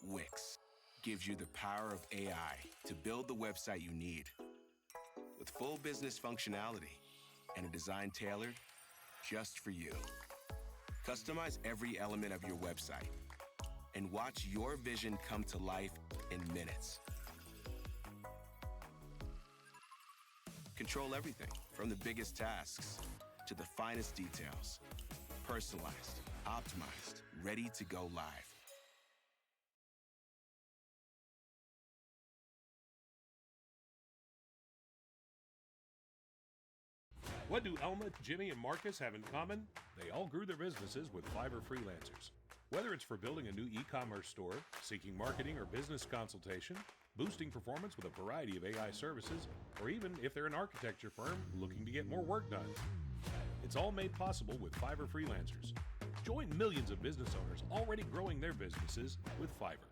Wix gives you the power of AI to build the website you need. With full business functionality and a design tailored just for you. Customize every element of your website and watch your vision come to life in minutes. Control everything from the biggest tasks to the finest details. Personalized, optimized, ready to go live. What do Elma, Jimmy, and Marcus have in common? They all grew their businesses with Fiverr freelancers. Whether it's for building a new e-commerce store, seeking marketing or business consultation, boosting performance with a variety of AI services, or even if they're an architecture firm looking to get more work done. It's all made possible with Fiverr freelancers. Join millions of business owners already growing their businesses with Fiverr.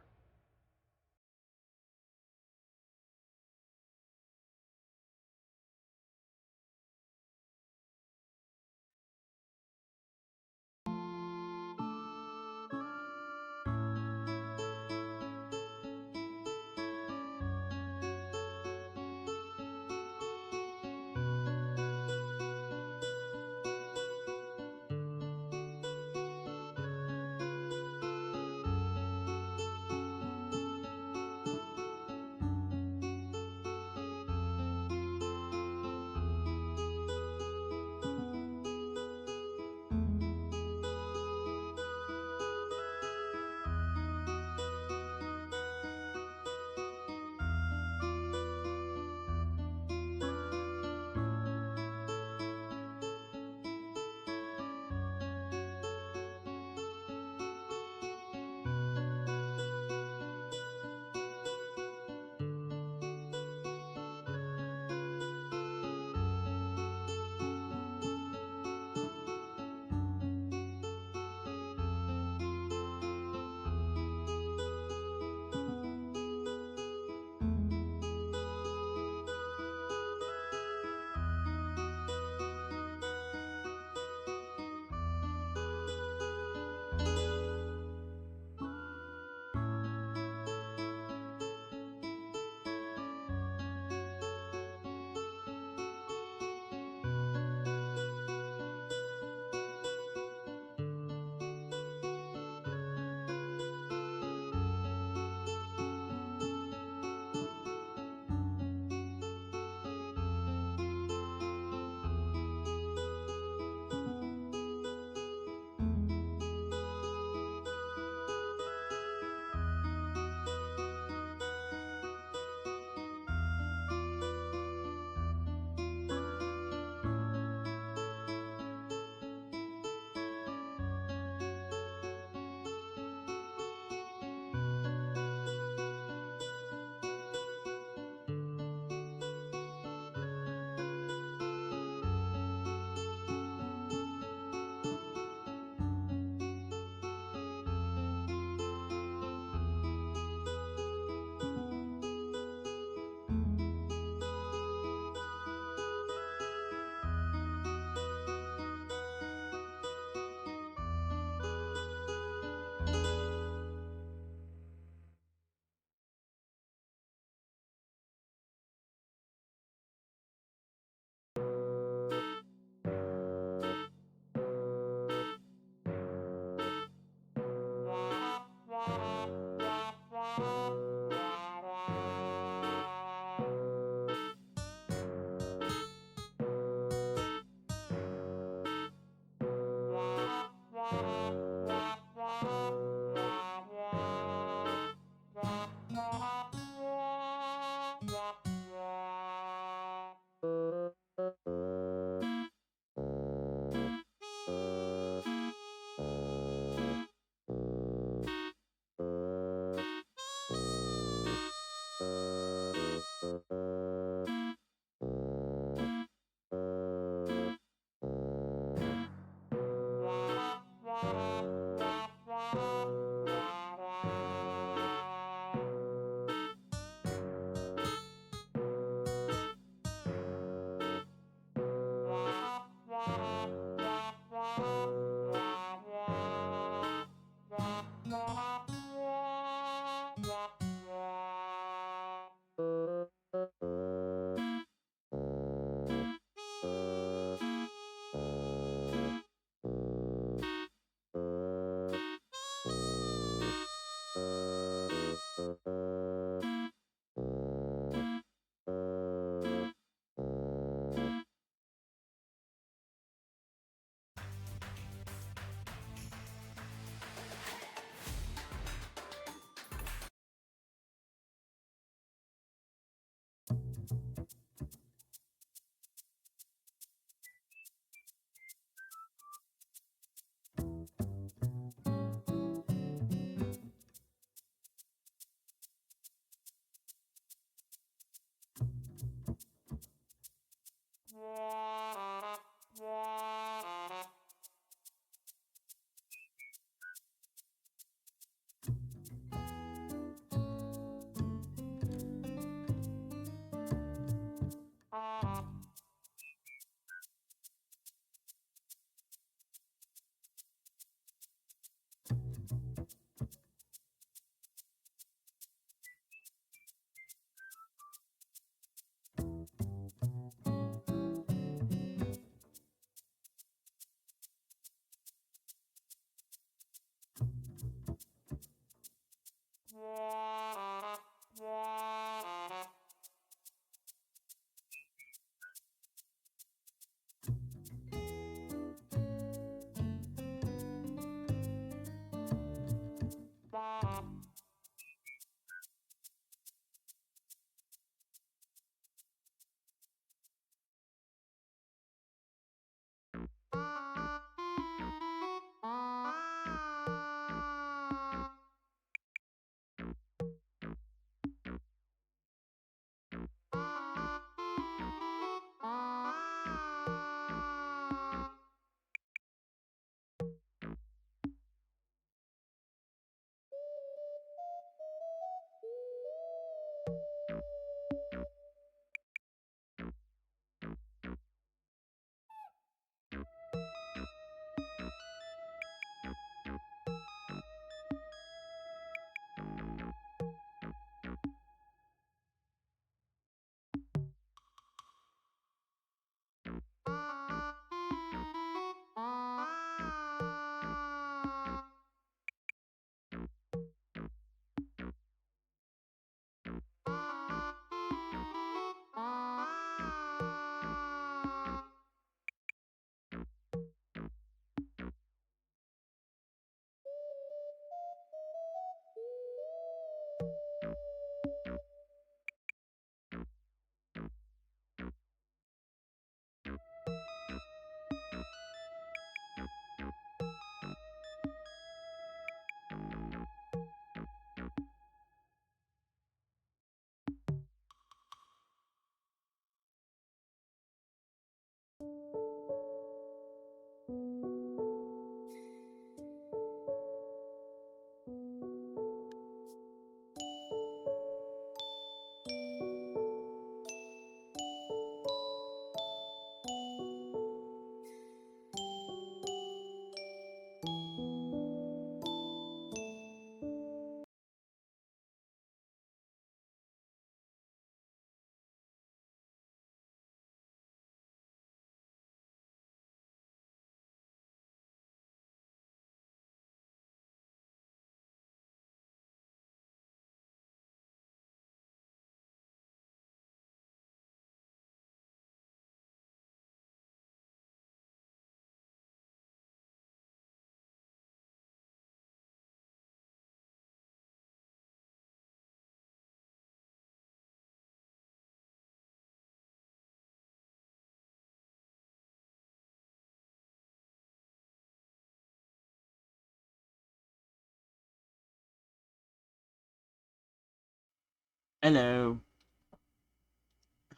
Hello.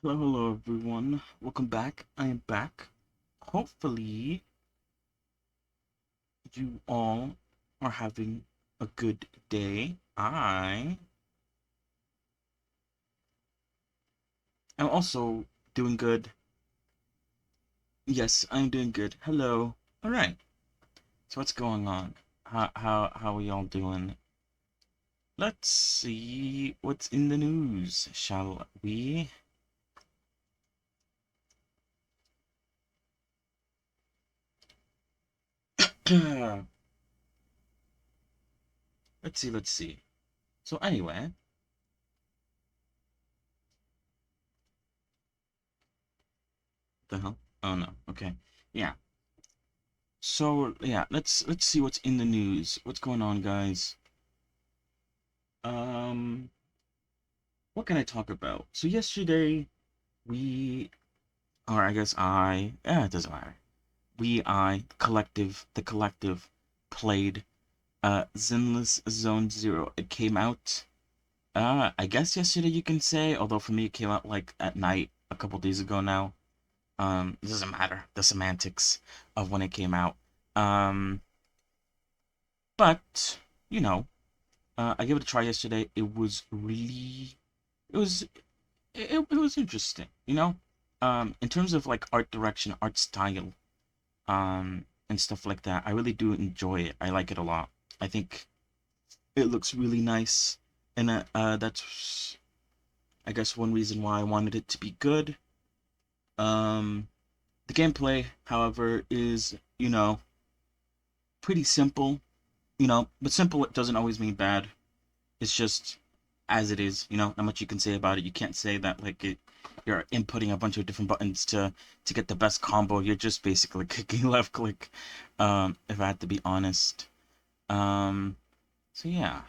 Hello, everyone. Welcome back. I am back. Hopefully, you all are having a good day. I am also doing good. Yes, I'm doing good. Hello. All right. So what's going on? How are y'all doing? Let's see what's in the news, shall we? Let's see. So anyway, the hell? Oh no. Okay. Yeah. So yeah, let's see what's in the news. What's going on, guys? Um, what can I talk about? So yesterday, we, or I guess I, it doesn't matter. The collective, played Zenless Zone Zero. It came out, I guess yesterday you can say, although for me it came out like at night a couple days ago now. It doesn't matter the semantics of when it came out. Um, but you know, I gave it a try yesterday. It was really, it was, it was interesting. In terms of like art direction, art style, and stuff like that. I really do enjoy it. I like it a lot. I think it looks really nice, and that's I guess one reason why I wanted it to be good. Um, the gameplay, however, is pretty simple. But simple doesn't always mean bad. It's just as it is. Not much you can say about it. You can't say that like you're inputting a bunch of different buttons to get the best combo. You're just basically clicking left click. If I had to be honest. So yeah.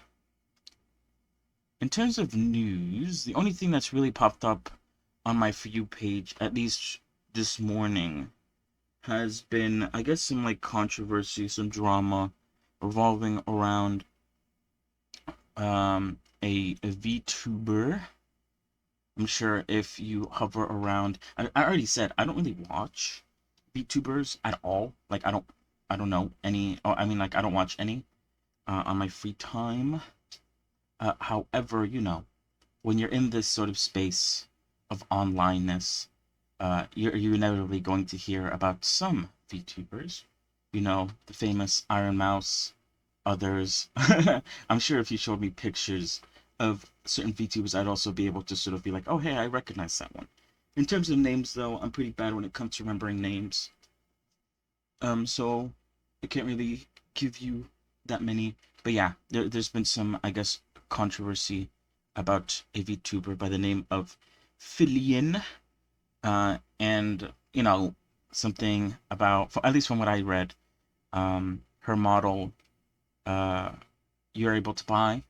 In terms of news, the only thing that's really popped up on my For You page, at least this morning, has been, I guess, some like controversy, some drama revolving around a VTuber. I'm sure if you hover around, I already said I don't really watch VTubers at all. Like I don't know any. Oh, I mean, like I don't watch any on my free time. However, when you're in this sort of space of onlineness, you're inevitably going to hear about some VTubers. The famous Iron Mouse, others. I'm sure if you showed me pictures of certain VTubers, I'd also be able to sort of be like, oh, hey, I recognize that one. In terms of names, though, I'm pretty bad when it comes to remembering names. So I can't really give you that many. But yeah, there's been some, I guess, controversy about a VTuber by the name of Filian. And, something about, at least from what I read, her model, you're able to buy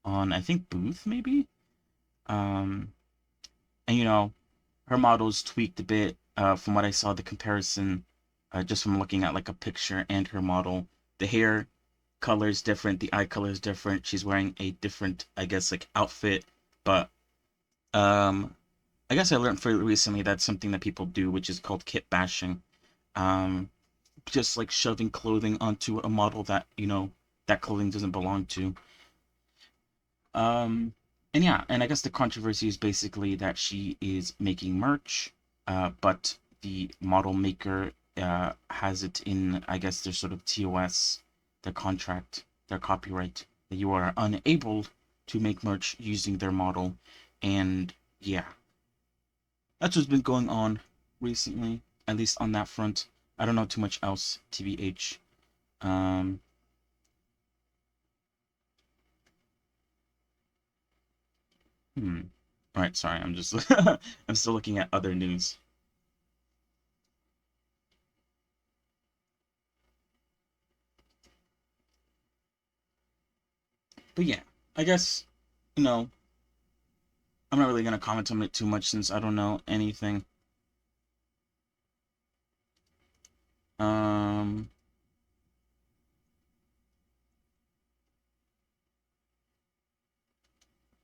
on, I think, Booth, maybe? Um, and, her model's tweaked a bit, from what I saw, the comparison, just from looking at, like, a picture and her model. The hair color is different, the eye color is different, she's wearing a different, I guess, like, outfit, but, I guess I learned fairly recently that's something that people do, which is called kit bashing. Um, just like shoving clothing onto a model that, that clothing doesn't belong to. Um, and yeah, and I guess the controversy is basically that she is making merch, but the model maker has it in, I guess, their sort of TOS, their contract, their copyright, that you are unable to make merch using their model. And yeah, that's what's been going on recently, at least on that front. I don't know too much else, TBH. Um, hmm. All right, sorry, I'm just I'm still looking at other news. But yeah, I guess you know I'm not really gonna comment on it too much since I don't know anything. Um,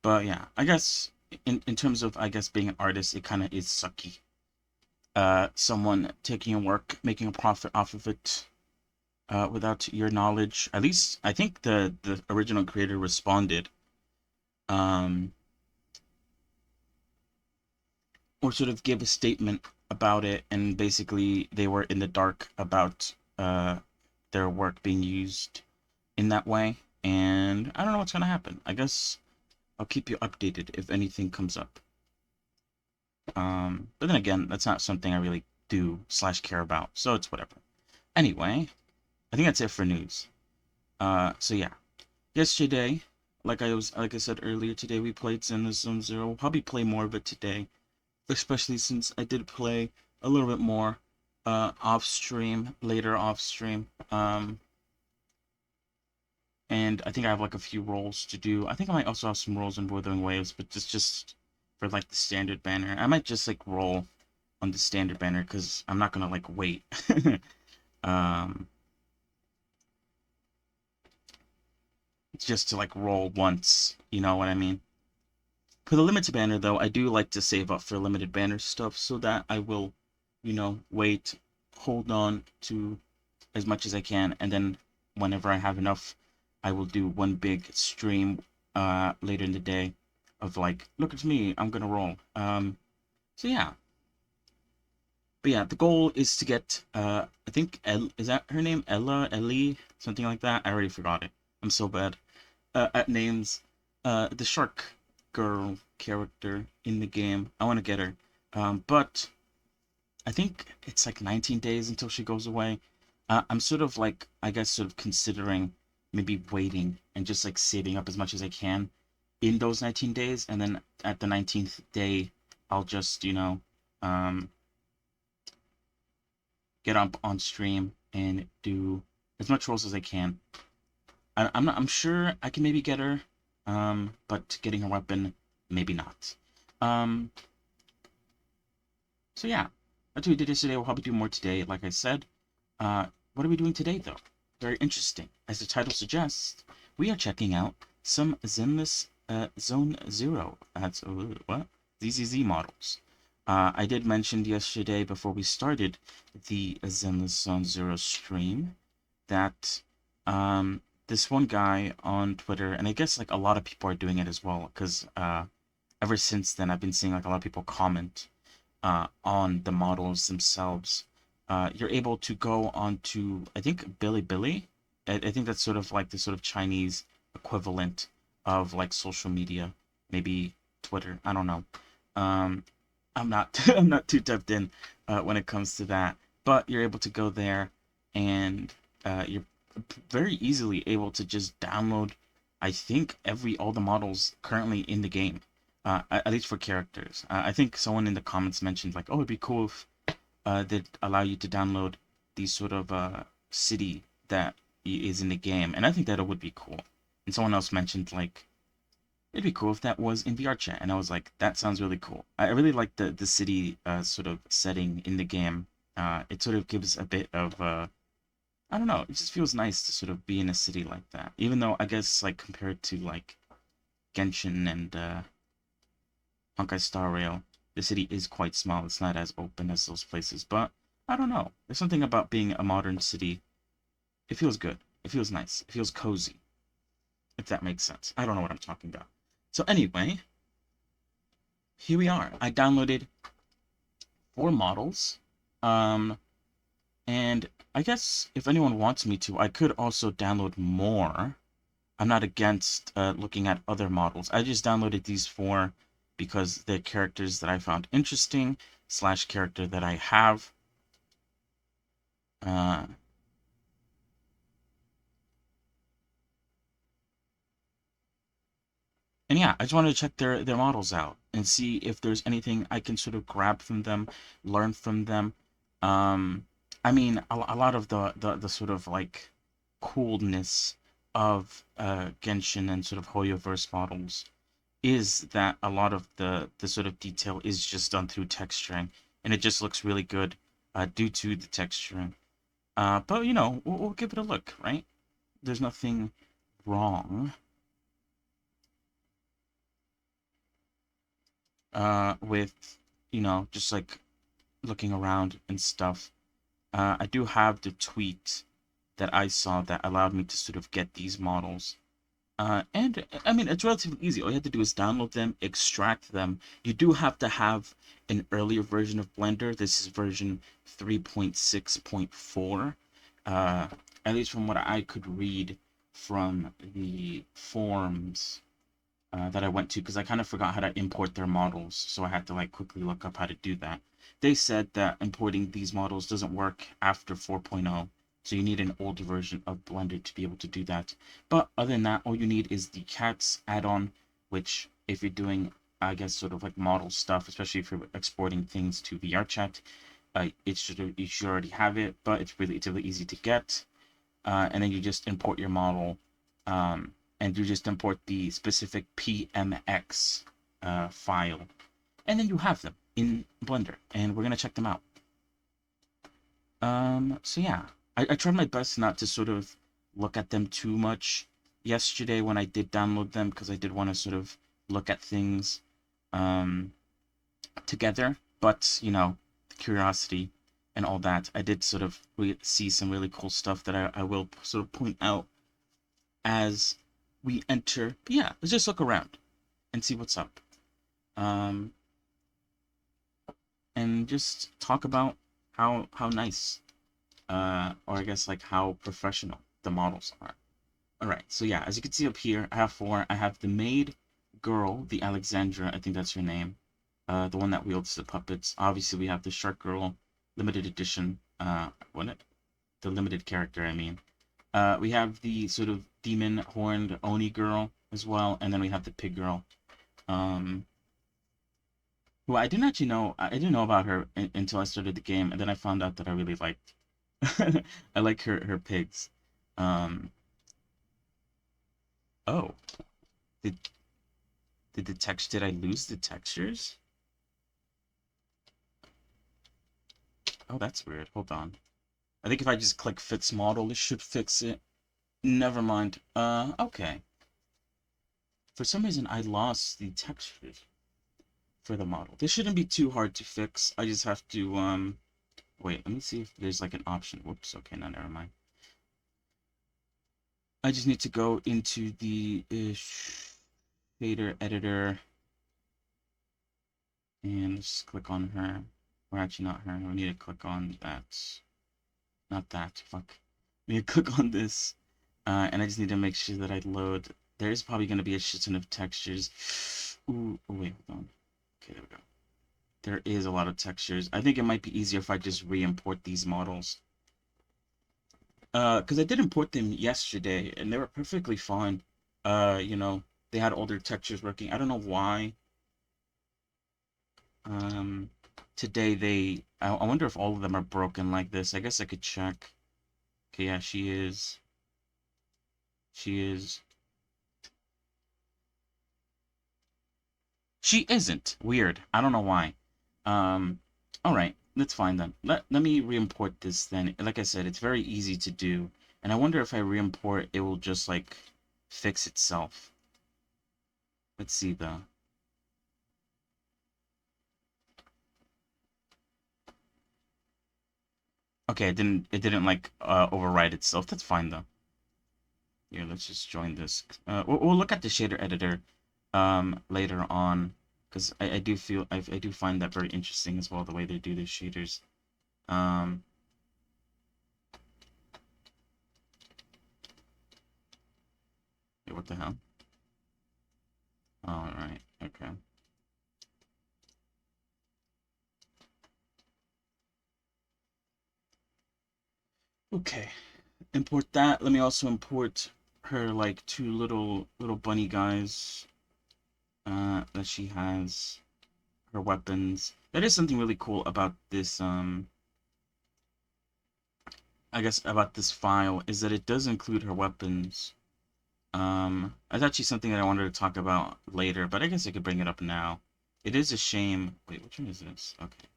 but yeah, I guess in terms of I guess being an artist, it kind of is sucky. Someone taking a work, making a profit off of it, without your knowledge. At least I think the original creator responded, um, or sort of give a statement about it, and basically they were in the dark about their work being used in that way. And I don't know what's gonna happen. I guess I'll keep you updated if anything comes up. But then again, that's not something I really do slash care about, so it's whatever. Anyway, I think that's it for news. So yeah, yesterday, like I said earlier, today we played Zone Zero. We'll probably play more of it today, especially since I did play a little bit more off stream, later off stream. And I think I have like a few roles to do. I think I might also have some roles in Wuthering Waves, but just for like the standard banner. I might just like roll on the standard banner because I'm not gonna like wait. Just to like roll once, you know what I mean? For the limited banner though, I do like to save up for limited banner stuff so that I will, wait, hold on to as much as I can, and then whenever I have enough, I will do one big stream later in the day of like, look at me, I'm gonna roll. So yeah. But yeah, the goal is to get I think is that her name? Ellie, something like that. I already forgot it. I'm so bad at names. The shark girl character in the game. I want to get her. But I think it's like 19 days until she goes away. I'm sort of like, I guess, sort of considering maybe waiting and just like saving up as much as I can in those 19 days. And then at the 19th day, I'll just, get up on stream and do as much rolls as I can. I'm sure I can maybe get her, but getting her weapon, maybe not. So yeah, that's what we did yesterday. We'll probably do more today, like I said. What are we doing today, though? Very interesting. As the title suggests, we are checking out some Zenless Zone Zero. That's what? ZZZ models. I did mention yesterday before we started the Zenless Zone Zero stream that this one guy on Twitter, and I guess like a lot of people are doing it as well, because ever since then I've been seeing like a lot of people comment on the models themselves. You're able to go onto, I think, Bilibili. I think that's sort of like the sort of Chinese equivalent of like social media, maybe Twitter. I don't know. I'm not I'm not too tapped in when it comes to that, but you're able to go there, and you're very easily able to just download, I think, all the models currently in the game, at least for characters. I think someone in the comments mentioned like, oh, it'd be cool if they'd allow you to download the sort of city that is in the game, and I think that it would be cool. And someone else mentioned like, it'd be cool if that was in VR chat, and I was like, that sounds really cool. I really like the city sort of setting in the game. It sort of gives a bit of I don't know, it just feels nice to sort of be in a city like that. Even though I guess like compared to like Genshin and Honkai Star Rail, the city is quite small. It's not as open as those places, but I don't know. There's something about being a modern city. It feels good. It feels nice. It feels cozy. If that makes sense. I don't know what I'm talking about. So anyway, here we are. I downloaded 4 models. And I guess if anyone wants me to, I could also download more. I'm not against looking at other models. I just downloaded these 4 because they're characters that I found interesting, / character that I have. And yeah, I just wanted to check their models out and see if there's anything I can sort of grab from them, learn from them. I mean, a lot of the sort of like coolness of Genshin and sort of Hoyoverse models is that a lot of the sort of detail is just done through texturing, and it just looks really good due to the texturing. But we'll give it a look, right? There's nothing wrong with just like looking around and stuff. I do have the tweet that I saw that allowed me to sort of get these models. And I mean, it's relatively easy. All you have to do is download them, extract them. You do have to have an earlier version of Blender. This is version 3.6.4. At least from what I could read from the forums that I went to, because I kind of forgot how to import their models, so I had to like quickly look up how to do that. They said that importing these models doesn't work after 4.0, so you need an older version of Blender to be able to do that. But other than that, all you need is the Cats add-on, which if you're doing, I guess, sort of like model stuff, especially if you're exporting things to VRChat, you should already have it, but it's really easy to get. And then you just import your model, and you just import the specific PMX file and then you have them in Blender, and we're gonna check them out. So yeah, I tried my best not to sort of look at them too much yesterday when I did download them, because I did want to sort of look at things together. But you know, the curiosity and all that, I did sort of see some really cool stuff that I will sort of point out as we enter. But yeah, let's just look around and see what's up. And just talk about how nice, or I guess like how professional the models are. All right, so yeah, as you can see up here, I have 4. I have the maid girl, the Alexandra, I think that's her name, the one that wields the puppets. Obviously, we have the Shark Girl limited edition, what it? The limited character, I mean. We have the sort of demon horned Oni girl as well, and then we have the pig girl. Who I didn't actually know. I didn't know about her until I started the game, and then I found out that I really liked. I like her pigs. Oh, did did I lose the textures? Oh, that's weird. Hold on. I think if I just click fix model, it should fix it. Never mind. Okay. For some reason, I lost the textures for the model. This shouldn't be too hard to fix. I just have to, wait, let me see if there's like an option. Whoops, okay, no, never mind. I just need to go into the shader editor and just click on her. Or actually not her. We need to click on that. Not that. Fuck. We need to click on this. And I just need to make sure that I load. There is probably going to be a shit ton of textures. Ooh, oh wait, hold on. Okay, there we go. There is a lot of textures. I think it might be easier if I just re-import these models. Because I did import them yesterday, and they were perfectly fine. You know, they had all their textures working. I don't know why. Today I wonder if all of them are broken like this. I guess I could check. Okay, yeah, she is. She is. She isn't. Weird. I don't know why. Alright. That's fine then. Let me re-import this then. Like I said, it's very easy to do. And I wonder if I re-import, it will just, like, fix itself. Let's see, though. Okay, it didn't like, override itself. That's fine, though. Here, let's just join this. We'll look at the shader editor, later on. Because I do feel, I do find that very interesting as well, the way they do their shaders. Wait, what the hell? Alright, okay. Okay, import that. Let me also import her, like, 2 little bunny guys, that she has, her weapons. That is something really cool about this, I guess about this file, is that it does include her weapons. That's actually something that I wanted to talk about later, but I guess I could bring it up now. It is a shame. Wait, which one is this? Okay.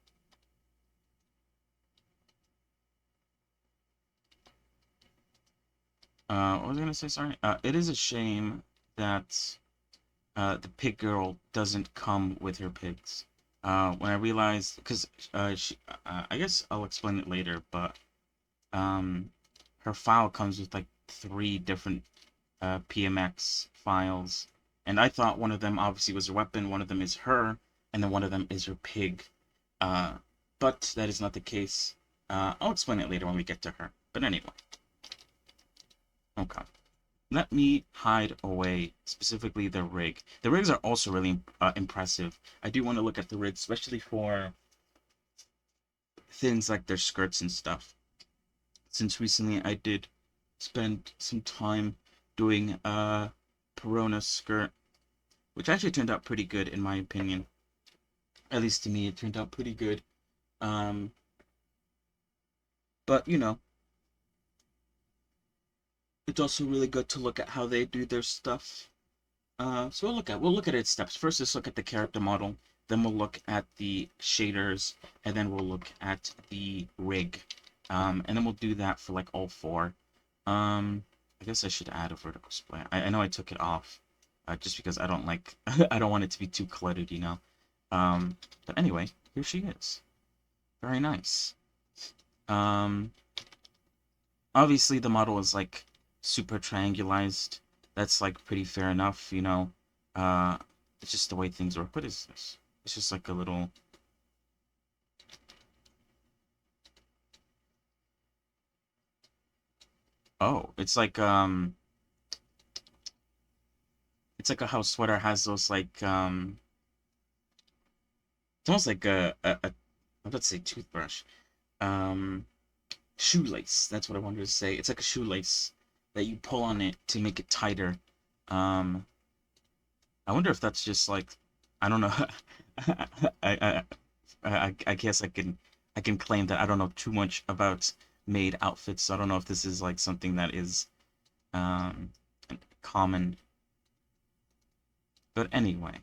What was I gonna say? Sorry. It is a shame that the pig girl doesn't come with her pigs. When I realized, because I guess I'll explain it later, but her file comes with like 3 different PMX files, and I thought one of them obviously was her weapon, one of them is her, and then one of them is her pig. But that is not the case. I'll explain it later when we get to her. But anyway. Okay. Let me hide away specifically the rig. The rigs are also really impressive. I do want to look at the rigs, especially for things like their skirts and stuff. Since recently I did spend some time doing a Perona skirt, which actually turned out pretty good in my opinion. At least to me, it turned out pretty good. But you know, it's also really good to look at how they do their stuff. So we'll look at its steps. First, let's look at the character model. then we'll look at the shaders, and then we'll look at the rig. And then we'll do that for like all four. I guess I should add a vertical splay. I know I took it off, just because I don't like, I don't want it to be too cluttered, you know. But anyway, here she is. Very nice. Obviously the model is like super triangularized. That's like pretty fair enough, you know. It's just the way things work. What is this? It's just like a little... Oh, it's like a how sweater has those like it's almost like let's say toothbrush. Um Shoelace. That's what I wanted to say. It's like a shoelace that you pull on it to make it tighter. I wonder if that's just like, I don't know. I, I guess I can claim that I don't know too much about made outfits, so I don't know if this is like something that is um common. But anyway.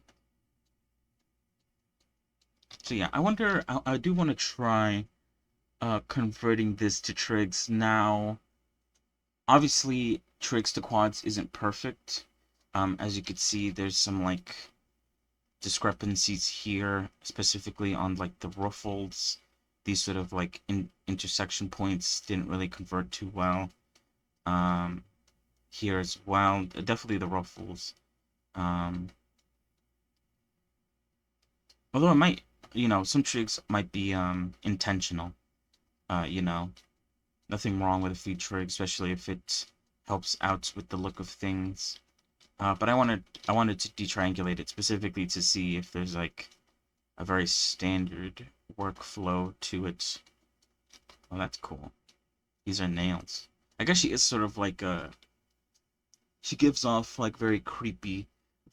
So yeah, I wonder, I do want to try converting this to trigs. Now, obviously, trigs to quads isn't perfect. As you can see, there's some like discrepancies here, specifically on like the ruffles. These sort of like intersection points didn't really convert too well. Here as well, definitely the ruffles. Although it might, you know, some trigs might be intentional. You know, nothing wrong with a few trigs, especially if it helps out with the look of things. But I wanted to detriangulate it specifically to see if there's like a very standard workflow to it. Oh, that's cool. These are nails. I guess she is sort of like a... She gives off like very creepy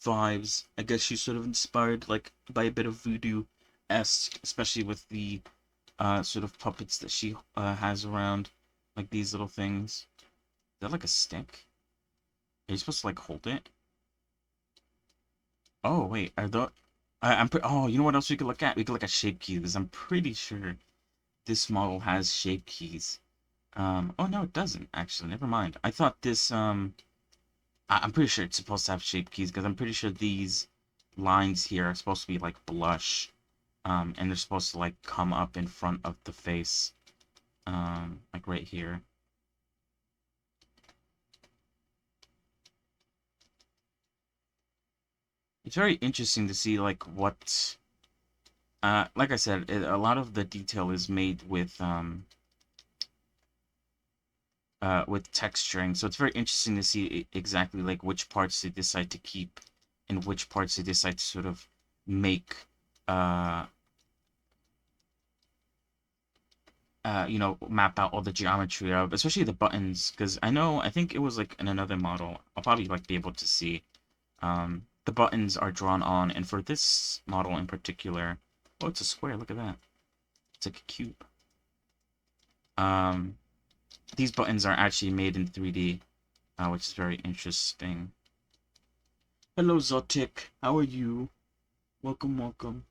vibes. I guess she's sort of inspired like by a bit of voodoo-esque, especially with the sort of puppets that she has around, like these little things. Is that like a stick? Are you supposed to like hold it? Oh wait, are the... oh, you know what else we could look at? We could look at shape keys, because I'm pretty sure this model has shape keys. Oh no, it doesn't actually. Never mind. I thought this I'm pretty sure it's supposed to have shape keys, because I'm pretty sure these lines here are supposed to be like blush. And they're supposed to like come up in front of the face. Like right here. It's very interesting to see like what like I said, a lot of the detail is made with texturing, so it's very interesting to see exactly like which parts they decide to keep and which parts they decide to sort of make you know, map out all the geometry of, especially the buttons, because I think it was like in another model, I'll probably like be able to see, the buttons are drawn on, and for this model in particular, oh, it's a square, look at that. It's like a cube. These buttons are actually made in 3D, which is very interesting. Hello, Zotic. How are you? Welcome, welcome.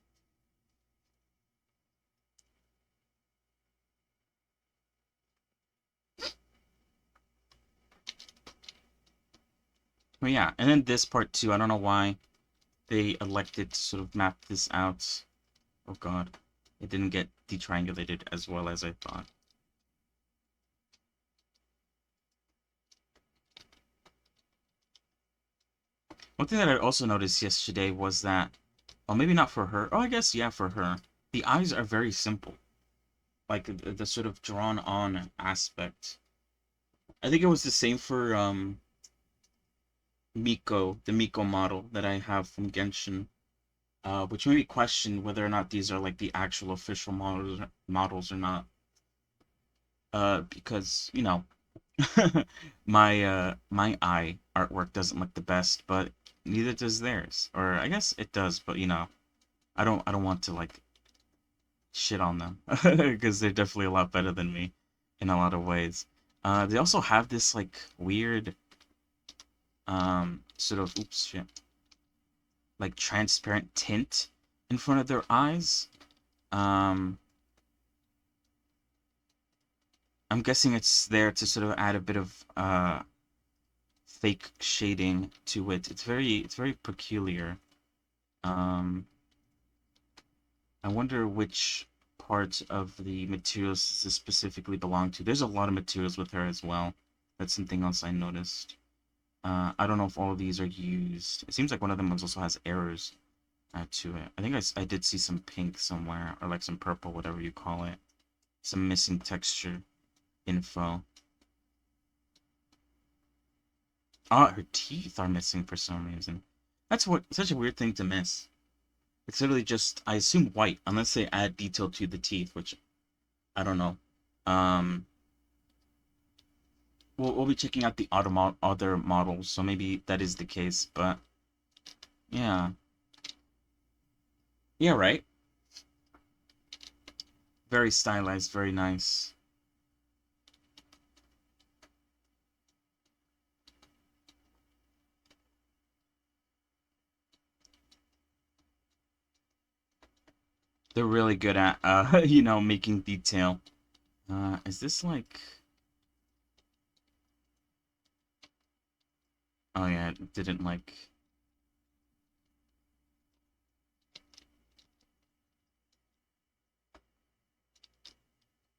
But yeah, and then this part too, I don't know why they elected to sort of map this out. Oh god, it didn't get detriangulated as well as I thought. One thing that I also noticed yesterday was that, well, maybe not for her. Oh, I guess, yeah, for her. The eyes are very simple. Like, the sort of drawn-on aspect. I think it was the same for, Miko, the Miko model that I have from Genshin. Which made me question whether or not these are, like, the actual official models or not. Because, you know, my eye artwork doesn't look the best, but neither does theirs. Or I guess it does, but you know, I don't want to like shit on them because they're definitely a lot better than me in a lot of ways. They also have this like weird sort of, oops, shit, like transparent tint in front of their eyes. I'm guessing it's there to sort of add a bit of fake shading to it. It's very peculiar. I wonder which parts of the materials this specifically belong to. There's a lot of materials with her as well. That's something else I noticed. I don't know if all of these are used. It seems like one of them also has errors to it. I think I did see some pink somewhere, or like some purple, whatever you call it. Some missing texture info. Ah, her teeth are missing for some reason. That's such a weird thing to miss. It's literally just, I assume, white, unless they add detail to the teeth, which I don't know. We'll be checking out the other models, so maybe that is the case, but yeah. Yeah, right? Very stylized, very nice. They're really good at, making detail. Is this like... Oh yeah, it didn't like...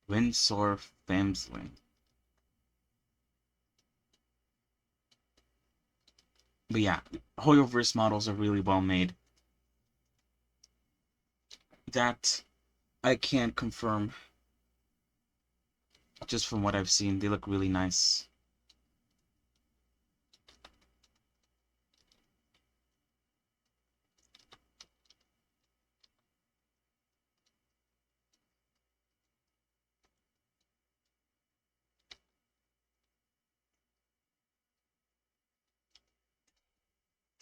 Windsor Famsley. But yeah, Hoyoverse models are really well made. That I can confirm. Just from what I've seen, they look really nice.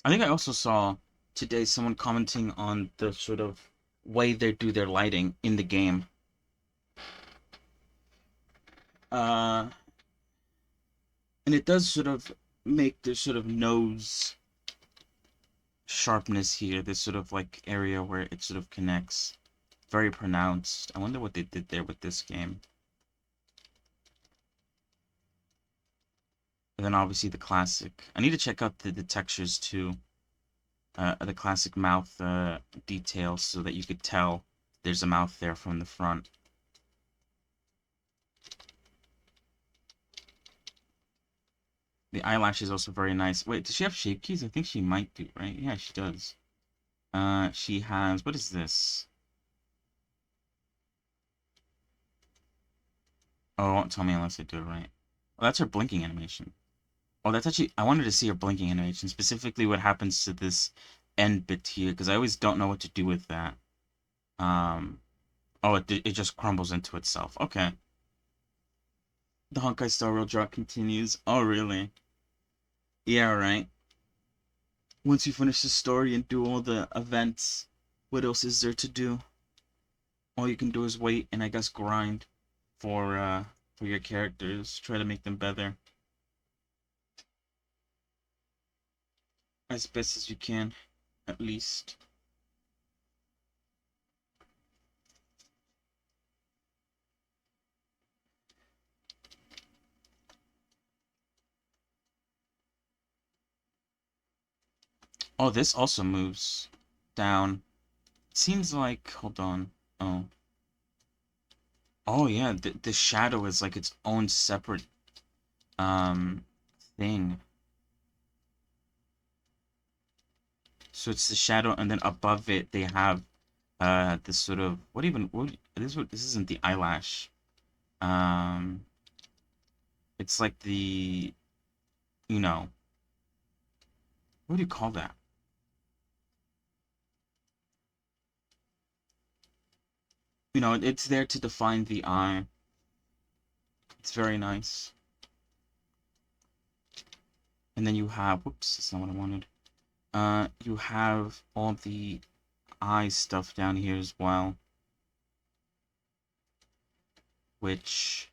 I think I also saw today someone commenting on the sort of way they do their lighting in the game. And it does sort of make the sort of nose sharpness here, this sort of like area where it sort of connects, very pronounced. I wonder what they did there with this game. And then obviously the classic. I need to check out the textures too. The classic mouth details so that you could tell there's a mouth there from the front. The eyelash is also very nice. Wait, does she have shape keys? I think she might do, right? Yeah, she does. She has... What is this? Oh, it won't tell me unless I do it right. Oh, that's her blinking animation. Oh, that's actually... I wanted to see her blinking animation. Specifically what happens to this end bit here, because I always don't know what to do with that. Oh, it just crumbles into itself. Okay. The Honkai Star Rail draw continues. Oh, really? Yeah, right. Once you finish the story and do all the events, what else is there to do? All you can do is wait and I guess grind for your characters. Try to make them better as best as you can, at least. Oh, this also moves down. Seems like, hold on. Oh. Oh yeah, the shadow is like its own separate thing. So it's the shadow, and then above it they have this sort of this isn't the eyelash. Um, it's like the, you know, what do you call that? You know, it's there to define the eye. It's very nice. And then you have, whoops, that's not what I wanted. You have all the eye stuff down here as well, which,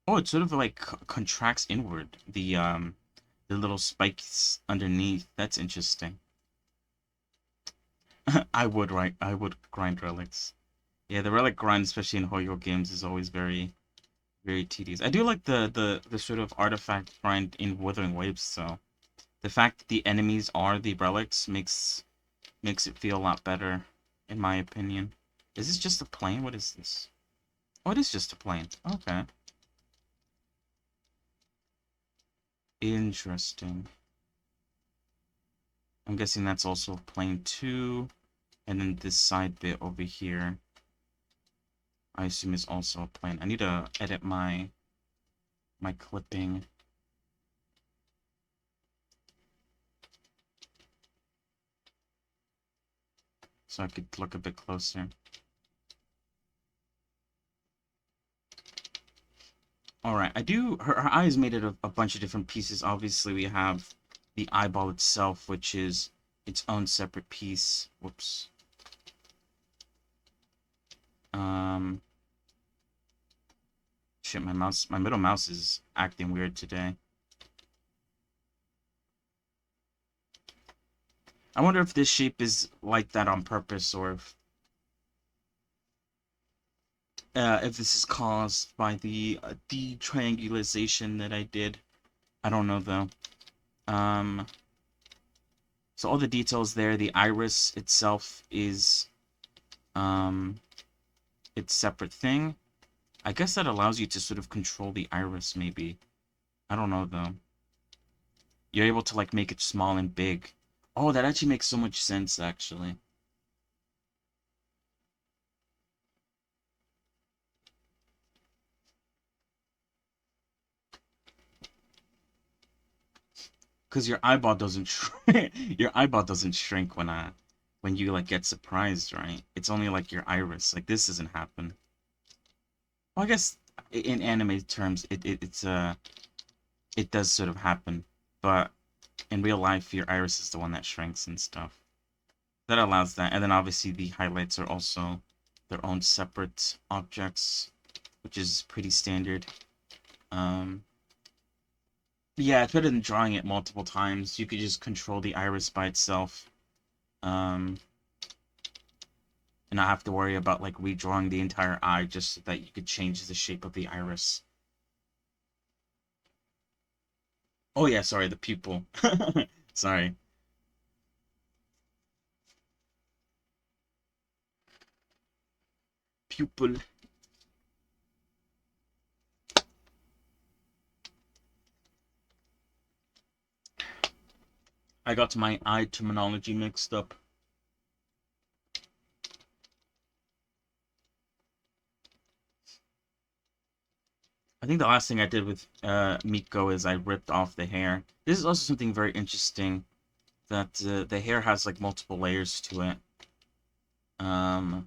oh, it sort of like contracts inward. The little spikes underneath. That's interesting. I would grind relics. Yeah, the relic grind, especially in Hoyo games, is always very, very tedious. I do like the sort of artifact grind in Wuthering Waves, so the fact that the enemies are the relics makes it feel a lot better, in my opinion. Is this just a plane? What is this? Oh, it is just a plane. Okay. Interesting. I'm guessing that's also plane 2. And then this side bit over here, I assume is also a plane. I need to edit my clipping. So I could look a bit closer. Alright, her eye is made out of a bunch of different pieces. Obviously, we have the eyeball itself, which is its own separate piece. Whoops. Shit, my middle mouse is acting weird today. I wonder if this shape is like that on purpose, or if this is caused by the triangulation that I did. I don't know, though. So all the details there. The iris itself is its separate thing. I guess that allows you to sort of control the iris, maybe. I don't know, though. You're able to, like, make it small and big. Oh, that actually makes so much sense, actually. Because your eyeball doesn't shrink. Your eyeball doesn't shrink when you, like, get surprised, right? It's only, like, your iris. Like, this doesn't happen. Well, I guess in anime terms, it does sort of happen. But in real life, your iris is the one that shrinks and stuff. That allows that. And then obviously the highlights are also their own separate objects, which is pretty standard. Yeah, it's better than drawing it multiple times. You could just control the iris by itself. And not have to worry about, like, redrawing the entire eye just so that you could change the shape of the iris. Oh yeah, sorry, the pupil. Sorry. Pupil. I got my eye terminology mixed up. I think the last thing I did with Miko is I ripped off the hair. This is also something very interesting, that the hair has, like, multiple layers to it. That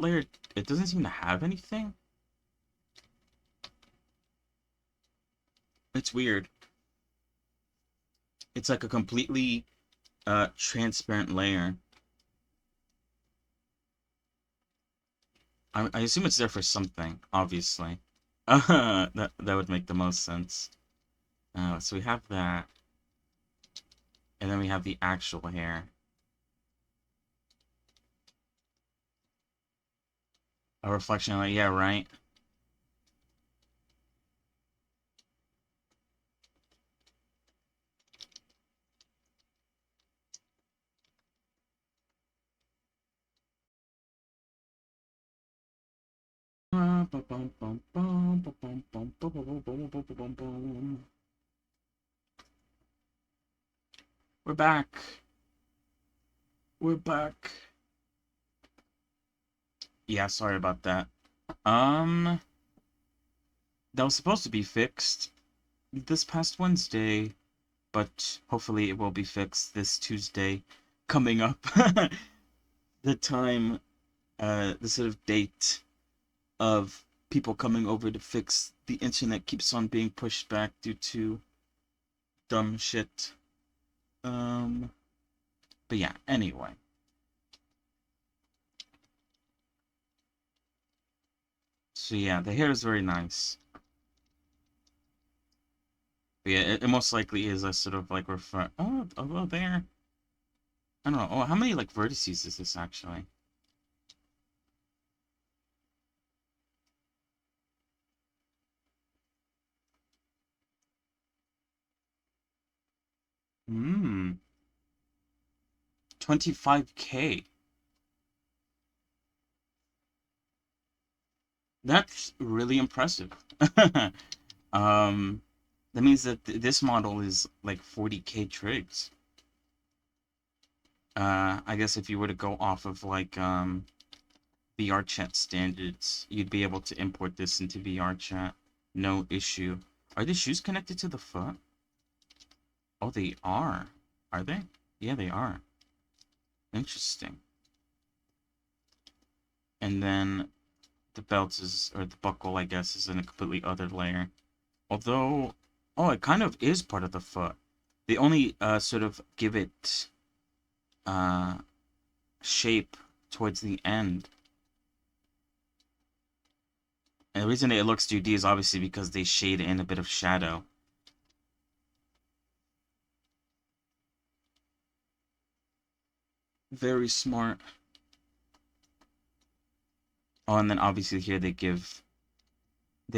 layer, it doesn't seem to have anything. It's weird. It's like a completely transparent layer. I assume it's there for something, obviously. That would make the most sense. So we have that. And then we have the actual hair. A reflection, like, yeah, right. We're back. We're back. Yeah, sorry about that. That was supposed to be fixed this past Wednesday, but hopefully it will be fixed this Tuesday coming up. The time, the sort of date of people coming over to fix the internet keeps on being pushed back due to dumb shit. But yeah, anyway. So yeah, the hair is very nice. But yeah, it most likely is a sort of, like, refer. Oh, there. I don't know. Oh, how many like vertices is this actually? Hmm. 25K. That's really impressive. Um, that means that this model is like 40K trigs. I guess if you were to go off of like VRChat standards, you'd be able to import this into VRChat. No issue. Are the shoes connected to the foot? Oh, they are. Are they? Yeah, they are. Interesting. And then the belt is, or the buckle, I guess, is in a completely other layer. Although, oh, it kind of is part of the foot. They only sort of give it uh, shape towards the end. And the reason it looks 2D is obviously because they shade in a bit of shadow. Very smart. Oh, and then obviously here they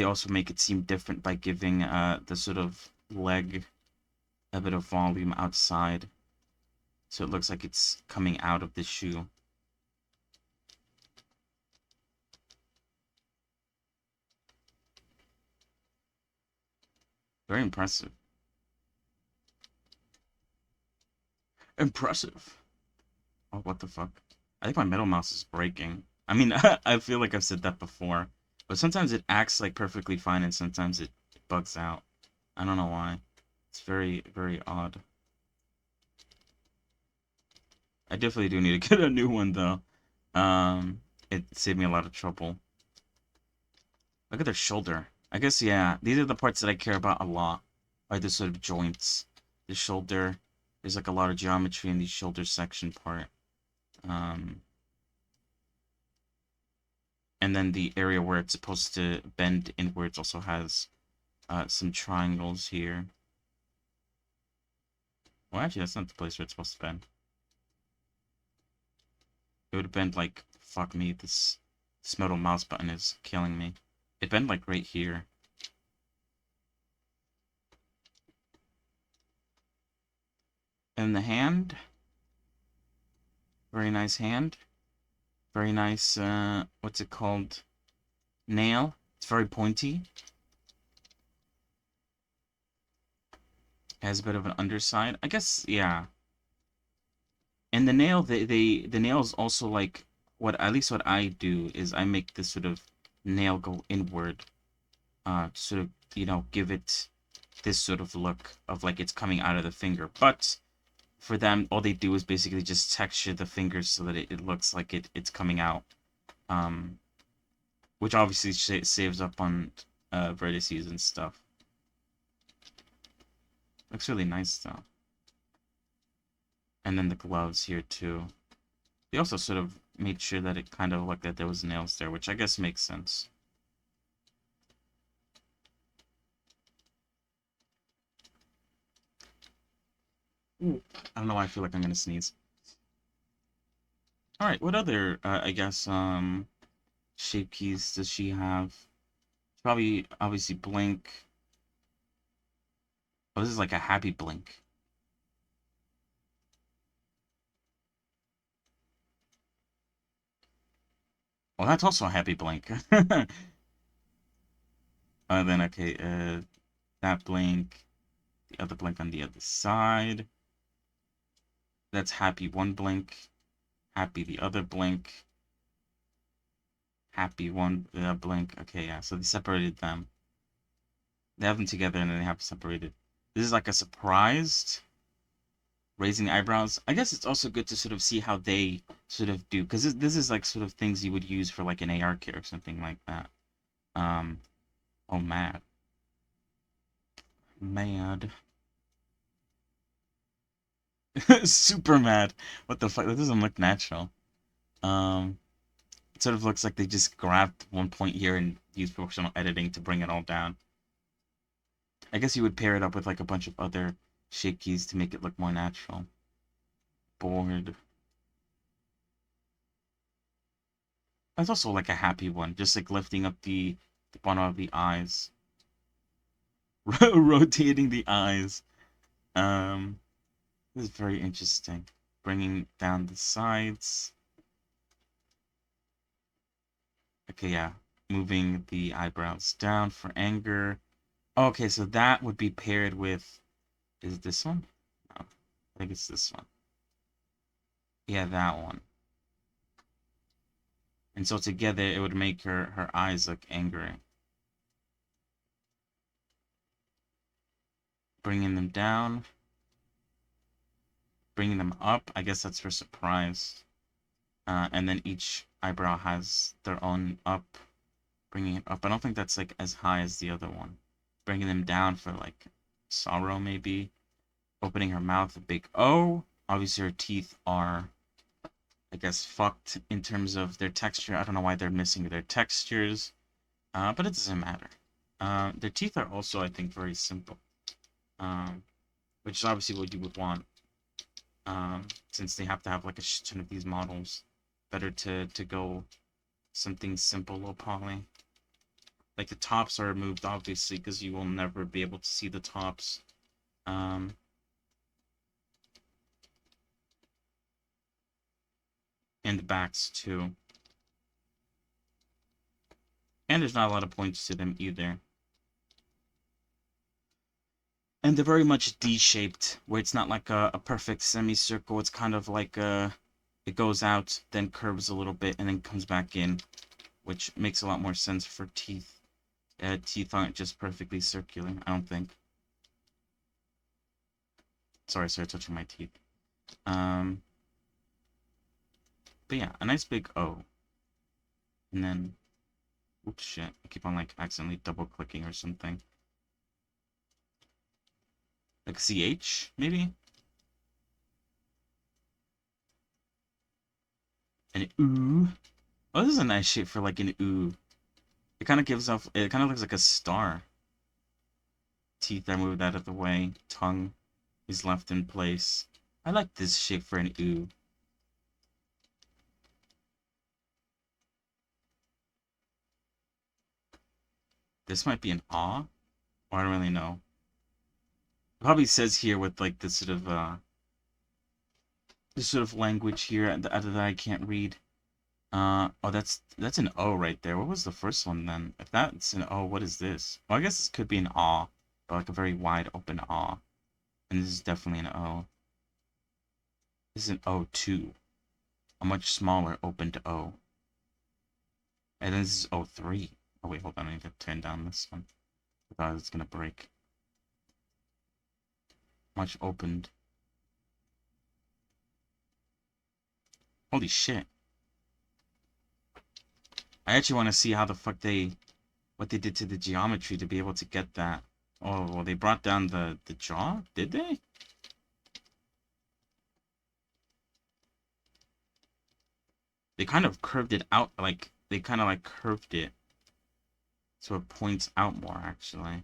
also make it seem different by giving the sort of leg a bit of volume outside. So it looks like it's coming out of the shoe. Very impressive. Impressive. Oh, what the fuck? I think my middle mouse is breaking. I mean, I feel like I've said that before. But sometimes it acts like perfectly fine and sometimes it bugs out. I don't know why. It's very, very odd. I definitely do need to get a new one, though. It saved me a lot of trouble. Look at their shoulder. I guess, yeah, these are the parts that I care about a lot. Are the sort of joints. The shoulder. There's like a lot of geometry in the shoulder section part. And then the area where it's supposed to bend inwards also has some triangles here. Well, actually, that's not the place where it's supposed to bend. It would bend like, fuck me, this metal mouse button is killing me. It bent like right here. And the hand. Very nice hand. Very nice, what's it called? Nail. It's very pointy. Has a bit of an underside. I guess, yeah. And the nail, the nail is also like, at least what I do is I make this sort of nail go inward. To sort of, give it this sort of look of like it's coming out of the finger. But for them, all they do is basically just texture the fingers so that it looks like it's coming out. Which obviously saves up on vertices and stuff. Looks really nice though. And then the gloves here too. They also sort of made sure that it kind of looked like there was nails there, which I guess makes sense. Ooh, I don't know why I feel like I'm gonna sneeze. Alright, what other, I guess, shape keys does she have? Probably, obviously, blink. Oh, this is like a happy blink. Well, that's also a happy blink. Then, okay, that blink. The other blink on the other side. That's happy one blink. Happy the other blink. Happy one blink. Okay, yeah, so they separated them. They have them together and then they have separated. This is like a surprised raising the eyebrows. I guess it's also good to sort of see how they sort of do, because this is like sort of things you would use for like an AR kit or something like that. Oh, mad. Mad. Super mad. What the fuck? That doesn't look natural. It sort of looks like they just grabbed one point here and used professional editing to bring it all down. I guess you would pair it up with like a bunch of other shape keys to make it look more natural. bored. That's also like a happy one, just like lifting up the bottom of the eyes, rotating the eyes. This is very interesting. Bringing down the sides. Okay, yeah. Moving the eyebrows down for anger. Okay, so that would be paired with... Is it this one? No, I think it's this one. Yeah, that one. And so together it would make her eyes look angry. Bringing them down. Bringing them up. I guess that's for surprise. And then each eyebrow has their own up. Bringing it up. I don't think that's like as high as the other one. Bringing them down for like sorrow maybe. Opening her mouth, a big O. Obviously her teeth are, I guess, fucked in terms of their texture. I don't know why they're missing their textures. But it doesn't matter. Their teeth are also, I think, very simple. Which is obviously what you would want. Since they have to have like a shit ton of these models. Better to go something simple, low poly. Like the tops are removed, obviously, because you will never be able to see the tops. And the backs, too. And there's not a lot of points to them, either. And they're very much D-shaped, where it's not like a perfect semicircle. It's kind of like it goes out, then curves a little bit, and then comes back in, which makes a lot more sense for teeth. Teeth aren't just perfectly circular, I don't think. Sorry, I started touching my teeth. But yeah, a nice big O. And then, oops, shit. I keep on like accidentally double-clicking or something. Like CH, maybe? An ooh. Oh, this is a nice shape for like an ooh. It kind of gives off, it kind of looks like a star. Teeth are moved out of the way. Tongue is left in place. I like this shape for an ooh. This might be an ah? Or I don't really know. It probably says here with like this sort of language here that I can't read. Oh, that's an O right there. What was the first one then? If that's an O, what is this? Well, I guess this could be an ah, but like a very wide open ah. And this is definitely an O. This is an O2. A much smaller opened O. And then this is O3. Oh wait, hold on, I need to turn down this one. I thought it was gonna break. Much opened. Holy shit. I actually want to see how the fuck what they did to the geometry to be able to get that. Oh, well, they brought down the jaw? Did they? They kind of curved it out, like, they kind of like curved it. So it points out more, actually.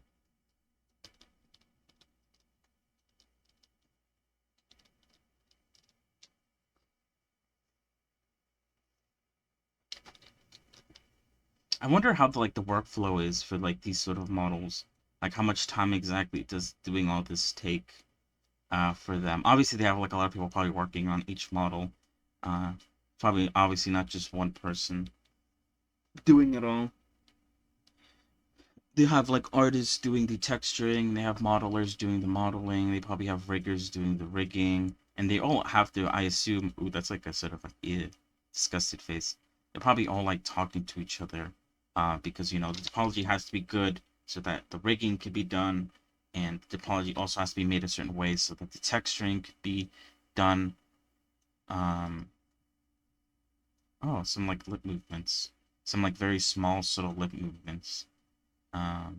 I wonder how the workflow is for like these sort of models. Like how much time exactly does doing all this take for them? Obviously they have like a lot of people probably working on each model. Probably obviously not just one person doing it all. They have like artists doing the texturing, they have modelers doing the modeling, they probably have riggers doing the rigging, and they all have to, I assume, ooh, that's like a sort of like, ew, disgusted face. They're probably all like talking to each other, because, you know, the topology has to be good so that the rigging can be done, and the topology also has to be made a certain way so that the texturing could be done. Oh, some like lip movements. Some like very small, subtle lip movements. I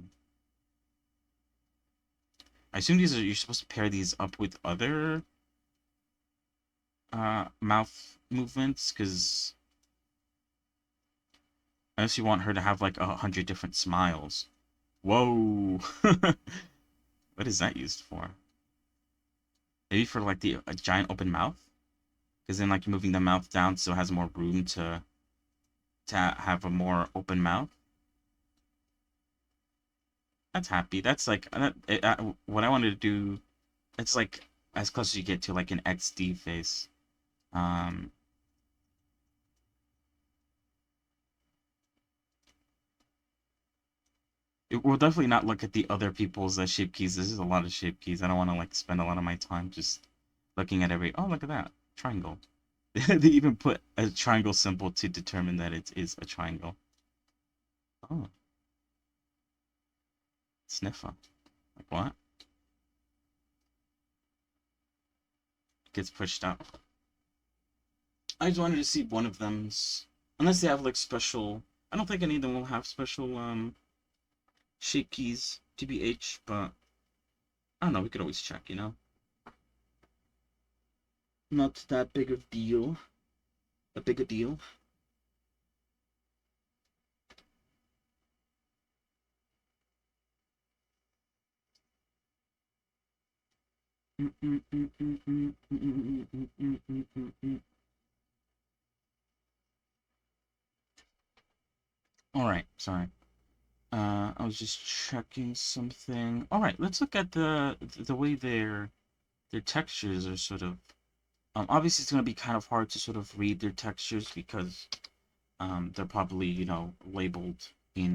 assume you're supposed to pair these up with other mouth movements, because unless you want her to have like 100 different smiles. Whoa! What is that used for? Maybe for like a giant open mouth? because then like you're moving the mouth down so it has more room to have a more open mouth. That's happy. That's like what I wanted to do. It's like as close as you get to like an XD face. Um, we'll definitely not look at the other people's shape keys. This is a lot of shape keys. I don't want to like spend a lot of my time just looking at every. Oh, look at that triangle. They even put a triangle symbol to determine that it is a triangle. Oh, sniffer. Like what? Gets pushed out. I just wanted to see one of them's. Unless they have like special. I don't think any of them will have special shape keys, TBH, but I don't know. We could always check, you know. Not that big of deal. A bigger deal. All right, sorry. I was just checking something. All right, let's look at the way their textures are sort of. Obviously, it's gonna be kind of hard to sort of read their textures because they're probably labeled in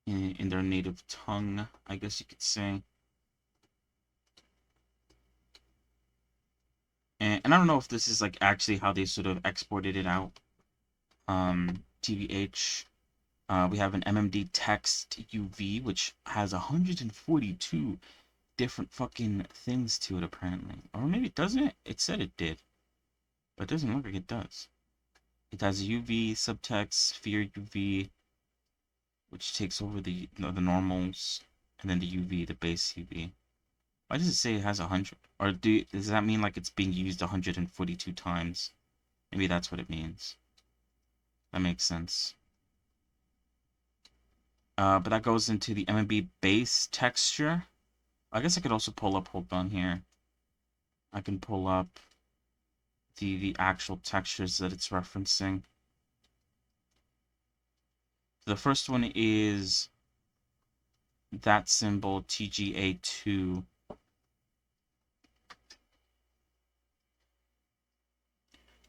their native tongue, I guess you could say. And I don't know if this is like actually how they sort of exported it out. TBH. We have an MMD text UV, which has 142 different fucking things to it, apparently. Or maybe it doesn't. It said it did. But it doesn't look like it does. It has UV, subtext, sphere UV, which takes over the normals, and then the UV, the base UV. Why does it say it has 100? Or does that mean like it's being used 142 times? Maybe that's what it means. That makes sense. But that goes into the MMB base texture. I guess I could also pull up, hold on here. I can pull up the actual textures that it's referencing. The first one is that symbol TGA2.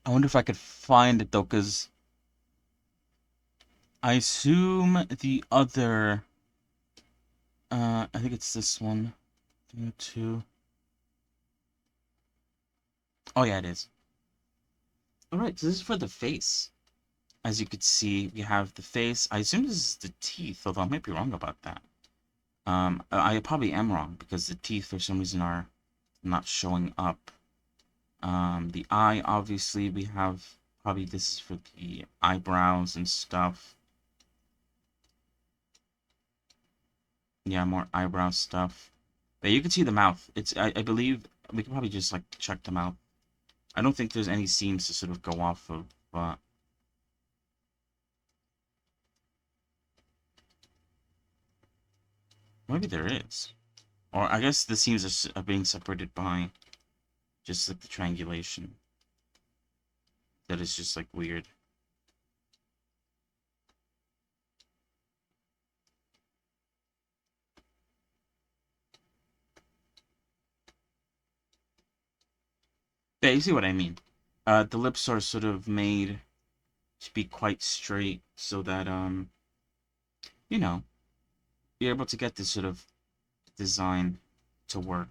I wonder if I could find it though, because I assume the other I think it's this one. Two. Oh yeah, it is. Alright, so this is for the face. As you could see, we have the face. I assume this is the teeth, although I might be wrong about that. I probably am wrong because the teeth for some reason are not showing up. The eye, obviously, we have probably this is for the eyebrows and stuff. Yeah, more eyebrow stuff. But you can see the mouth. I believe we can probably just like check the mouth. I don't think there's any seams to sort of go off of, but maybe there is. Or I guess the seams are being separated by just like the triangulation. That is just like weird. Yeah, you see what I mean. The lips are sort of made to be quite straight so that you know, you're able to get this sort of design to work.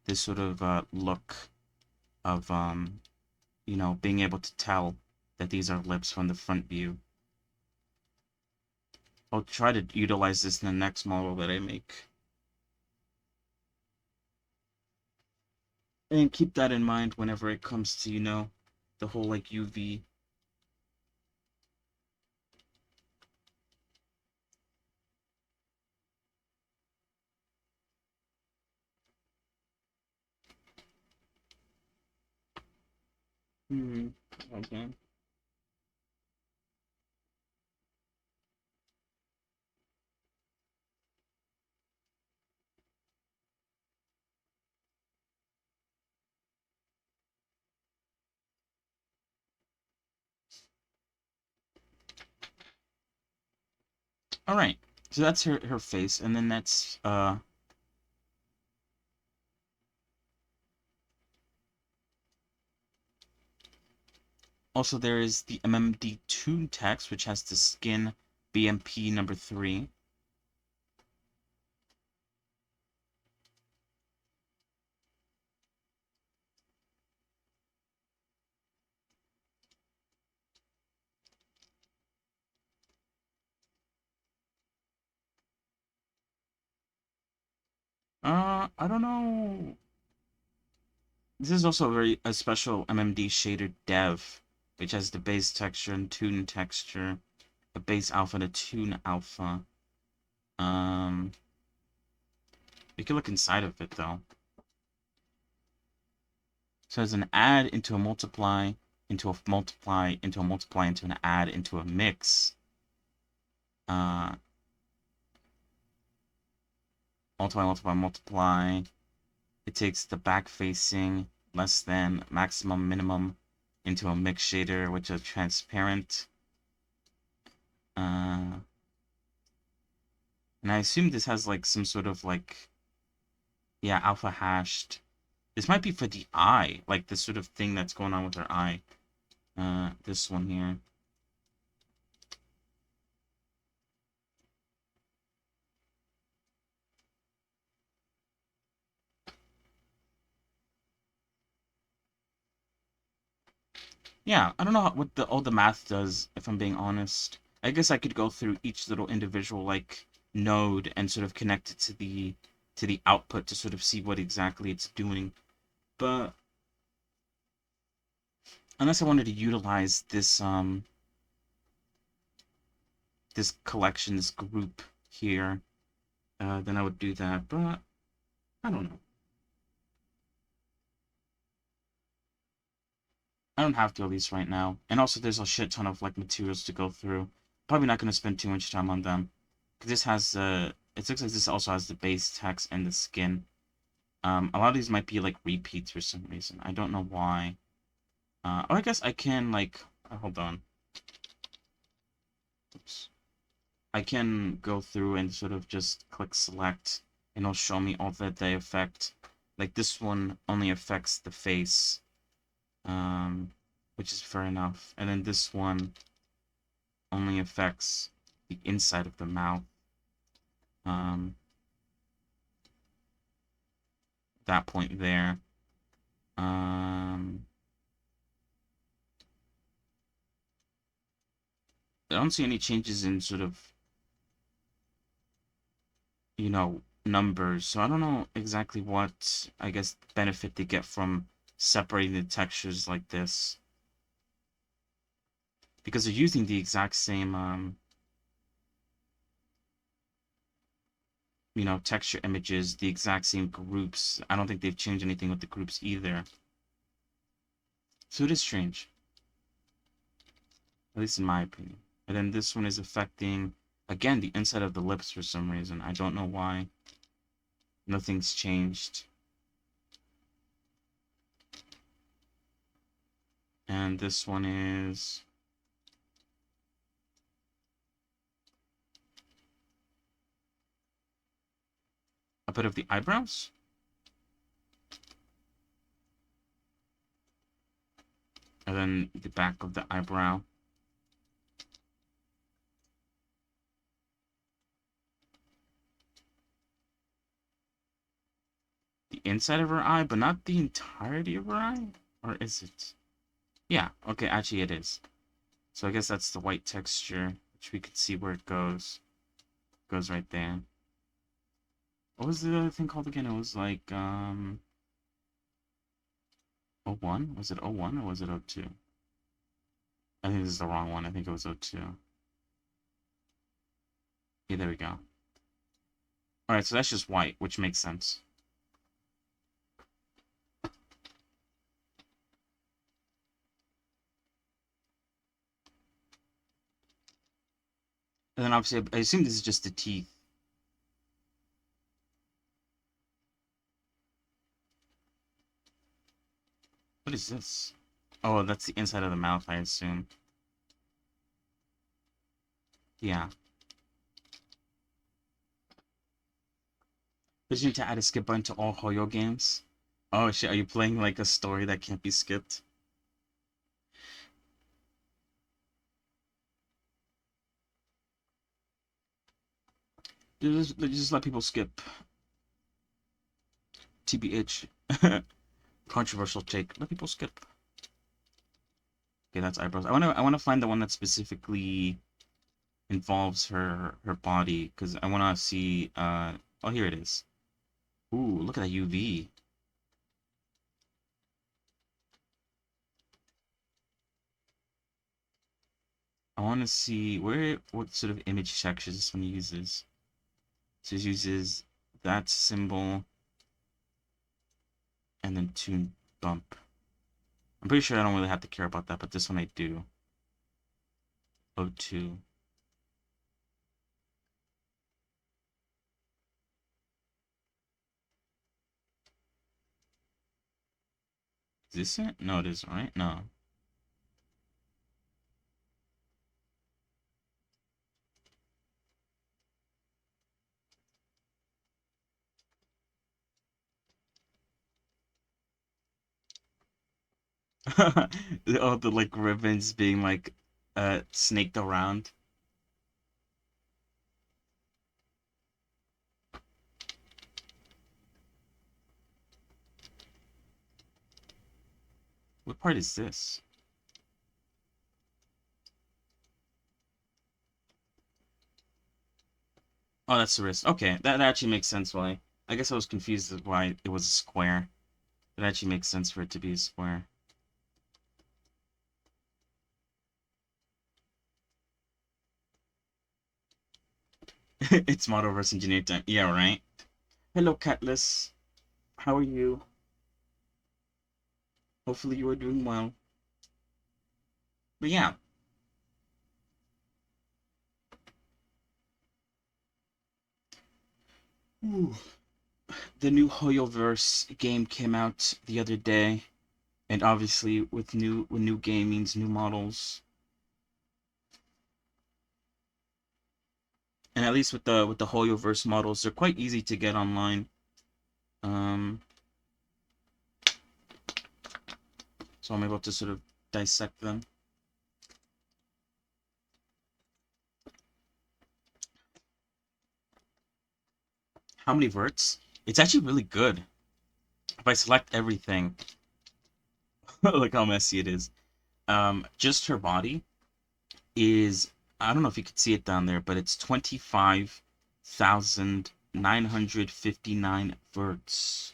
This sort of look of being able to tell that these are lips from the front view. I'll try to utilize this in the next model that I make. And keep that in mind whenever it comes to, the whole like UV. Okay. All right. So that's her face, and then that's also there is the MMD2 text, which has the skin BMP number 3. I don't know. This is also a special MMD shader dev, which has the base texture and tune texture, a base alpha and a tune alpha. We can look inside of it though. So as an add into a multiply, into a multiply, into a multiply, into an add, into a mix. Multiply, multiply, multiply. It takes the back facing less than maximum minimum into a mix shader, which is transparent. And I assume this has like some sort of like, yeah, alpha hashed. This might be for the eye, like this sort of thing that's going on with her eye. This one here. Yeah, I don't know what all the math does, if I'm being honest. I guess I could go through each little individual like node and sort of connect it to the output to sort of see what exactly it's doing. But unless I wanted to utilize this this collection, this group here, then I would do that. But I don't know. I don't have to, at least right now. And also, there's a shit ton of like materials to go through. Probably not going to spend too much time on them. Because this has it looks like this also has the base text and the skin. A lot of these might be like repeats for some reason. I don't know why. Or I guess I can like hold on. Oops. I can go through and sort of just click select, and it'll show me all that they affect. Like this one only affects the face, which is fair enough. And then this one only affects the inside of the mouth. That point there. I don't see any changes in sort of, you know, numbers. So I don't know exactly what, I guess, benefit they get from separating the textures like this. Because they're using the exact same, you know, texture images, the exact same groups. I don't think they've changed anything with the groups either. So it is strange. At least in my opinion. And then this one is affecting, again, the inside of the lips for some reason. I don't know why. Nothing's changed. And this one is a bit of the eyebrows. And then the back of the eyebrow. The inside of her eye, but not the entirety of her eye? Or is it? Yeah, okay, actually it is. So I guess that's the white texture, which we could see where it goes. It goes right there. What was the other thing called again? It was like, 01? Was it 01 or was it 02? I think this is the wrong one. I think it was 02. Yeah, there we go. Alright, so that's just white, which makes sense. And then obviously, I assume this is just the teeth. What is this? Oh, that's the inside of the mouth, I assume. Yeah. But you need to add a skip button to all Hoyo games. Oh shit, are you playing like a story that can't be skipped? Just let people skip. TBH. Controversial take. Let people skip. Okay, that's eyebrows. I wanna find the one that specifically involves her body, because I wanna see oh, here it is. Ooh, look at that UV. I wanna see what sort of image texture this one uses. So it uses that symbol and then tune bump. I'm pretty sure I don't really have to care about that, but this one I do. O2. Is this it? No, it isn't, right? No. All the like ribbons being like snaked around. What part is this? Oh, that's the wrist. Okay, that actually makes sense why. I guess I was confused as why it was a square. It actually makes sense for it to be a square. It's model versus engineer time. Yeah, right. Hello, Catless. How are you? Hopefully you are doing well. But yeah. Ooh. The new Hoyoverse game came out the other day, and obviously with new game means new models. And at least with the Hoyoverse models, they're quite easy to get online. So I'm able to sort of dissect them. How many verts? It's actually really good. If I select everything, look how messy it is. Just her body is, I don't know if you could see it down there, but it's 25,959 verts.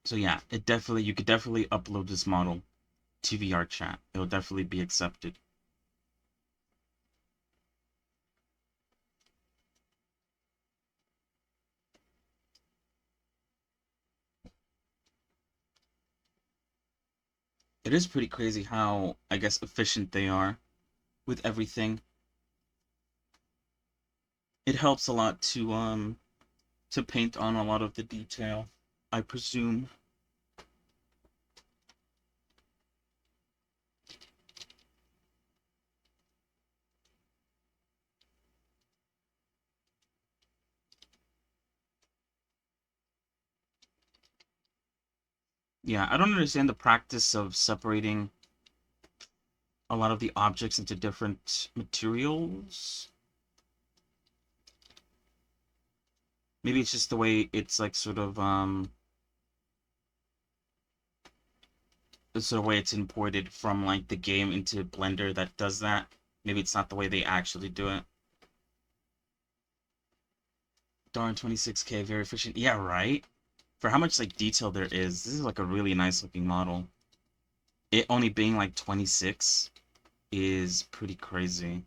So yeah, you could definitely upload this model to VR chat. It'll definitely be accepted. It is pretty crazy how, I guess, efficient they are with everything. It helps a lot to paint on a lot of the detail, I presume. Yeah, I don't understand the practice of separating a lot of the objects into different materials. Maybe it's just the way it's like sort of it's the way it's imported from like the game into Blender that does that. Maybe it's not the way they actually do it. Darn, 26K, very efficient. Yeah, right? For how much like detail there is, this is like a really nice looking model. It only being like 26 is pretty crazy.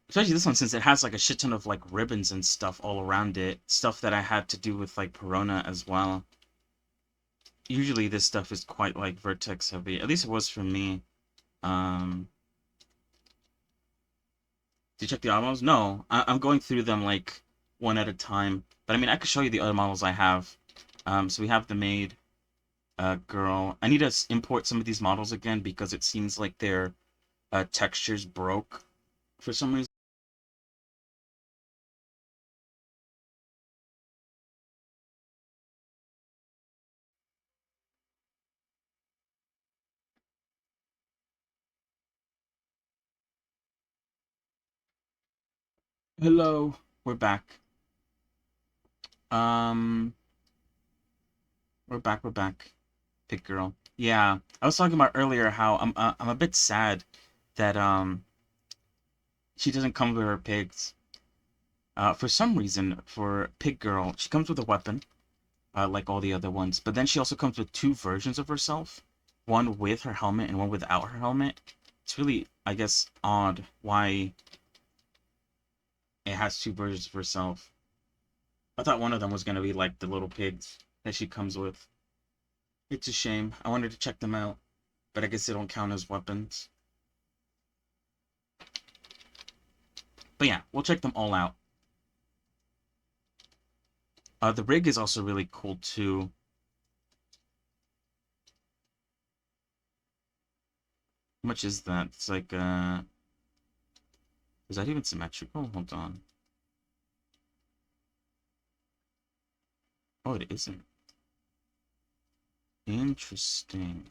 Especially this one, since it has like a shit ton of like ribbons and stuff all around it. Stuff that I had to do with like Perona as well. Usually this stuff is quite like vertex heavy. At least it was for me. Um, did you check the other models? No, I'm going through them like one at a time. But I mean, I could show you the other models I have. So we have the maid girl. I need to import some of these models again because it seems like their textures broke for some reason. Hello, we're back. Um, we're back. Pig girl. Yeah, I was talking about earlier how I'm a bit sad that she doesn't come with her pigs. For some reason, for Pig Girl, she comes with a weapon, like all the other ones. But then she also comes with two versions of herself, one with her helmet and one without her helmet. It's really, I guess, odd why it has two versions of herself. I thought one of them was gonna be like the little pigs that she comes with. It's a shame. I wanted to check them out, but I guess they don't count as weapons. But yeah, we'll check them all out. The rig is also really cool too. How much is that? It's like, is that even symmetrical? Hold on. Oh, it isn't. Interesting.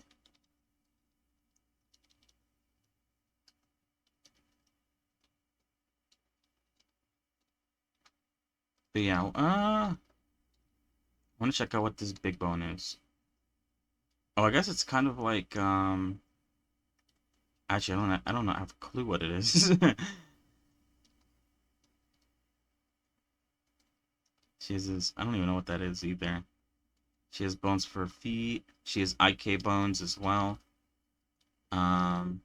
But yeah, I want to check out what this big bone is. Oh, I guess it's kind of like, actually, I don't know, I have a clue what it is. She has this, I don't even know what that is either. She has bones for her feet. She has IK bones as well. Um,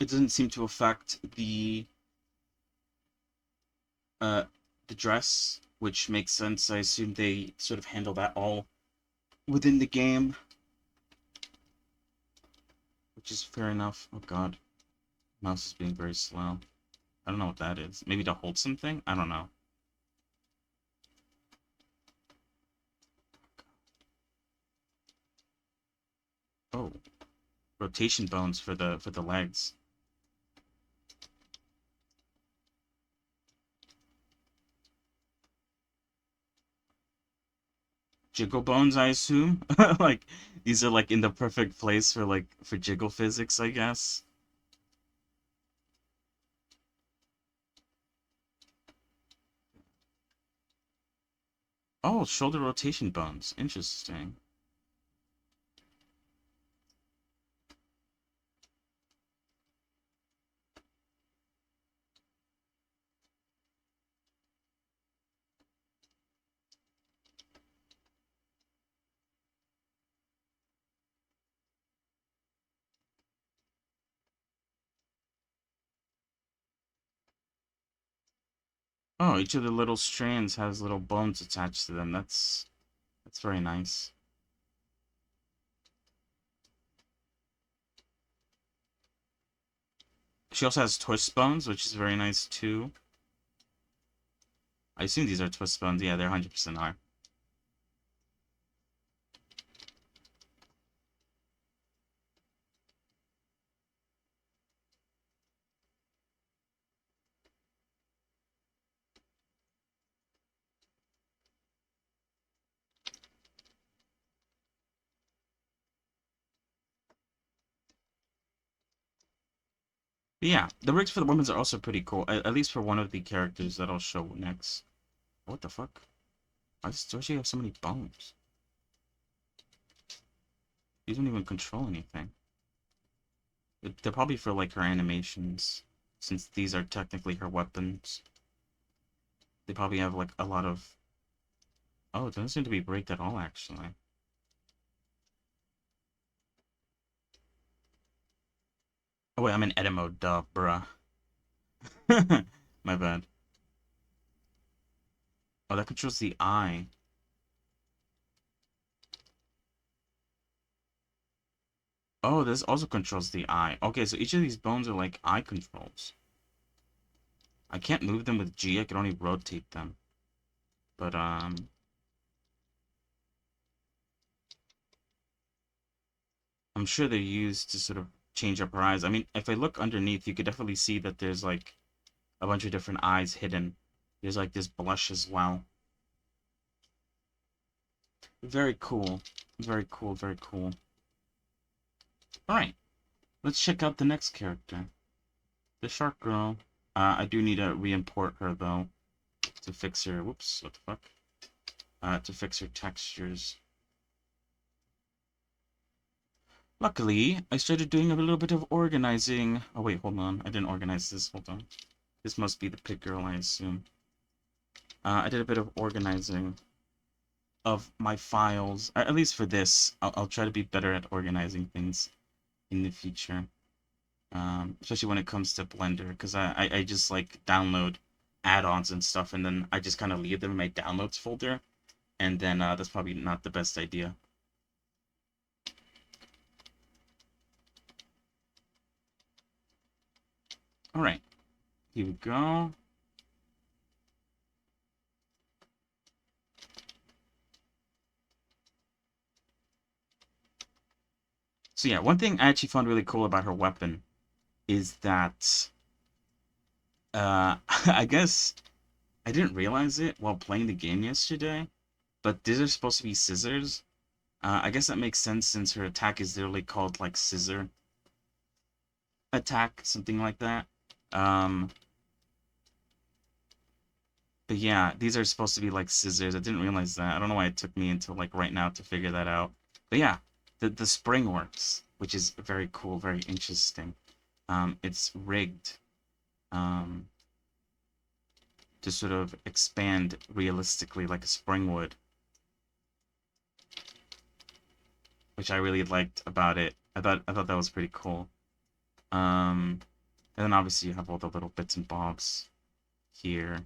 it doesn't seem to affect uh, the dress, which makes sense. I assume they sort of handle that all within the game, which is fair enough. Oh god, mouse is being very slow. I don't know what that is. Maybe to hold something? I don't know. Oh, rotation bones for the legs. Jiggle bones, I assume. Like these are like in the perfect place for like for jiggle physics, I guess. Oh, shoulder rotation bones. Interesting. Oh, each of the little strands has little bones attached to them. That's very nice. She also has twist bones, which is very nice too. I assume these are twist bones. Yeah, they're 100% are. But yeah, the rigs for the women's are also pretty cool. At least for one of the characters that I'll show next. What the fuck? Why does she have so many bones? She doesn't even control anything. They're probably for like her animations, since these are technically her weapons. They probably have like a lot of. Oh, it doesn't seem to be breaked at all, actually. Oh wait, I'm in edit mode. Duh, bruh. My bad. Oh, that controls the eye. Oh, this also controls the eye. Okay, so each of these bones are like eye controls. I can't move them with G, I can only rotate them. But, I'm sure they're used to sort of change up her eyes. I mean, if I look underneath, you could definitely see that there's like a bunch of different eyes hidden. There's like this blush as well. Very cool. Very cool, very cool. Alright, let's check out the next character. The shark girl. I do need to re-import her though to fix her. Whoops, what the fuck? To fix her textures. Luckily, I started doing a little bit of organizing. Oh wait, hold on. I didn't organize this. Hold on. This must be the pig girl, I assume. I did a bit of organizing of my files. At least for this, I'll try to be better at organizing things in the future. Especially when it comes to Blender, because I just like download add-ons and stuff, and then I just kind of leave them in my downloads folder, and then that's probably not the best idea. Alright, here we go. So yeah, one thing I actually found really cool about her weapon is that, I guess I didn't realize it while playing the game yesterday, but these are supposed to be scissors. I guess that makes sense since her attack is literally called, like, scissor attack, something like that. But yeah, these are supposed to be like scissors. I didn't realize that. I don't know why it took me until like right now to figure that out. But yeah, the spring works, which is very cool, very interesting. It's rigged to sort of expand realistically like a spring would, which I really liked about it. I thought that was pretty cool. And then obviously you have all the little bits and bobs here.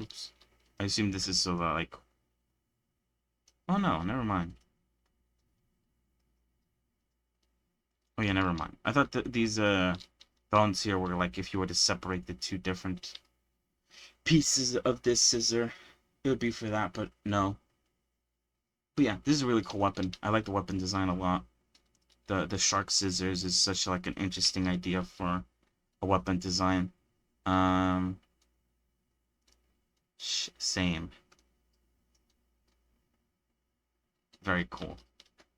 Oops. I assume this is so that, like... Oh no, never mind. Oh yeah, never mind. I thought that these bones here were like if you were to separate the two different pieces of this scissor, it would be for that, but no. But yeah, this is a really cool weapon. I like the weapon design a lot. The shark scissors is such like an interesting idea for a weapon design. Same. Very cool.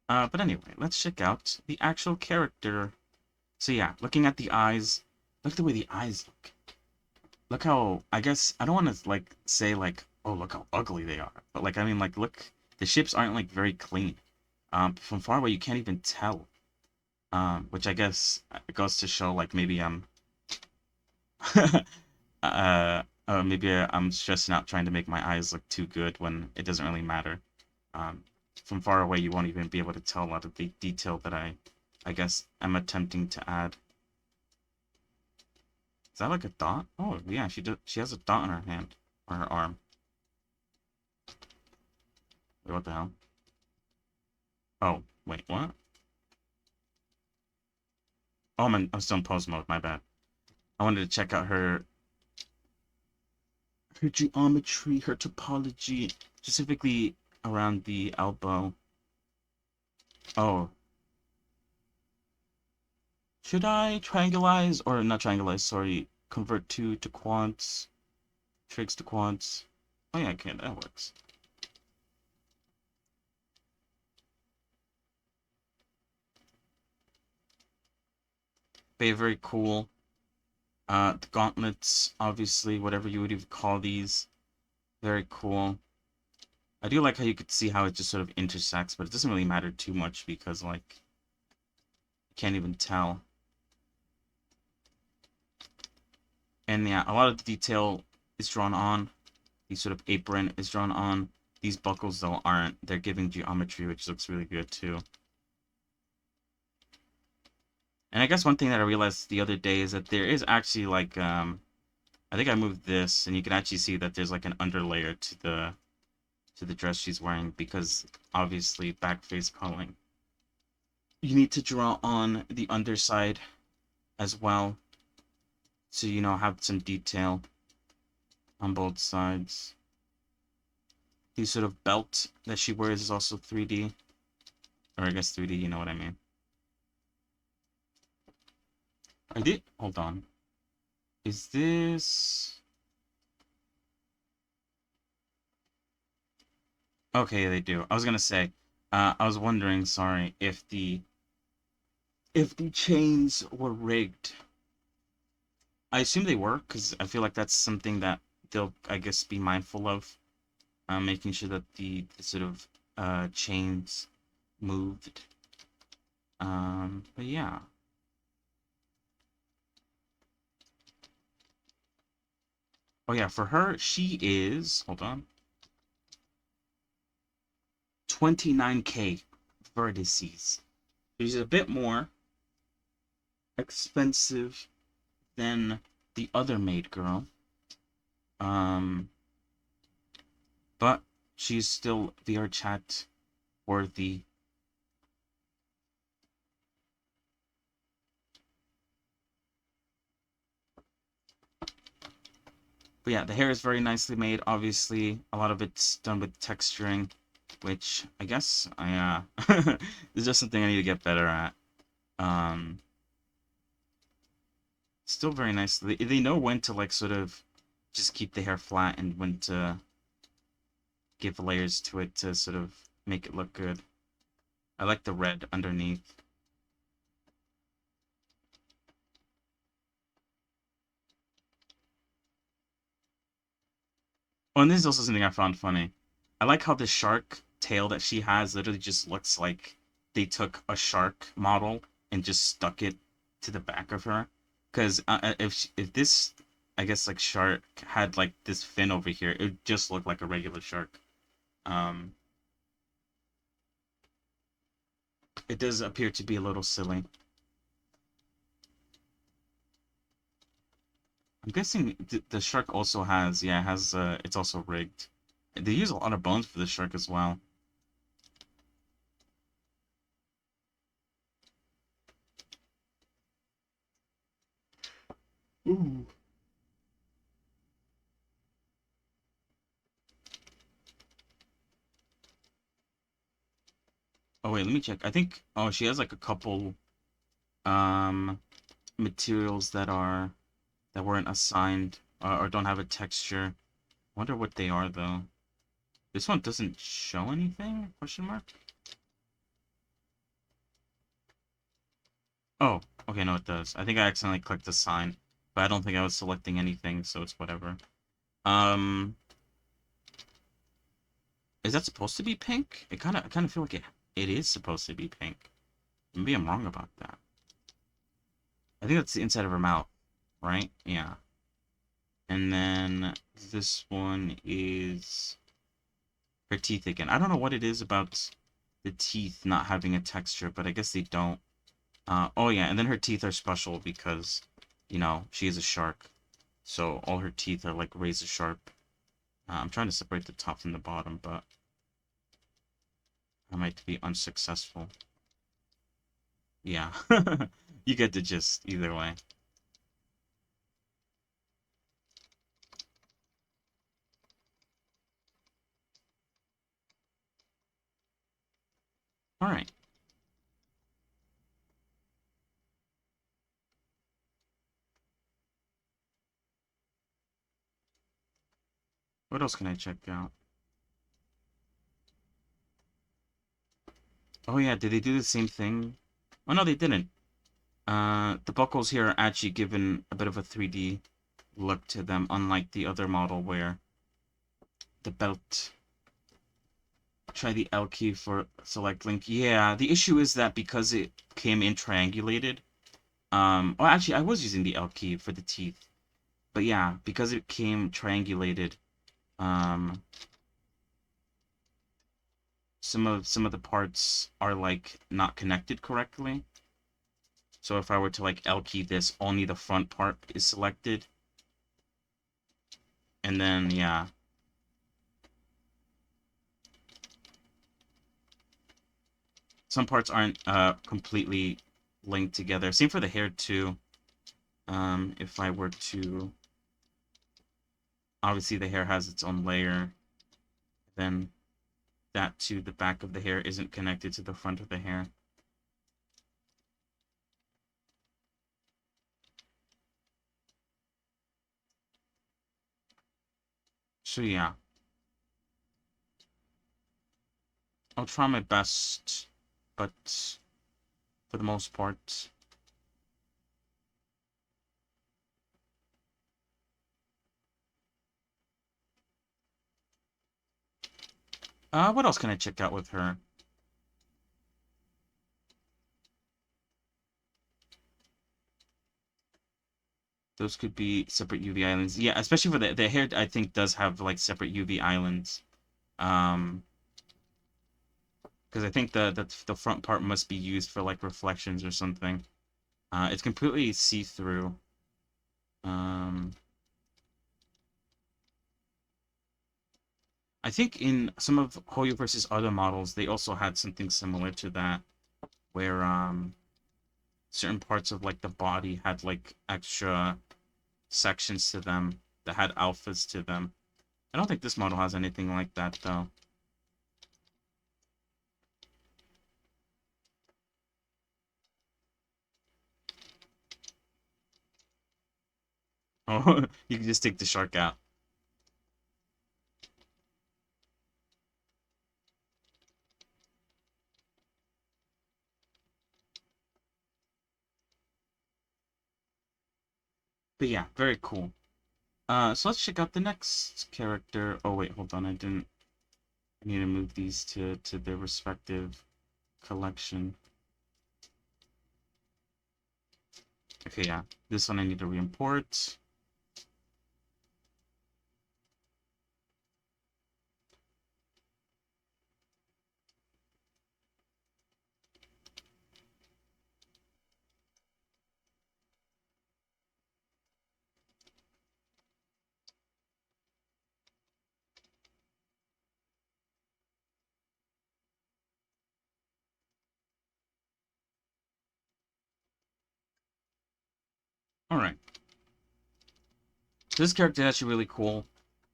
But anyway, let's check out the actual character. So yeah, looking at the eyes, look at the way the eyes look. Look how, I guess, I don't want to, like, say, like, oh, look how ugly they are. But, like, I mean, like, look, the ships aren't, like, very clean. From far away, you can't even tell. Which I guess goes to show, like, maybe I'm... maybe I'm stressing out trying to make my eyes look too good when it doesn't really matter. From far away, you won't even be able to tell a lot of the detail that I guess I'm attempting to add. Is that like a dot? Oh, yeah, she has a dot on her hand. Or her arm. Wait, what the hell? Oh, wait, what? Oh, I'm still in pose mode, my bad. I wanted to check out her geometry, her topology, specifically around the elbow. Oh. Should I triangulize, or not triangulize, sorry, convert 2 to quads, trigs to quads? Oh yeah, okay, that works. Very cool. The gauntlets, obviously, whatever you would even call these. Very cool. I do like how you could see how it just sort of intersects, but it doesn't really matter too much because, like, you can't even tell. And yeah, a lot of the detail is drawn on. The sort of apron is drawn on. These buckles, though, aren't. They're giving geometry, which looks really good, too. And I guess one thing that I realized the other day is that there is actually like I think I moved this, and you can actually see that there's like an underlayer to the dress she's wearing, because obviously back face culling. You need to draw on the underside as well, so have some detail on both sides. The sort of belt that she wears is also 3D, or I guess 3D, you know what I mean. Hold on. Is this... Okay, they do. I was gonna say, I was wondering, sorry, if the chains were rigged. I assume they were, because I feel like that's something that they'll, I guess, be mindful of, making sure that the sort of chains moved. But yeah. Oh yeah, for her, she is, hold on, 29K vertices. She's a bit more expensive than the other maid girl. But she's still VR chat worthy. But yeah, the hair is very nicely made. Obviously, a lot of it's done with texturing, which I guess is just something I need to get better at. Still very nice. They know when to like sort of just keep the hair flat and when to give layers to it to sort of make it look good. I like the red underneath. Oh, and this is also something I found funny. I like how the shark tail that she has literally just looks like they took a shark model and just stuck it to the back of her. Because if this, I guess, like shark had like this fin over here, it would just look like a regular shark. Um, it does appear to be a little silly. I'm guessing the shark also has, yeah, it's also rigged. They use a lot of bones for the shark as well. Ooh. Oh wait, let me check. I think, oh, she has like a couple um materials that weren't assigned, or don't have a texture. Wonder what they are though. This one doesn't show anything? Question mark? Oh, okay, no, it does. I think I accidentally clicked assign, but I don't think I was selecting anything, so it's whatever. Um, is that supposed to be pink? I kind of feel like it is supposed to be pink. Maybe I'm wrong about that. I think that's the inside of her mouth, right? Yeah. And then this one is her teeth again. I don't know what it is about the teeth not having a texture, but I guess they don't. Oh yeah, and then her teeth are special because, she is a shark. So all her teeth are like razor sharp. I'm trying to separate the top from the bottom, but I might be unsuccessful. Yeah. You get the gist either way. Alright. What else can I check out? Oh yeah, did they do the same thing? Oh no, they didn't. The buckles here are actually given a bit of a 3D look to them, unlike the other model where the belt... Try the L key for select link. Yeah, the issue is that because it came in triangulated, well, actually, I was using the L key for the teeth. But yeah, because it came triangulated, some of the parts are like not connected correctly. So if I were to like L key this, only the front part is selected. And then, yeah. Some parts aren't completely linked together. Same for the hair too. If I were to... Obviously the hair has its own layer. Then that to the back of the hair isn't connected to the front of the hair. So yeah. I'll try my best, but for the most part... what else can I check out with her? Those could be separate UV islands. Yeah, especially for the hair, I think does have like separate UV islands. Because I think the front part must be used for like reflections or something. It's completely see-through. I think in some of Hoyo versus other models, they also had something similar to that, where certain parts of like the body had like extra sections to them that had alphas to them. I don't think this model has anything like that though. Oh, you can just take the shark out. But yeah, very cool. So let's check out the next character. Oh wait, hold on, I need to move these to their respective collection. Okay, yeah, this one I need to re-import. All right. So this character is actually really cool.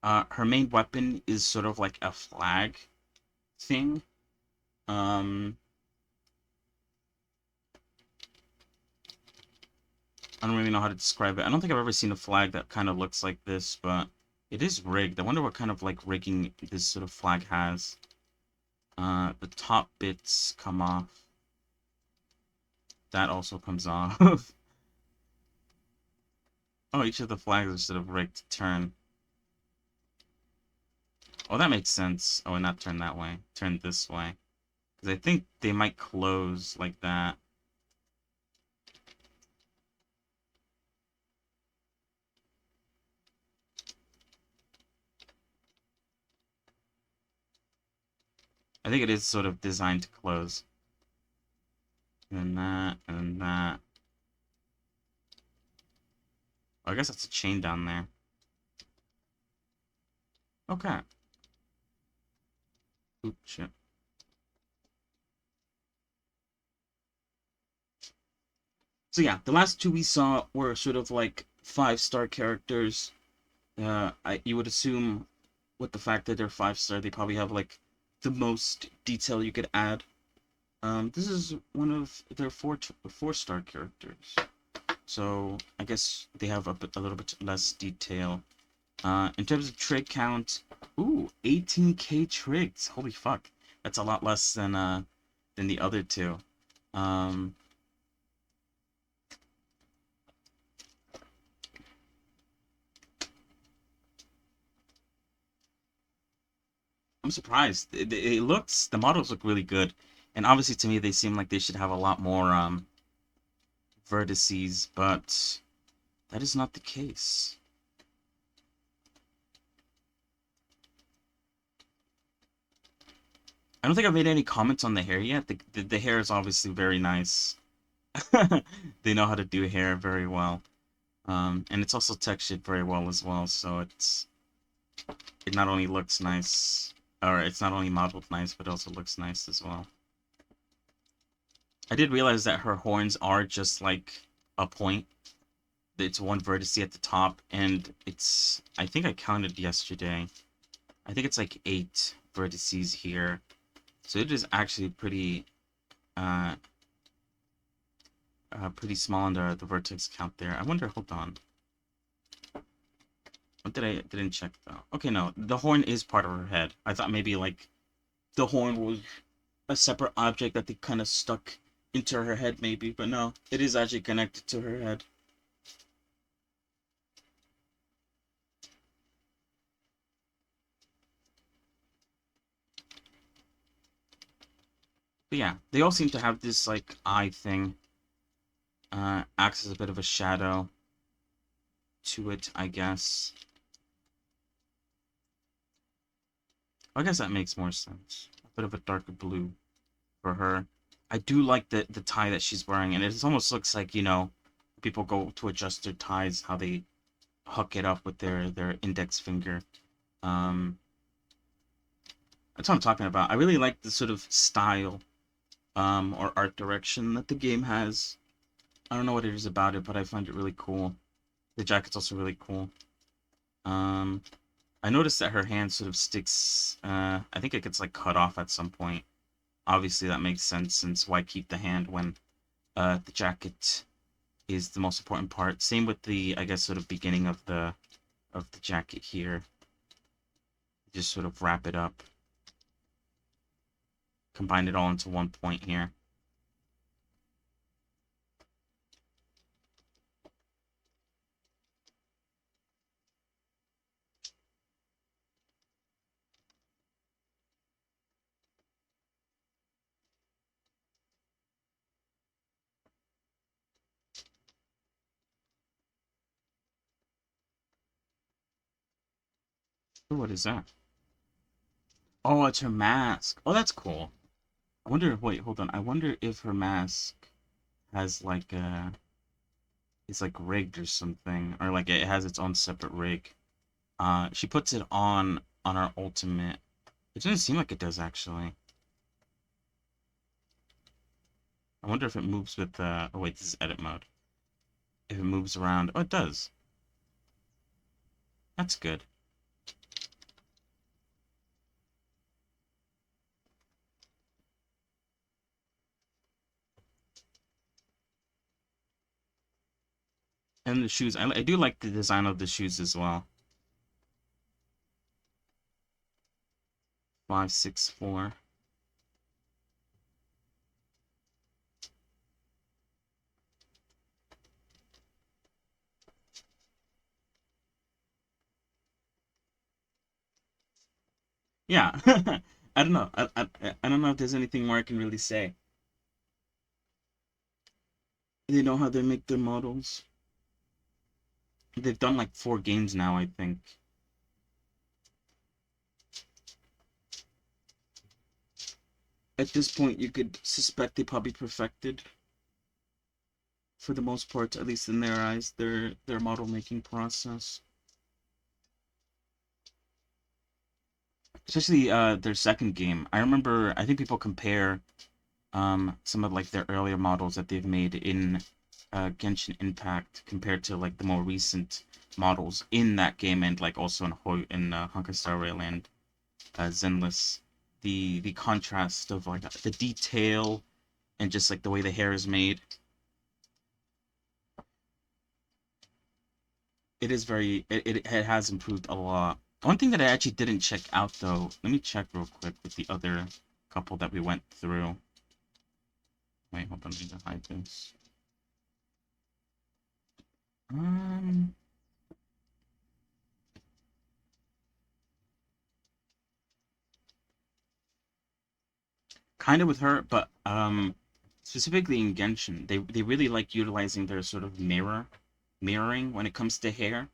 Her main weapon is sort of like a flag thing. I don't really know how to describe it. I don't think I've ever seen a flag that kind of looks like this, but it is rigged. I wonder what kind of like rigging this sort of flag has. The top bits come off. That also comes off. Oh, each of the flags are sort of rigged to turn. Oh, that makes sense. Oh, and not turn that way. Turn this way. Because I think they might close like that. I think it is sort of designed to close. And that, and that. Oh, I guess that's a chain down there. Okay. Oop, shit. So yeah, the last two we saw were sort of like 5-star characters. You would assume with the fact that they're 5-star, they probably have like the most detail you could add. This is one of their 4-star characters. So I guess they have a little bit less detail. In terms of trig count, ooh, 18k trigs. Holy fuck. That's a lot less than the other two. I'm surprised. The models look really good. And obviously to me they seem like they should have a lot more vertices, but that is not the case. I don't think I've made any comments on the hair yet. The hair is obviously very nice. They know how to do hair very well. And it's also textured very well as well, so it not only looks nice, or it's not only modeled nice, but also looks nice as well. I did realize that her horns are just like a point. It's one vertex at the top, and I think I counted yesterday. I think it's like 8 vertices here. So it is actually uh, pretty small on the vertex count there. I wonder, hold on. What didn't check though. Okay, no, the horn is part of her head. I thought maybe like the horn was a separate object that they kind of stuck into her head maybe, but no, it is actually connected to her head. But yeah, they all seem to have this like eye thing. Acts as a bit of a shadow to it, I guess. I guess that makes more sense. A bit of a darker blue for her. I do like the tie that she's wearing, and it almost looks like, people go to adjust their ties, how they hook it up with their index finger. Um, that's what I'm talking about. I really like the sort of style, or art direction that the game has. I don't know what it is about it, but I find it really cool. The jacket's also really cool. Um, I noticed that her hand sort of sticks. I think it gets like cut off at some point. Obviously, that makes sense, since why keep the hand when the jacket is the most important part. Same with the, I guess, sort of beginning of the jacket here. Just sort of wrap it up. Combine it all into one point here. Ooh, what is that? Oh, it's her mask. Oh, that's cool. I wonder, wait, hold on. I wonder if her mask has like it's like rigged or something, or like it has its own separate rig. She puts it on our ultimate. It doesn't seem like it does actually. I wonder if it moves with oh wait, this is edit mode. If it moves around. Oh, it does. That's good. And the shoes. I do like the design of the shoes as well. 564. Yeah. I don't know. I don't know if there's anything more I can really say. They know how they make their models. They've done like 4 games now, I think. At this point, you could suspect they probably perfected, for the most part, at least in their eyes, their model making process. Especially their second game. I remember, I think people compare some of like their earlier models that they've made in Genshin Impact compared to like the more recent models in that game, and like also in Honkai Star Rail and Zenless. The contrast of like the detail and just like the way the hair is made. It has improved a lot. One thing that I actually didn't check out though, let me check real quick with the other couple that we went through. Wait, hold on, I need to hide this. Um, kind of with her, but specifically in Genshin, they really like utilizing their sort of mirroring when it comes to hair.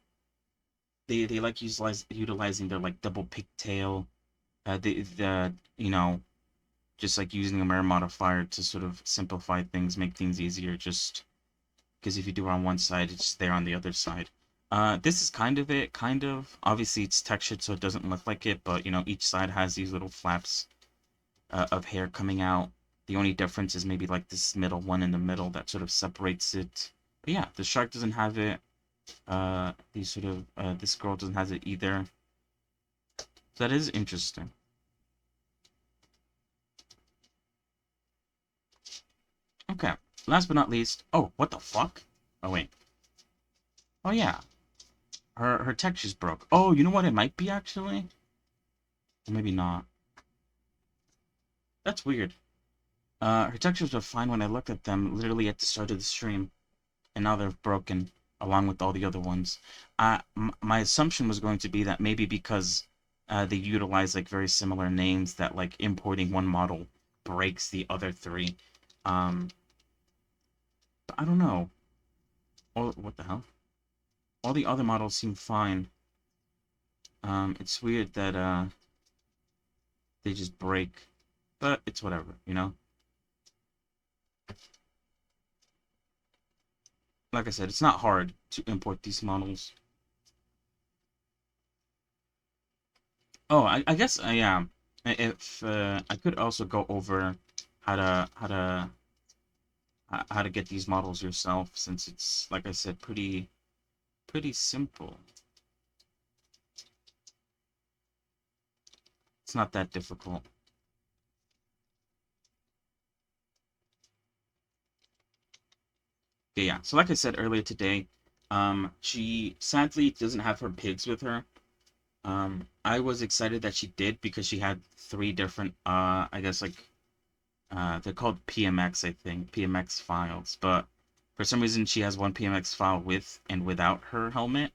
They like utilizing their like double pigtail, the just like using a mirror modifier to sort of simplify things, make things easier, just because if you do it on one side, it's there on the other side. This is kind of it, kind of. Obviously, it's textured, so it doesn't look like it, but, you know, each side has these little flaps of hair coming out. The only difference is maybe, like, this middle one in the middle that sort of separates it. But yeah, the shark doesn't have it. This girl doesn't have it either. So that is interesting. Okay, last but not least... Oh, what the fuck? Oh, wait. Oh, yeah. Her texture's broke. Oh, you know what it might be, actually? Or maybe not. That's weird. Her textures were fine when I looked at them literally at the start of the stream. And now they're broken, along with all the other ones. My assumption was going to be that maybe because they utilize, like, very similar names, that, like, importing one model breaks the other three. But I don't know. Oh, what the hell? All the other models seem fine. It's weird that, they just break. But it's whatever, you know? Like I said, it's not hard to import these models. Oh, I guess, yeah. If, I could also go over how to get these models yourself, since it's, like I said, pretty simple. It's not that difficult. Okay, yeah. So like I said earlier today, she sadly doesn't have her pigs with her. I was excited that she did because she had 3 different, I guess, like, they're called PMX, I think, PMX files, but for some reason she has one PMX file with and without her helmet.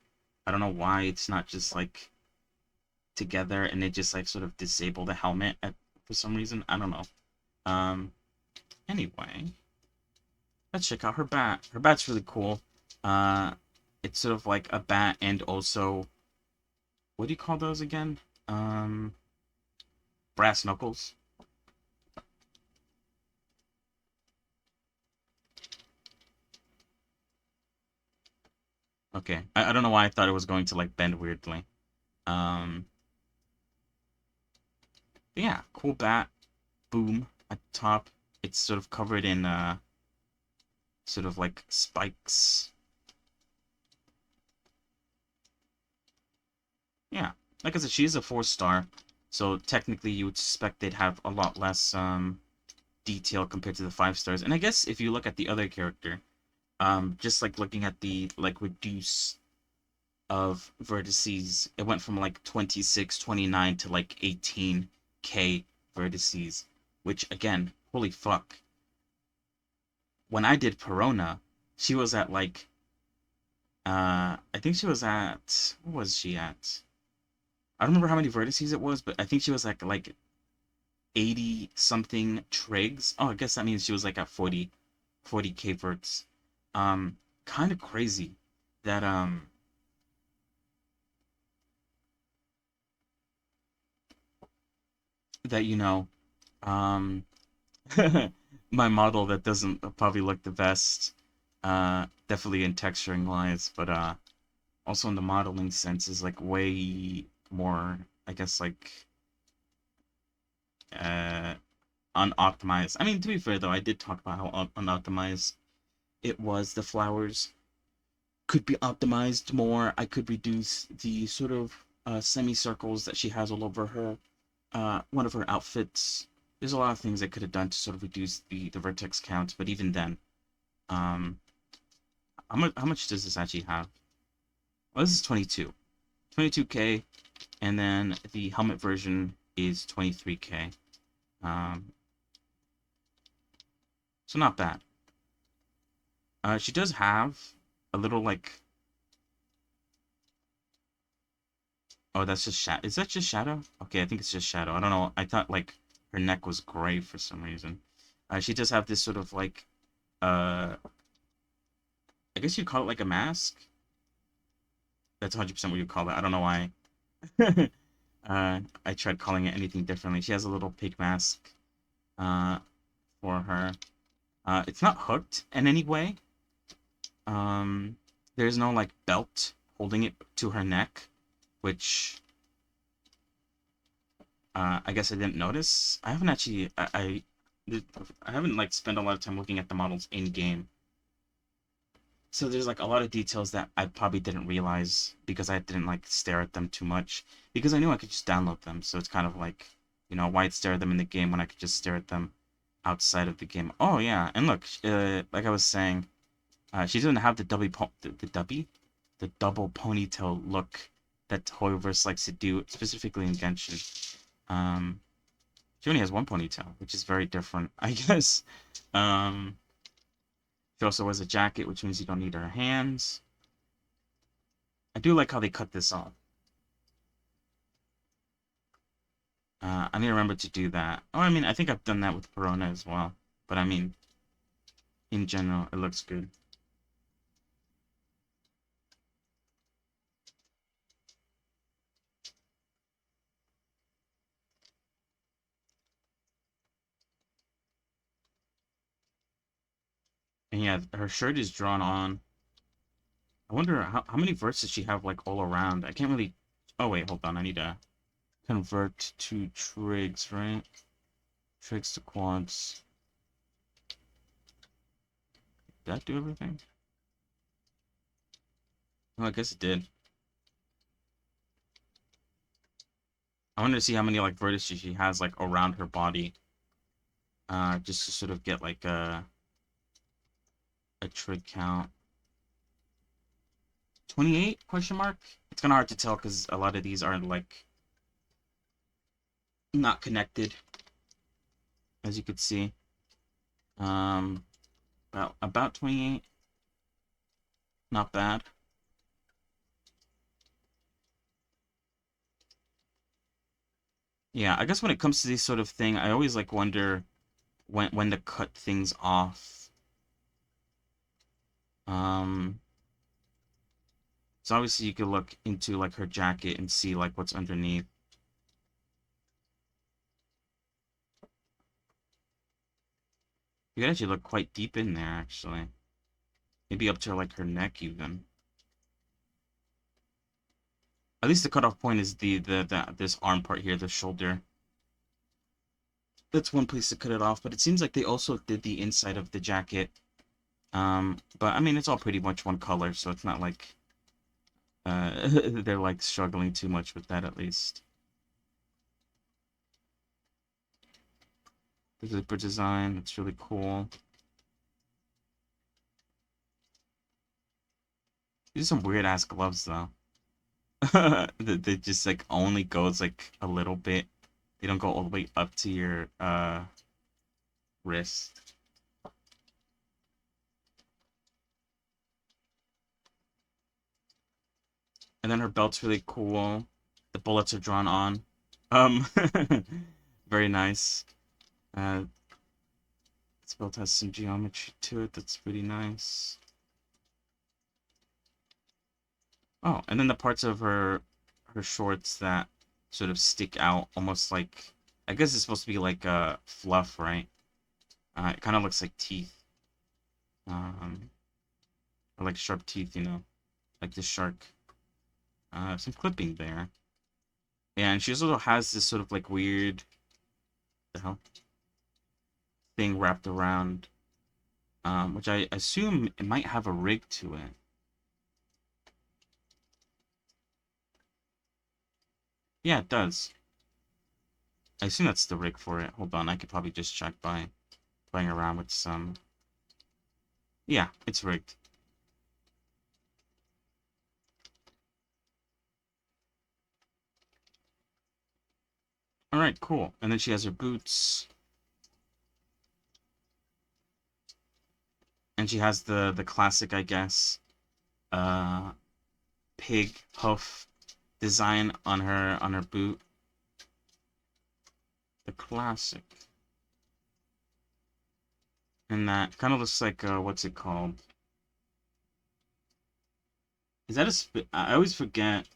I don't know why it's not just, like, together and they just, like, sort of disable the helmet for some reason. I don't know. Anyway, let's check out her bat. Her bat's really cool. It's sort of like a bat and also, what do you call those again? Brass knuckles. Okay, I don't know why I thought it was going to, like, bend weirdly. Um, yeah, cool bat. Boom at the top. It's sort of covered in, sort of like spikes. Yeah, like I said, she's a 4-star, so technically you would suspect they'd have a lot less, detail compared to the 5 stars. And I guess if you look at the other character, just like looking at the, like, reduce of vertices, it went from like 26, 29 to like 18k vertices, which again, holy fuck. When I did Perona, she was at like, I think she was at, what was she at? I don't remember how many vertices it was, but I think she was like 80 something trigs. Oh, I guess that means she was like at 40k verts. Kind of crazy that, you know, um, my model that doesn't probably look the best, definitely in texturing wise, but, also in the modeling sense is like way more, I guess, like, uh, unoptimized. I mean, to be fair though, I did talk about how unoptimized it was. The flowers could be optimized more. I could reduce the sort of, semicircles that she has all over her, one of her outfits. There's a lot of things I could have done to sort of reduce the vertex count, but even then, um, how much does this actually have? Well, this is 22. 22k, and then the helmet version is 23k. So not bad. She does have a little, like... Oh, that's just shadow. Is that just shadow? Okay, I think it's just shadow. I don't know. I thought, like, her neck was gray for some reason. She does have this sort of, like, I guess you'd call it, like, a mask? That's 100% what you call it. I don't know why. I tried calling it anything differently. She has a little pig mask. uh, for her. It's not hooked in any way. There's no like belt holding it to her neck, which I guess I didn't notice. I haven't actually I haven't like spent a lot of time looking at the models in game. So there's like a lot of details that I probably didn't realize because I didn't like stare at them too much because I knew I could just download them. So it's kind of like, why stare at them in the game when I could just stare at them outside of the game. Oh yeah, and look, like I was saying, she doesn't have the double ponytail look that Hoyoverse likes to do, specifically in Genshin. Um, she only has one ponytail, which is very different, I guess. Um, she also wears a jacket, which means you don't need her hands. I do like how they cut this off. I need to remember to do that. Oh, I mean, I think I've done that with Corona as well. But I mean, in general, it looks good. And yeah, her shirt is drawn on. I wonder how many verts does she have, like, all around? I can't really... Oh, wait, hold on. I need to convert to trigs, right? Trigs to quads. Did that do everything? Oh, I guess it did. I wanted to see how many, like, vertices she has, like, around her body. Just to sort of get, like, a trig count. 28, question mark? It's kind of hard to tell because a lot of these are, like, not connected, as you could see. Um, about 28. Not bad. Yeah, I guess when it comes to this sort of thing, I always like wonder when to cut things off. Um, so obviously you could look into like her jacket and see like what's underneath. You could actually look quite deep in there, actually. Maybe up to like her neck even. At least the cutoff point is the this arm part here, the shoulder. That's one place to cut it off, but it seems like they also did the inside of the jacket. But I mean, it's all pretty much one color, so it's not like they're like struggling too much with that, at least. The zipper design, it's really cool. These are some weird ass gloves though. They just like only goes like a little bit. They don't go all the way up to your wrist. And then her belt's really cool. The bullets are drawn on. Um, very nice. This belt has some geometry to it that's pretty nice. Oh, and then the parts of her shorts that sort of stick out, almost like, I guess it's supposed to be like fluff, right? It kind of looks like teeth, or like sharp teeth, like the shark. Some clipping there. Yeah, and she also has this sort of like weird, the hell, thing wrapped around, which I assume it might have a rig to it. Yeah, it does. I assume that's the rig for it. Hold on, I could probably just check by playing around with some. Yeah, it's rigged. Alright, cool. And then she has her boots. And she has the classic, I guess, uh, pig hoof design on her boot. The classic. And that kind of looks like, what's it called? Is that I always forget.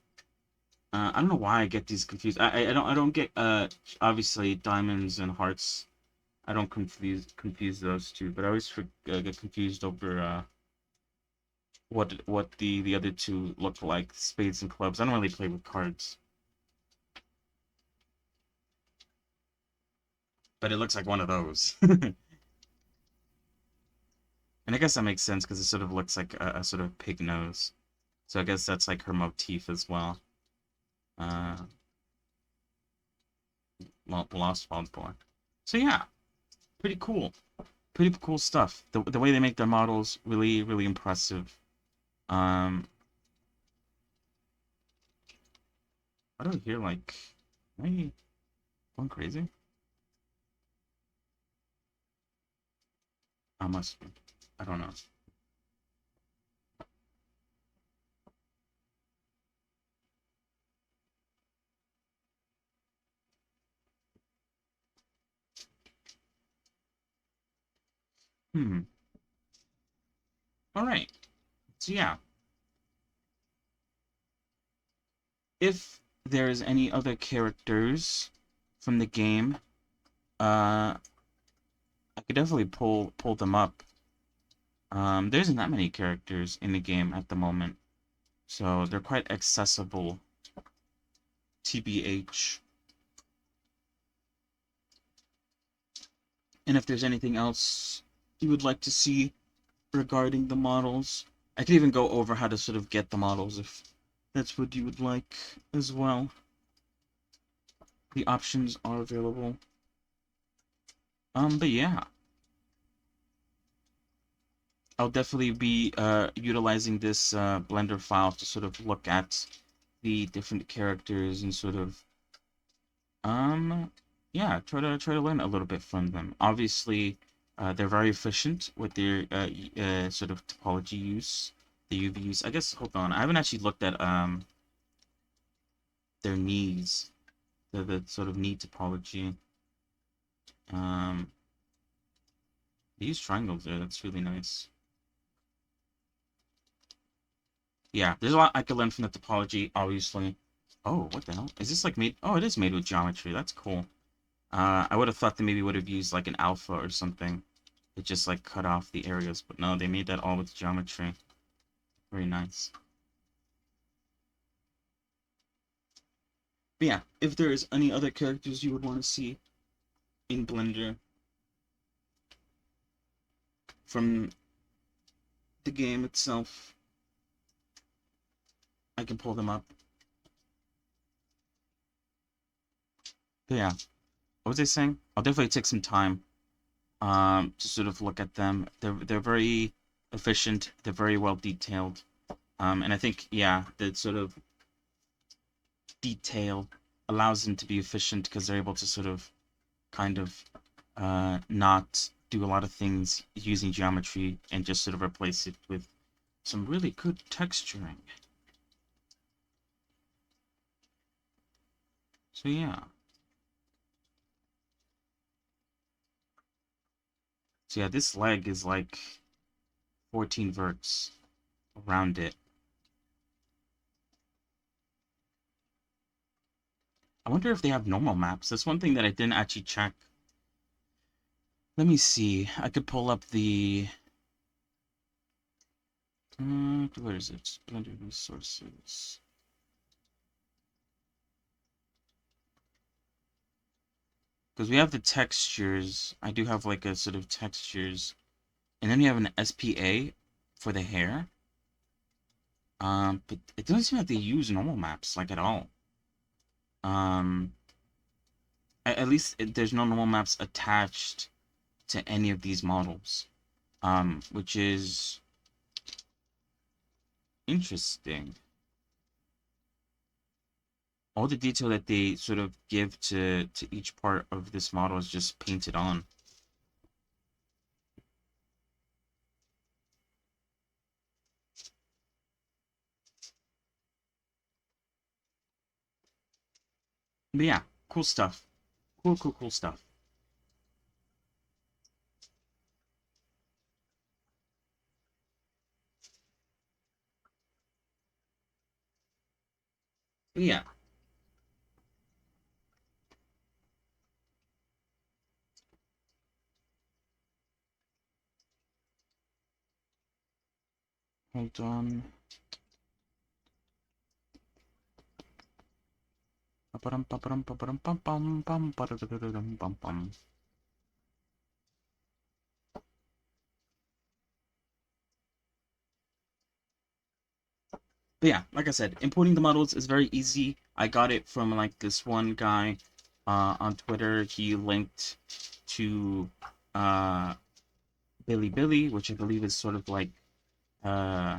I don't know why I get these confused. I don't get, obviously, diamonds and hearts. I don't confuse those two, but I always get confused over what the other two look like, spades and clubs. I don't really play with cards, but it looks like one of those. And I guess that makes sense because it sort of looks like a sort of pig nose. So I guess that's like her motif as well. Uh, Lost Wildborn. So yeah, pretty cool. Pretty cool stuff. The way they make their models, really, really impressive. I do I hear like, am I going crazy? I must be. I don't know. Hmm. All right. So yeah, if there's any other characters from the game, I could definitely pull them up. There isn't that many characters in the game at the moment, so they're quite accessible. TBH. And if there's anything else you would like to see regarding the models, I could even go over how to sort of get the models if that's what you would like as well. The options are available. But yeah. I'll definitely be utilizing this Blender file to sort of look at the different characters and sort of yeah, try to learn a little bit from them. Obviously, they're very efficient with their sort of topology use, the UV use. I guess hold on, I haven't actually looked at their knees, the sort of knee topology. They use triangles there. That's really nice. Yeah, there's a lot I could learn from the topology, obviously. Oh, what the hell? Is this like made? Oh, it is made with geometry. That's cool. I would have thought they maybe would have used like an alpha or something. It just like cut off the areas, but no, they made that all with geometry. Very nice. But yeah, if there is any other characters you would want to see in Blender from the game itself, I can pull them up. But yeah, what was I saying? I'll definitely take some time to sort of look at them. They're very efficient. They're very well detailed. And I think yeah, the sort of detail allows them to be efficient because they're able to sort of kind of not do a lot of things using geometry and just sort of replace it with some really good texturing. So yeah. So yeah, this leg is like 14 verts around it. I wonder if they have normal maps. That's one thing that I didn't actually check. Let me see. I could pull up the... where is it? Blender resources. Because we have the textures. I do have like a sort of textures. And then you have an SPA for the hair. But it doesn't seem like they use normal maps, like at all. At least there's no normal maps attached to any of these models. Which is interesting. All the detail that they sort of give to each part of this model is just painted on. But yeah, cool stuff. Cool stuff. But yeah. Hold on. But yeah, like I said, importing the models is very easy. I got it from like this one guy on Twitter. He linked to uh, Billy, which I believe is sort of like uh,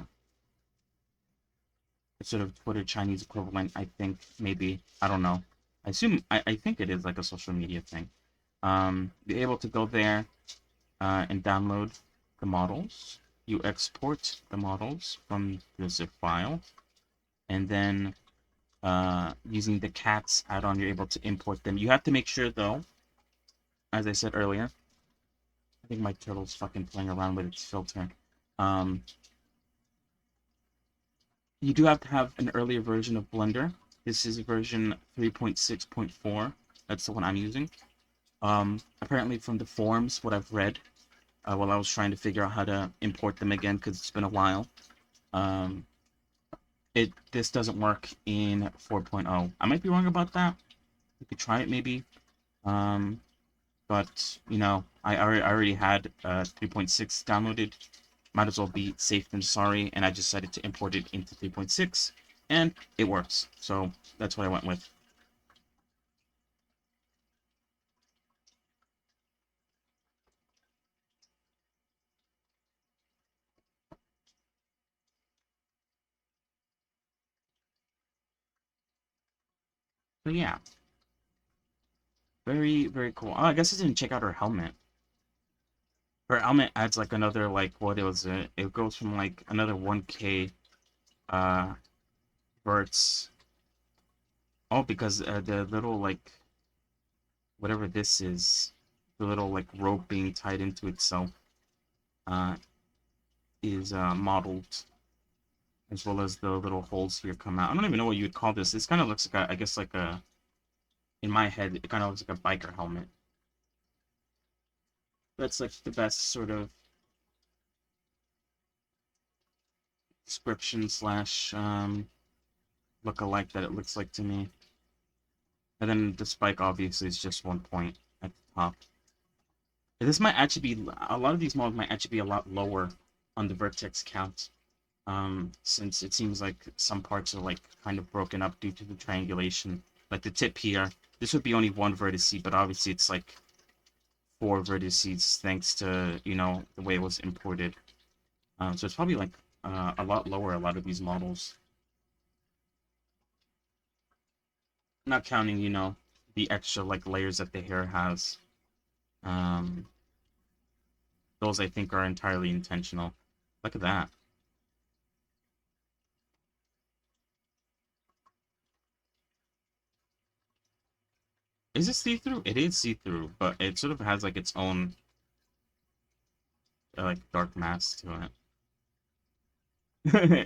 sort of Twitter Chinese equivalent. I think maybe, I don't know. I think it is like a social media thing. You're able to go there and download the models. You export the models from the zip file, and then using the cats add-on, you're able to import them. You have to make sure, though, as I said earlier, I think my turtle's fucking playing around with its filter. Um, you do have to have an earlier version of Blender. This is version 3.6.4. That's the one I'm using. Apparently from the forums, what I've read, while I was trying to figure out how to import them again, because it's been a while, this doesn't work in 4.0. I might be wrong about that. You could try it maybe. But, you know, I already had 3.6 downloaded. Might as well be safe than sorry, and I decided to import it into 3.6, and it works. So that's what I went with. So yeah, very, very cool. Oh, I guess I didn't check out her helmet. Her helmet adds like another, like, what was it? It goes from like another 1K verts. Oh, because the little, like, whatever this is, the little, like, rope being tied into itself, uh, is modeled, as well as the little holes here come out. I don't even know what you would call this. This kind of looks like I guess like a, in my head, it kind of looks like a biker helmet. That's like the best sort of description slash look-alike that it looks like to me. And then the spike obviously is just 1 point at the top. This might actually be, a lot of these models might actually be a lot lower on the vertex count. Since it seems like some parts are like kind of broken up due to the triangulation. Like the tip here, this would be only one vertice, but obviously it's like 4 vertices thanks to, you know, the way it was imported. So it's probably like a lot lower, a lot of these models. Not counting, you know, the extra like layers that the hair has. Um, those I think are entirely intentional. Look at that. Is it see-through? It is see-through, but it sort of has like its own like dark mask to it.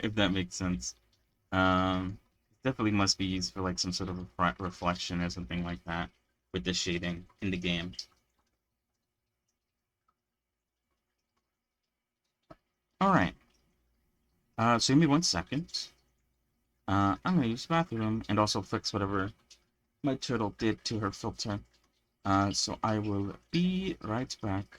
If that makes sense. Definitely must be used for like some sort of reflection or something like that with the shading in the game. All right. So give me 1 second. I'm gonna use the bathroom and also fix whatever my turtle did to her filter. So I will be right back.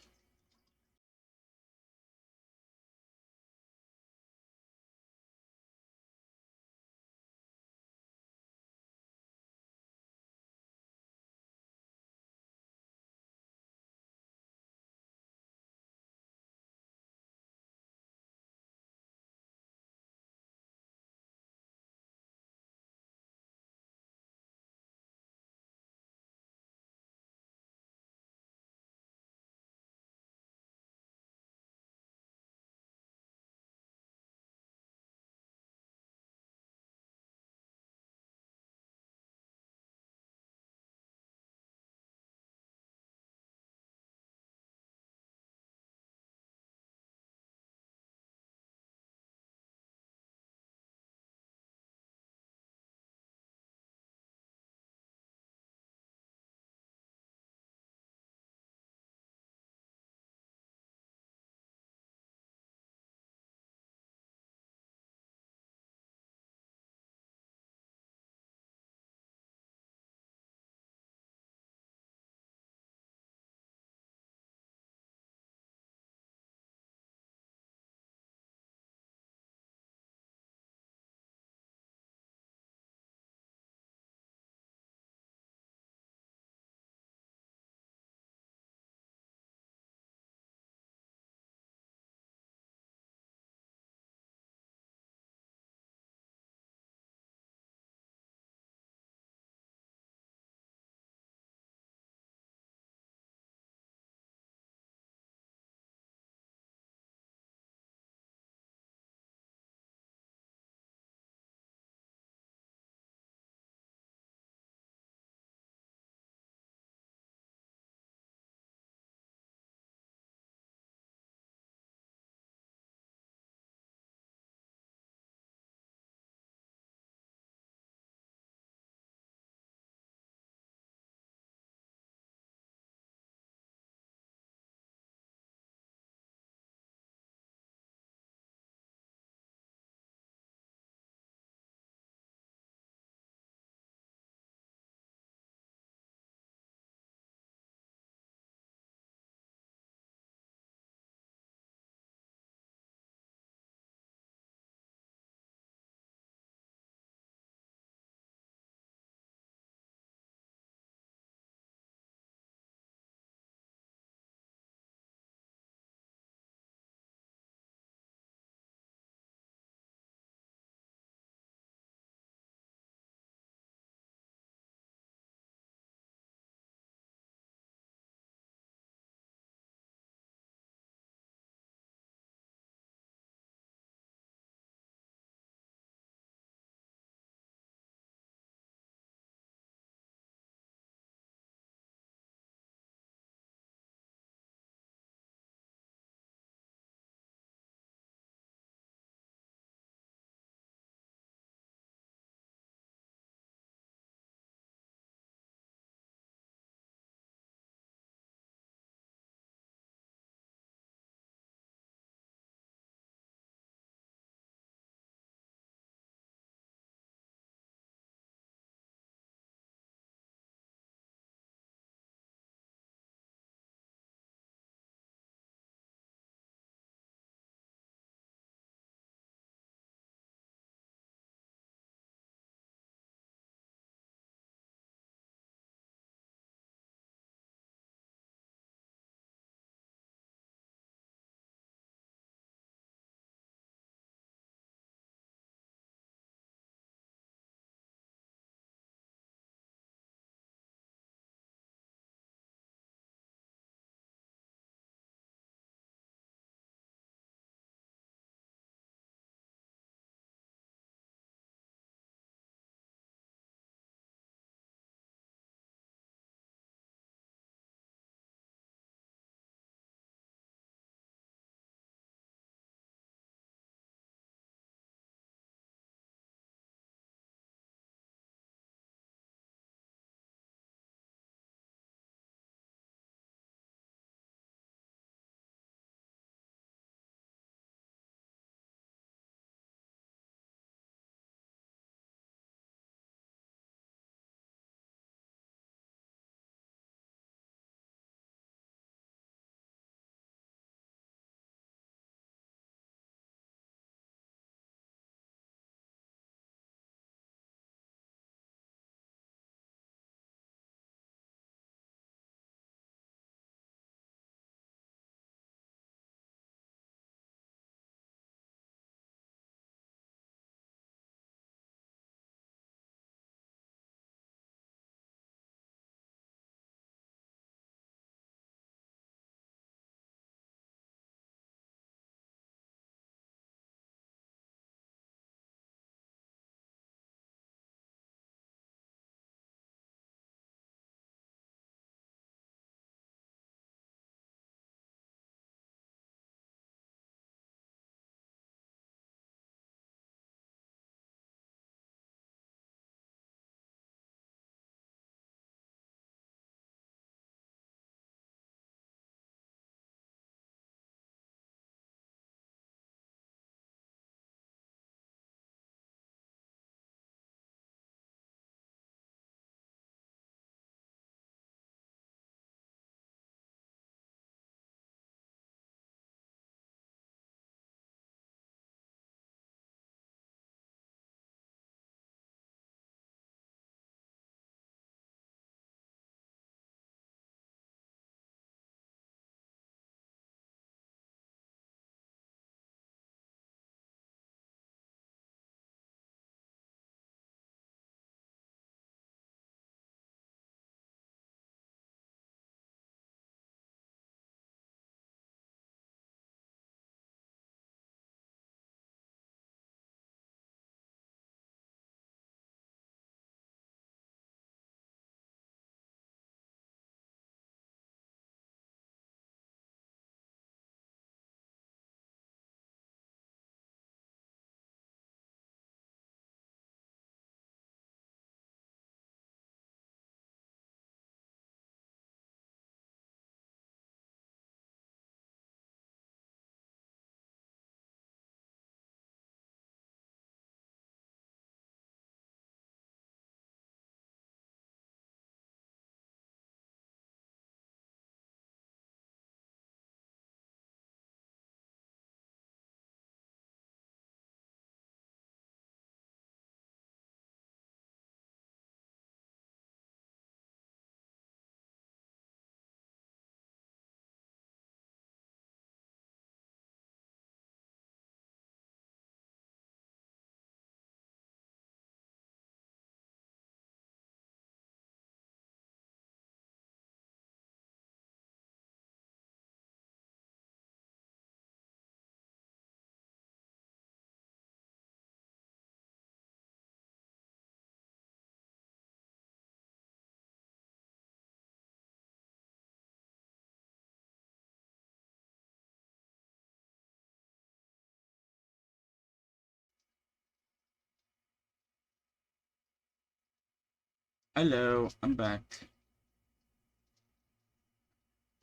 Hello, I'm back.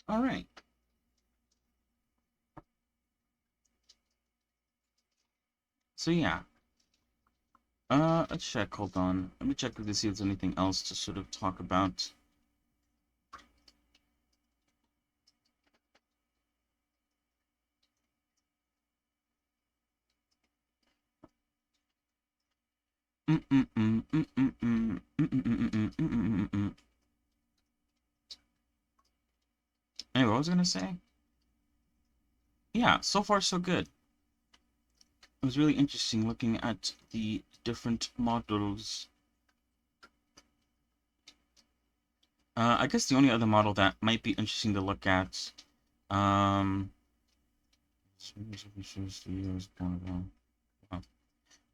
All right. So yeah. Let's check. Hold on. Let me check to see if there's anything else to sort of talk about. Anyway, what was I gonna say? Yeah, so far so good. It was really interesting looking at the different models. I guess the only other model that might be interesting to look at, um,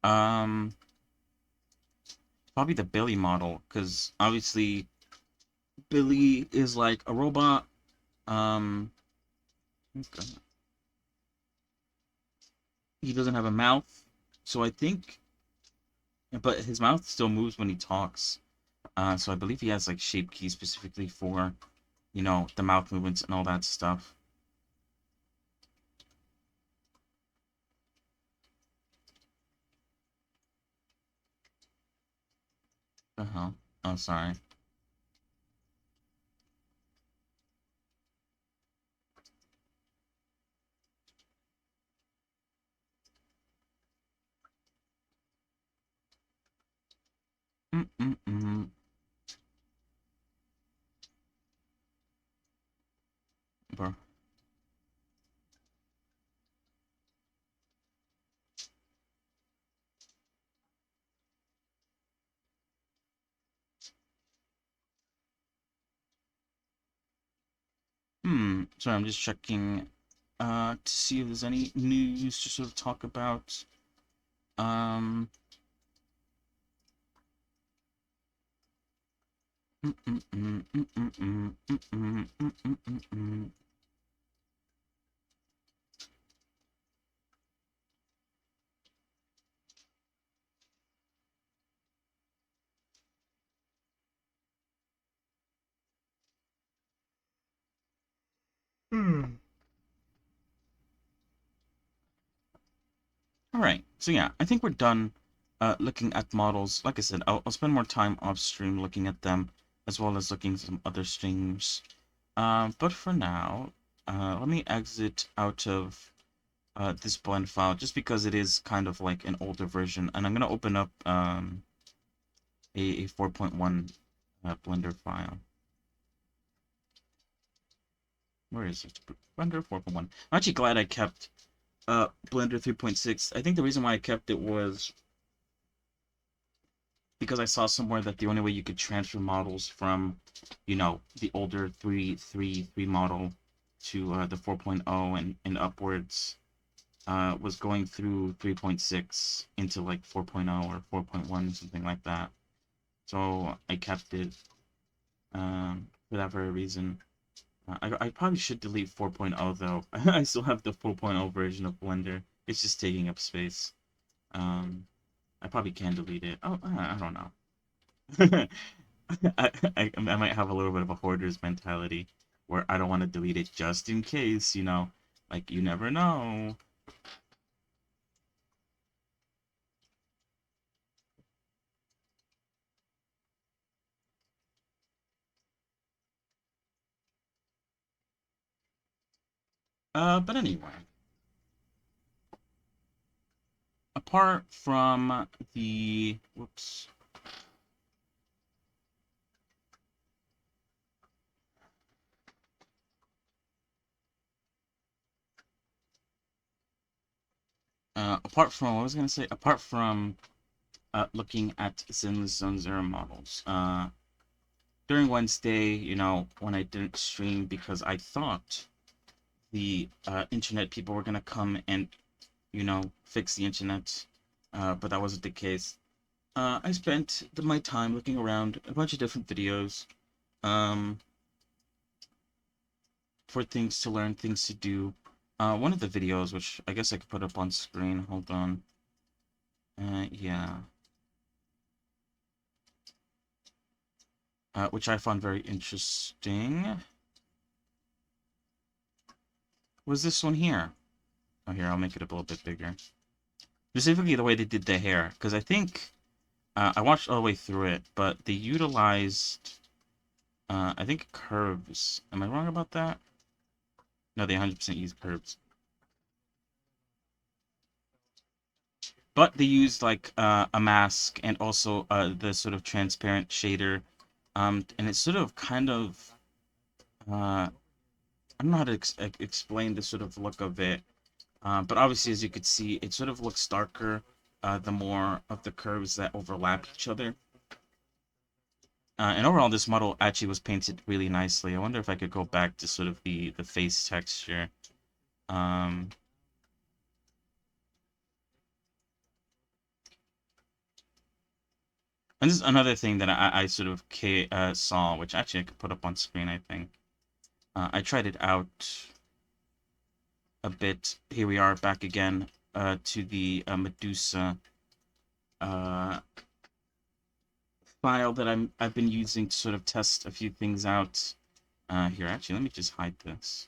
um, probably the Billy model, because obviously Billy is like a robot. Okay. He doesn't have a mouth, so I think, but his mouth still moves when he talks. So I believe he has like shape keys specifically for, the mouth movements and all that stuff. The hell? Oh, sorry. Mm-mm-mm. Bro. Sorry, I'm just checking to see if there's any news to sort of talk about. Um mm, mm, mm, mm, mm, mm, mm, mm, mm, mm, mm, mm. All right. So yeah, I think we're done looking at models. Like I said, I'll spend more time off stream looking at them as well as looking at some other streams. But for now, let me exit out of this blend file just because it is kind of like an older version, and I'm gonna open up a 4.1 Blender file. Where is it? Blender 4.1. I'm actually glad I kept Blender 3.6. I think the reason why I kept it was because I saw somewhere that the only way you could transfer models from, the older 3.3 model to the 4.0 and upwards was going through 3.6 into like 4.0 or 4.1, something like that. So I kept it for that very reason. I probably should delete 4.0 though. I still have the 4.0 version of Blender. It's just taking up space. I probably can delete it. Oh, I don't know. I might have a little bit of a hoarder's mentality where I don't want to delete it just in case, like you never know. But anyway, apart from the whoops. Apart from what I was gonna say, apart from looking at Zenless Zone Zero models, during Wednesday, when I didn't stream because I thought the internet people were gonna come and, fix the internet, but that wasn't the case. I spent my time looking around a bunch of different videos, um, for things to learn, things to do. One of the videos, which I guess I could put up on screen. Hold on. Yeah. which I found very interesting, was this one here. Oh, here, I'll make it a little bit bigger. Specifically the way they did the hair, because I think, I watched all the way through it, but they utilized, I think, curves. Am I wrong about that? No, they 100% used curves. But they used, like, a mask and also the sort of transparent shader. And it's sort of kind of, I don't know how to explain the sort of look of it. But obviously, as you could see, it sort of looks darker the more of the curves that overlap each other. And overall, this model actually was painted really nicely. I wonder if I could go back to sort of the face texture. And this is another thing that I sort of saw, which actually I could put up on screen, I think. I tried it out a bit. Here we are back again to the Medusa file that I've been using to sort of test a few things out. Here, actually, let me just hide this.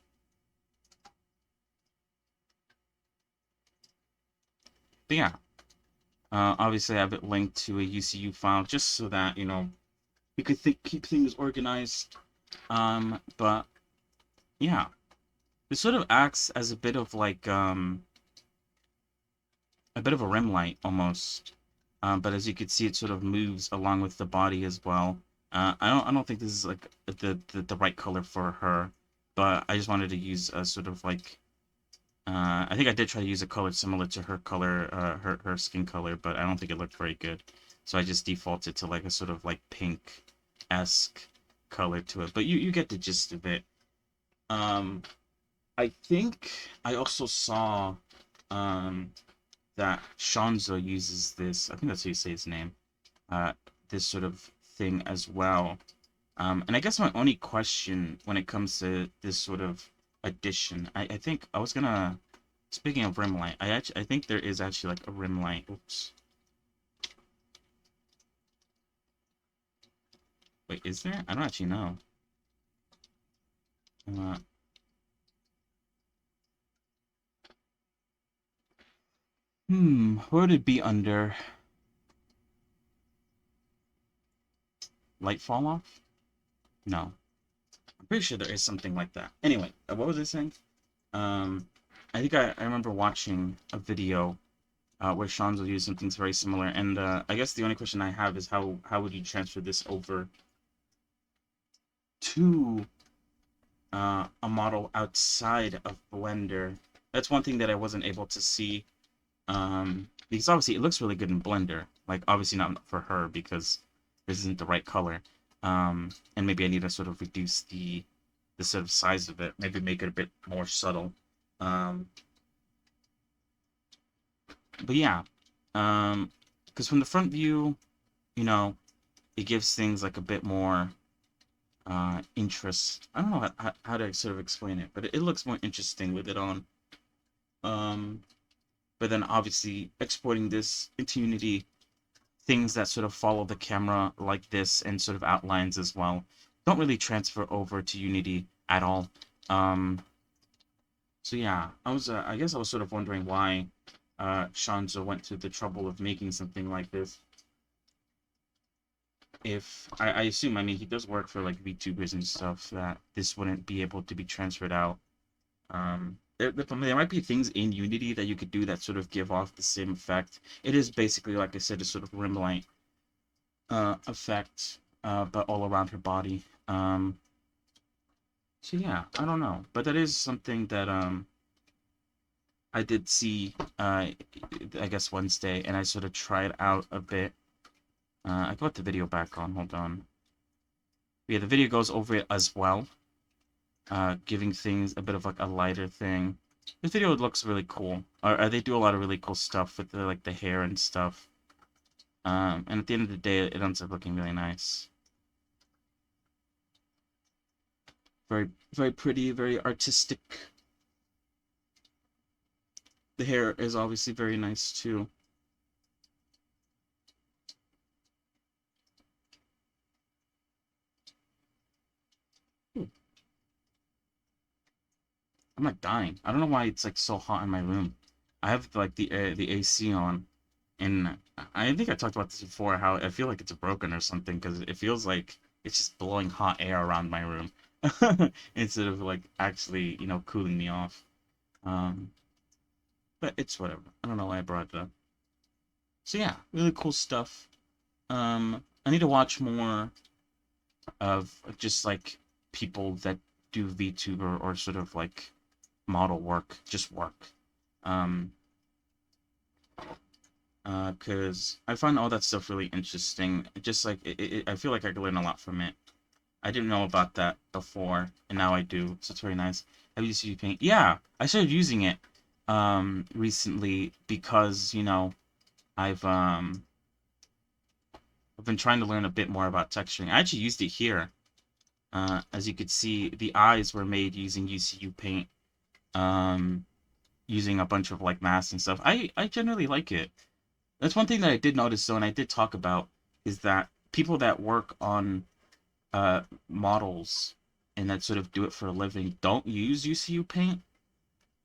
But yeah, obviously I have it linked to a UCU file just so that, you know, we could keep things organized. But yeah, this sort of acts as a bit of like a bit of a rim light almost. But as you can see, it sort of moves along with the body as well. I don't think this is like the right color for her, but I just wanted to use a sort of like I think I did try to use a color similar to her color, her skin color, but I don't think it looked very good. So I just defaulted to like a sort of like pink-esque color to it. But you get the gist of it. I think I also saw that Shanzo uses this, I think that's how you say his name, this sort of thing as well. And I guess my only question when it comes to this sort of addition, I think I was gonna, speaking of rim light, I think there is actually like a rim light. Oops. Wait, is there? I don't actually know. What would it be under? Light fall off? No. I'm pretty sure there is something like that. Anyway, what was I saying? I think I remember watching a video where Shanzo used something very similar, and I guess the only question I have is how would you transfer this over to a model outside of Blender? That's one thing that I wasn't able to see, because obviously it looks really good in Blender. Like, obviously not for her, because this isn't the right color. And maybe I need to sort of reduce the sort of size of it, maybe make it a bit more subtle. But yeah, because from the front view, you know, it gives things like a bit more interest. I don't know how to sort of explain it, but it looks more interesting with it on. But then obviously exporting this into Unity, things that sort of follow the camera like this and sort of outlines as well don't really transfer over to Unity at all. So yeah, I guess I was sort of wondering why Shanzo went to the trouble of making something like this. If I assume, I mean, he does work for like VTubers and stuff, that this wouldn't be able to be transferred out. There might be things in Unity that you could do that sort of give off the same effect. It is basically, like I said, a sort of rim light effect, but all around her body. So yeah, I don't know, but that is something that I did see, I guess Wednesday, and I sort of tried out a bit. I got the video back on, hold on. Yeah, the video goes over it as well, giving things a bit of like a lighter thing. This video looks really cool. They do a lot of really cool stuff with the, like the hair and stuff. And at the end of the day, it ends up looking really nice. Very, very pretty, very artistic. The hair is obviously very nice too. I'm like dying. I don't know why it's like so hot in my room. I have like the AC on, and I think I talked about this before. How I feel like it's broken or something because it feels like it's just blowing hot air around my room instead of like actually cooling me off. Um, but it's whatever. I don't know why I brought it up. So yeah, really cool stuff. I need to watch more of just like people that do VTuber or sort of like model work, just work. Um, because I find all that stuff really interesting. Just like I feel like I could learn a lot from it. I didn't know about that before, and now I do. So it's very nice. Have you used Paint? Yeah, I started using it recently because I've been trying to learn a bit more about texturing. I actually used it here. As you could see, the eyes were made using UCU Paint, using a bunch of like masks and stuff. I generally like it. That's one thing that I did notice though, and I did talk about, is that people that work on models and that sort of do it for a living don't use UCU Paint.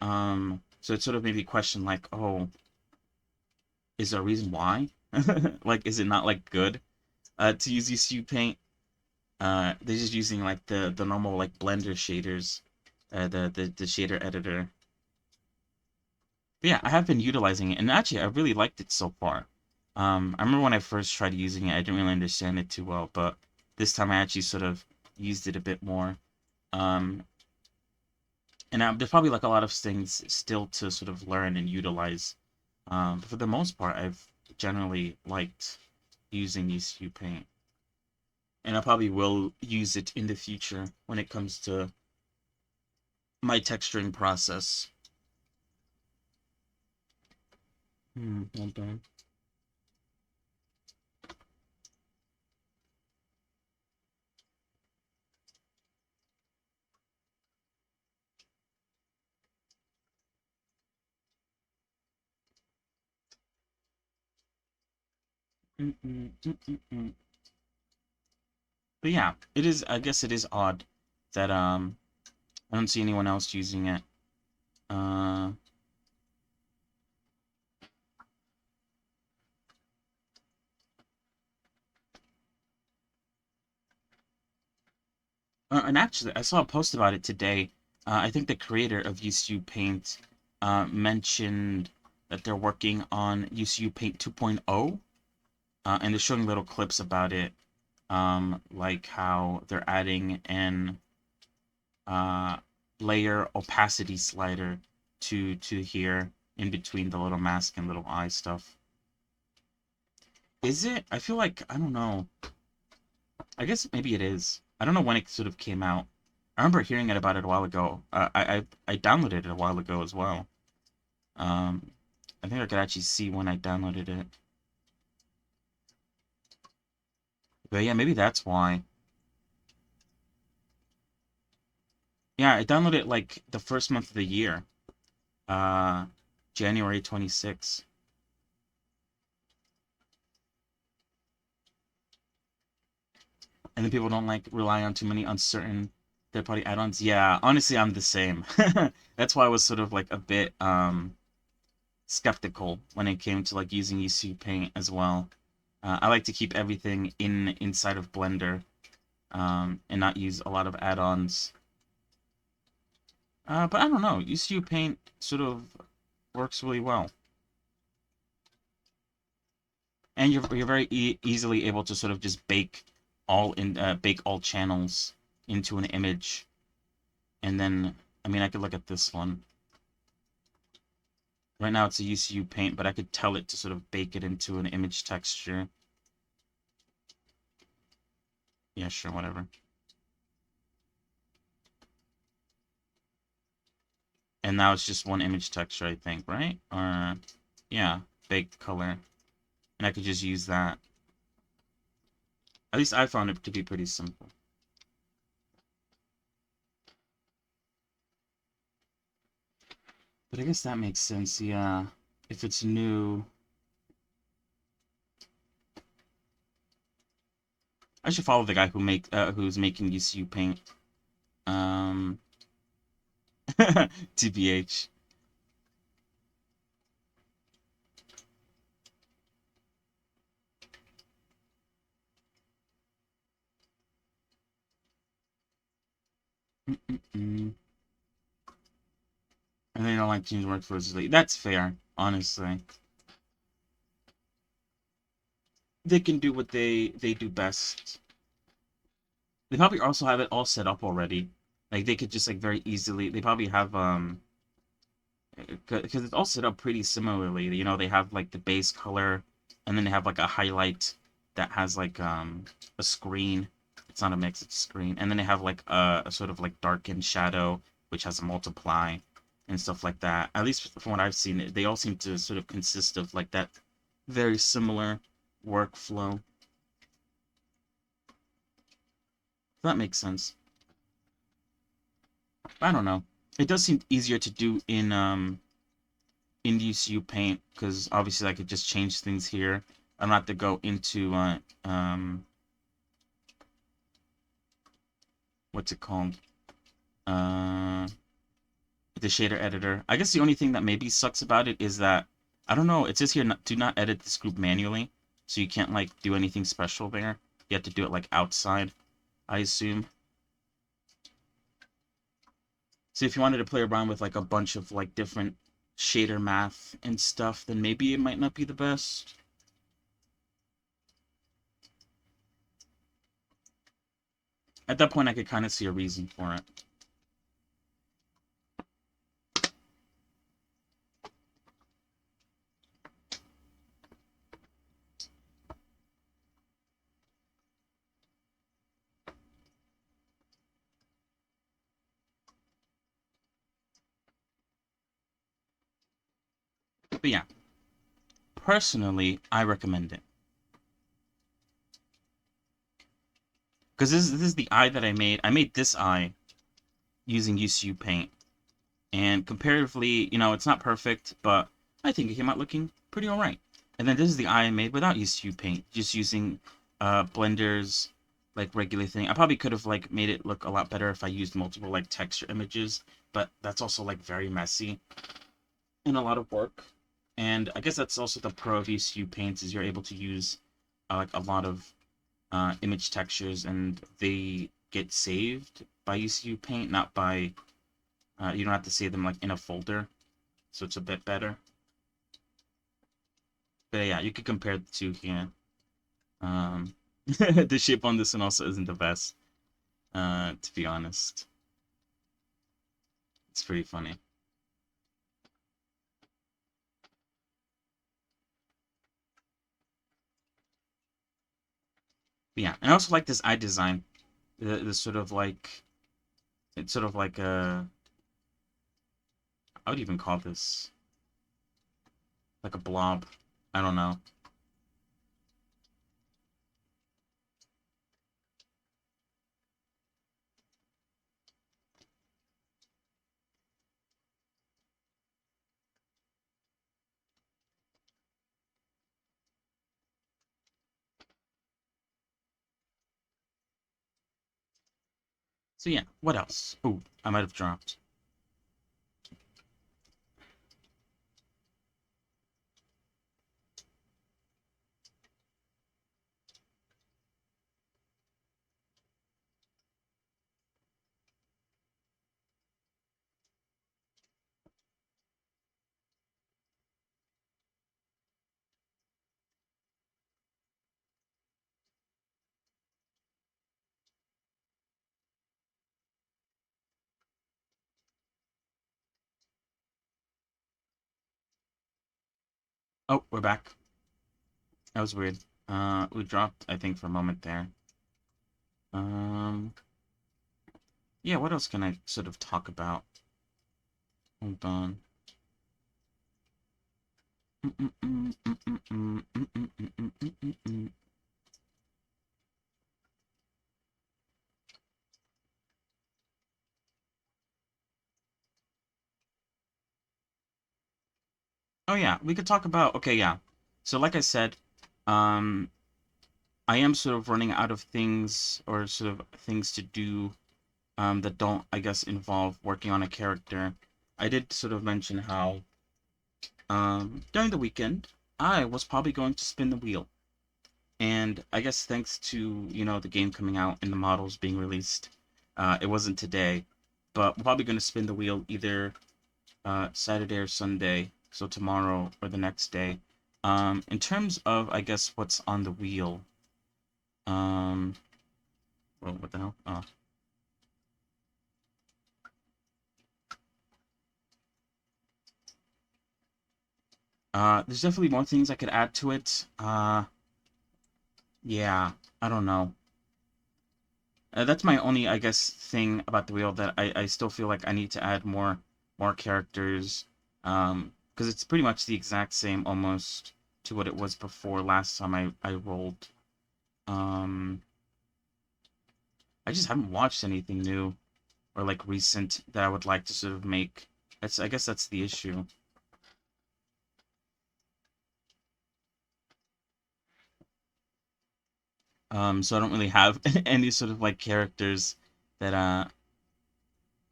So it sort of made me question like, oh, is there a reason why? Like, is it not like good to use UCU Paint? They're just using like the normal like Blender shaders, the shader editor. But yeah, I have been utilizing it, and actually I really liked it so far. I remember when I first tried using it, I didn't really understand it too well, but this time I actually sort of used it a bit more. Um, and there's probably like a lot of things still to sort of learn and utilize. But for the most part, I've generally liked using UCU Paint. And I probably will use it in the future when it comes to my texturing process. Hold on. But yeah, it is. I guess it is odd that I don't see anyone else using it. Uh, and actually, I saw a post about it today. I think the creator of UCU Paint mentioned that they're working on UCU Paint 2.0, and they're showing little clips about it, like how they're adding an uh, layer opacity slider to here in between the little mask and little eye stuff. Is it? I feel like, I don't know. I guess maybe it is. I don't know when it sort of came out. I remember hearing about it a while ago. I downloaded it a while ago as well. Um, I think I could actually see when I downloaded it. But yeah, maybe that's why. Yeah, I downloaded it like the first month of the year. Uh, January 26th. And then people don't like rely on too many uncertain third-party add-ons. Yeah, honestly, I'm the same. That's why I was sort of like a bit skeptical when it came to like using UC Paint as well. I like to keep everything inside of Blender, and not use a lot of add-ons. But I don't know, UCU Paint sort of works really well, and you're very easily able to sort of just bake all channels into an image, and then I mean I could look at this one. Right now it's a UCU Paint, but I could tell it to sort of bake it into an image texture. Yeah, sure, whatever. And now it's just one image texture, I think, right? Or, yeah, baked color. And I could just use that. At least I found it to be pretty simple. But I guess that makes sense, yeah. If it's new... I should follow the guy who's making UCU Paint. Um... TBH. Mm-mm-mm. And they don't like teams work for League. That's fair, honestly. They can do what they do best. They probably also have it all set up already. Like they could just like very easily. They probably have because it's all set up pretty similarly. You know, they have like the base color, and then they have like a highlight that has like a screen. It's not a mix, it's a screen, and then they have like a sort of like darkened shadow, which has a multiply and stuff like that. At least from what I've seen, they all seem to sort of consist of like that very similar workflow. That makes sense. I don't know. It does seem easier to do in UCU Paint because obviously I could just change things here. I don't have to go into what's it called? Uh, the shader editor. I guess the only thing that maybe sucks about it is that I don't know. It says here do not edit this group manually, so you can't like do anything special there. You have to do it like outside, I assume. So if you wanted to play around with like a bunch of like different shader math and stuff, then maybe it might not be the best. At that point, I could kind of see a reason for it. But yeah, personally, I recommend it. Because this is the eye that I made. I made this eye using UCU Paint. And comparatively, you know, it's not perfect, but I think it came out looking pretty alright. And then this is the eye I made without UCU Paint, just using Blender's like regular thing. I probably could have like made it look a lot better if I used multiple like texture images, but that's also like very messy and a lot of work. And I guess that's also the pro of UCU Paints is you're able to use like a lot of image textures and they get saved by UCU Paint, not by you don't have to save them like in a folder, so it's a bit better. But yeah, you could compare the two here. The shape on this one also isn't the best, to be honest. It's pretty funny. But yeah, and I also like this eye design. The sort of like it's sort of like a I would even call this like a blob. I don't know. So yeah, what else? Oh, I might have dropped. Oh, we're back. That was weird. We dropped, I think, for a moment there. Um, yeah, what else can I sort of talk about? Hold on. Oh yeah, we could talk about, okay, yeah. So like I said, um, I am sort of running out of things or sort of things to do that don't, I guess, involve working on a character. I did sort of mention how during the weekend I was probably going to spin the wheel. And I guess thanks to, the game coming out and the models being released, it wasn't today, but we're probably going to spin the wheel either Saturday or Sunday, so tomorrow or the next day. In terms of, I guess, what's on the wheel, well, what the hell? There's definitely more things I could add to it. Yeah, I don't know. That's my only, I guess, thing about the wheel that I still feel like I need to add more characters. Because it's pretty much the exact same almost to what it was before last time I rolled. Um, I just haven't watched anything new or like recent that I would like to sort of make. I guess that's the issue. So I don't really have any sort of like characters that what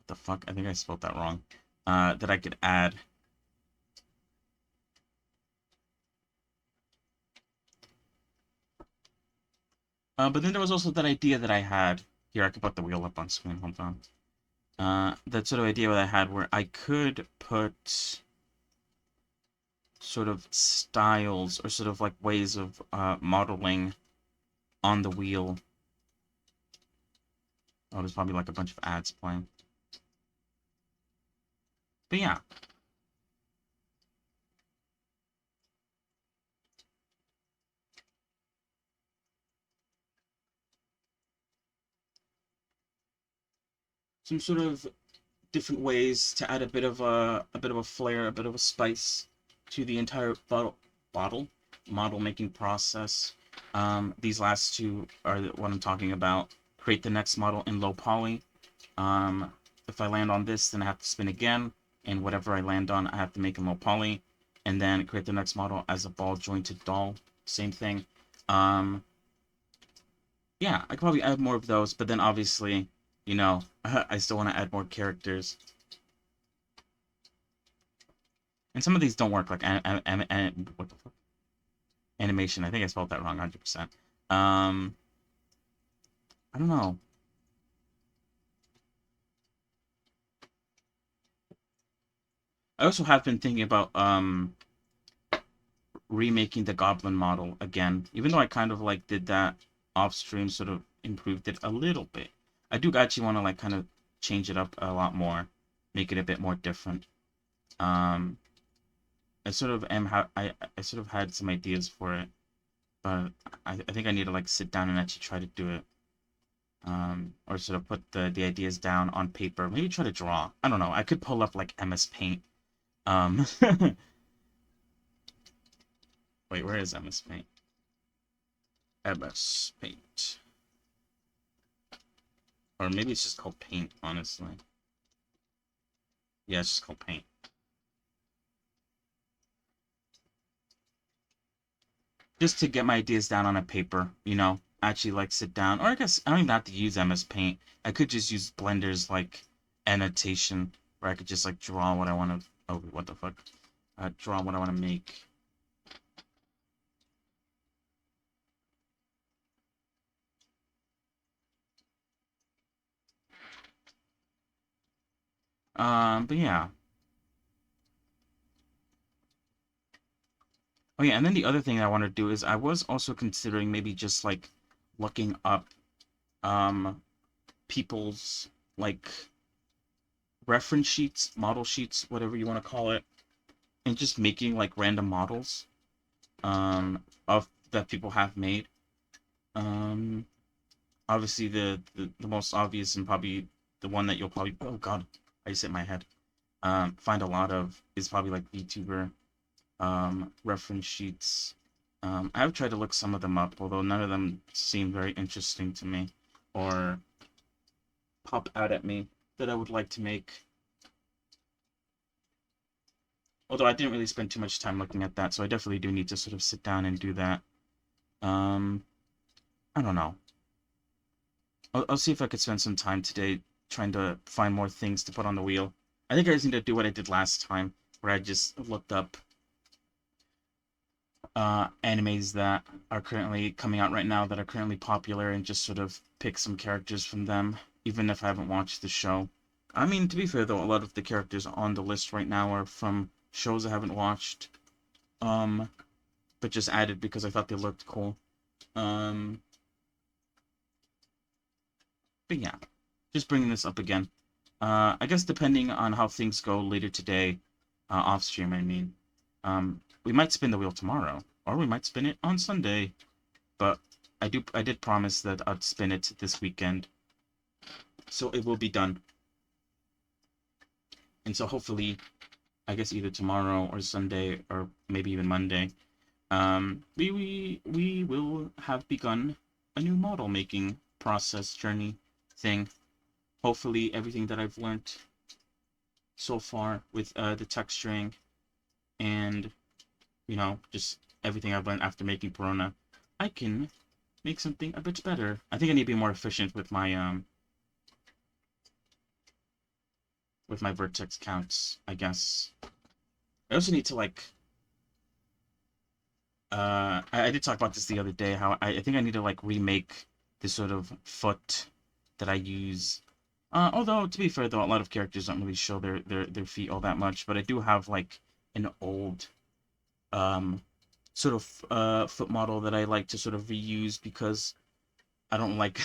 the fuck? I think I spelled that wrong. That I could add. But then there was also that idea that I had. Here, I could put the wheel up on screen. Hold on. That sort of idea that I had where I could put sort of styles or sort of like ways of modeling on the wheel. Oh, there's probably like a bunch of ads playing. But yeah. Some sort of different ways to add a bit of a flair, a bit of a spice to the entire model making process. These last two are what I'm talking about. Create the next model in low poly. If I land on this, then I have to spin again, and whatever I land on, I have to make in low poly, and then create the next model as a ball jointed doll. Same thing. Yeah, I could probably add more of those, but then obviously, I still want to add more characters. And some of these don't work, like what the fuck? Animation. I think I spelled that wrong, 100%. I don't know. I also have been thinking about remaking the Goblin model again, even though I kind of like did that off stream, sort of improved it a little bit. I do actually want to like kind of change it up a lot more, make it a bit more different. I sort of I sort of had some ideas for it, but I think I need to like sit down and actually try to do it. Or sort of put the ideas down on paper. Maybe try to draw. I don't know. I could pull up like MS Paint. Um, wait, where is MS Paint? MS Paint. Or maybe it's just called Paint, honestly. Yeah, it's just called Paint. Just to get my ideas down on a paper, actually like sit down. Or I guess I don't even have to use MS Paint. I could just use Blender's like annotation where I could just like draw what I want to. Oh, what the fuck? Draw what I want to make. But yeah. Oh yeah, and then the other thing I want to do is I was also considering maybe just like looking up people's like reference sheets, model sheets, whatever you want to call it, and just making like random models of that people have made. Um Obviously the most obvious and probably the one that you'll probably, oh god, I just hit my head. Find a lot of is probably like VTuber reference sheets. I have tried to look some of them up, although none of them seem very interesting to me or pop out at me that I would like to make. Although I didn't really spend too much time looking at that, so I definitely do need to sort of sit down and do that. I don't know. I'll see if I could spend some time today trying to find more things to put on the wheel. I think I just need to do what I did last time, where I just looked up animes that are currently coming out right now, that are currently popular, and just sort of pick some characters from them, even if I haven't watched the show. I mean, to be fair though, a lot of the characters on the list right now are from shows I haven't watched, but just added because I thought they looked cool. But yeah, just bringing this up again. I guess depending on how things go later today, off stream, I mean, we might spin the wheel tomorrow, or we might spin it on Sunday. But I did promise that I'd spin it this weekend, so it will be done. And so hopefully, I guess either tomorrow or Sunday, or maybe even Monday, we will have begun a new model making process journey thing. Hopefully, everything that I've learned so far with the texturing and, you know, just everything I've learned after making Perona, I can make something a bit better. I think I need to be more efficient with my vertex counts, I guess. I also need to, like, I did talk about this the other day, how I think I need to, like, remake this sort of foot that I use. Although, to be fair, though, a lot of characters don't really show their feet all that much, but I do have, like, an old, sort of, foot model that I like to sort of reuse, because I don't like,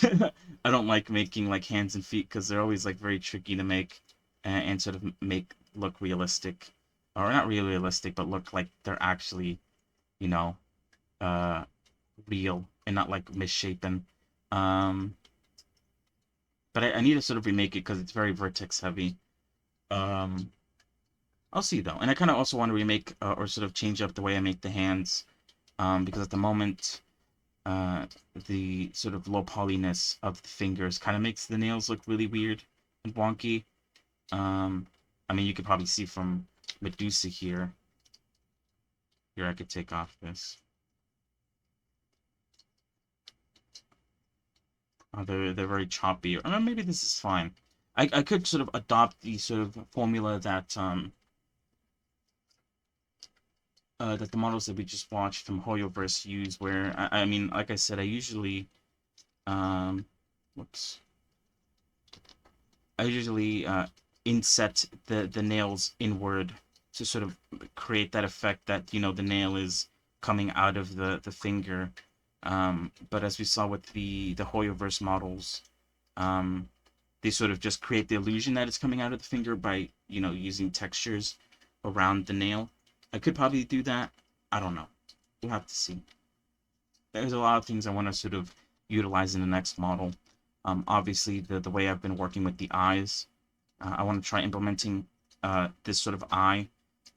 I don't like making, like, hands and feet, because they're always, like, very tricky to make, and sort of make look realistic. Or not really realistic, but look like they're actually, you know, real, and not, like, misshapen. But I need to sort of remake it because it's very vertex heavy. I'll see though, and I kind of also want to remake or sort of change up the way I make the hands, because at the moment, the sort of low polyness of the fingers kind of makes the nails look really weird and wonky. I mean, you could probably see from Medusa here. Here, I could take off this. They're very choppy. Or maybe this is fine. I could sort of adopt the sort of formula that that the models that we just watched from Hoyoverse use, where I mean, like I said, I usually whoops. I usually inset the nails inward to sort of create that effect that, you know, the nail is coming out of the finger. But as we saw with the Hoyoverse models, they sort of just create the illusion that it's coming out of the finger by, you know, using textures around the nail. I could probably do that. I don't know. We'll have to see. There's a lot of things I want to sort of utilize in the next model. Obviously, the way I've been working with the eyes, I want to try implementing this sort of eye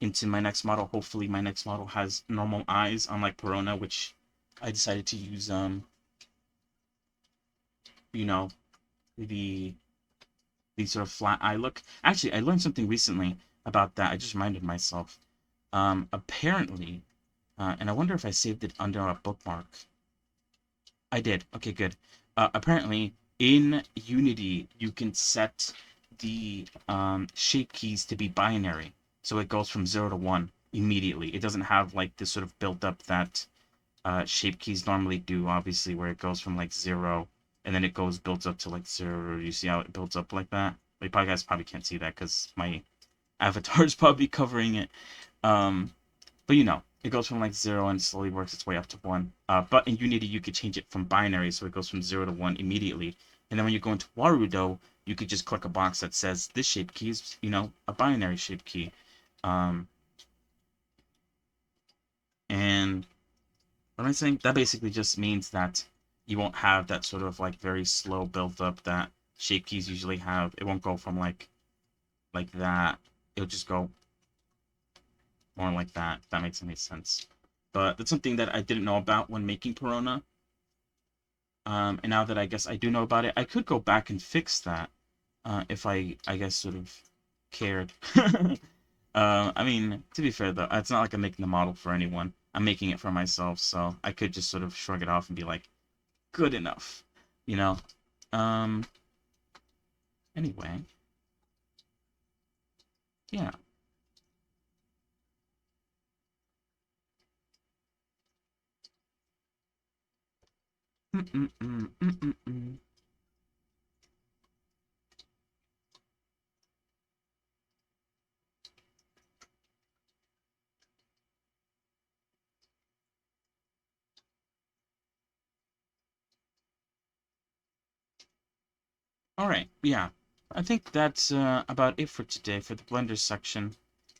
into my next model. Hopefully, my next model has normal eyes, unlike Perona, which I decided to use, you know, the sort of flat eye look. Actually, I learned something recently about that. I just reminded myself. Apparently, and I wonder if I saved it under a bookmark. I did. Okay, good. Apparently, in Unity, you can set the shape keys to be binary. So it goes from 0 to 1 immediately. It doesn't have, like, this sort of build-up that shape keys normally do, obviously, where it goes from, like, 0, and then it builds up to, like, 0. You see how it builds up like that? Like, you guys probably can't see that because my avatar is probably covering it. But, you know, it goes from, like, 0 and slowly works its way up to 1. But in Unity, you could change it from binary, so it goes from 0 to 1 immediately. And then when you go into Warudo, you could just click a box that says, this shape key is, you know, a binary shape key. And what am I saying? That basically just means that you won't have that sort of, like, very slow build-up that shape keys usually have. It won't go from, like that. It'll just go more like that, if that makes any sense. But that's something that I didn't know about when making Perona. And now that I guess I do know about it, I could go back and fix that, if I guess, sort of cared. I mean, to be fair, though, it's not like I'm making the model for anyone. I'm making it for myself, so I could just sort of shrug it off and be like, good enough, you know? Anyway, yeah. Mm-mm-mm. All right, yeah. I think that's about it for today for the Blender section.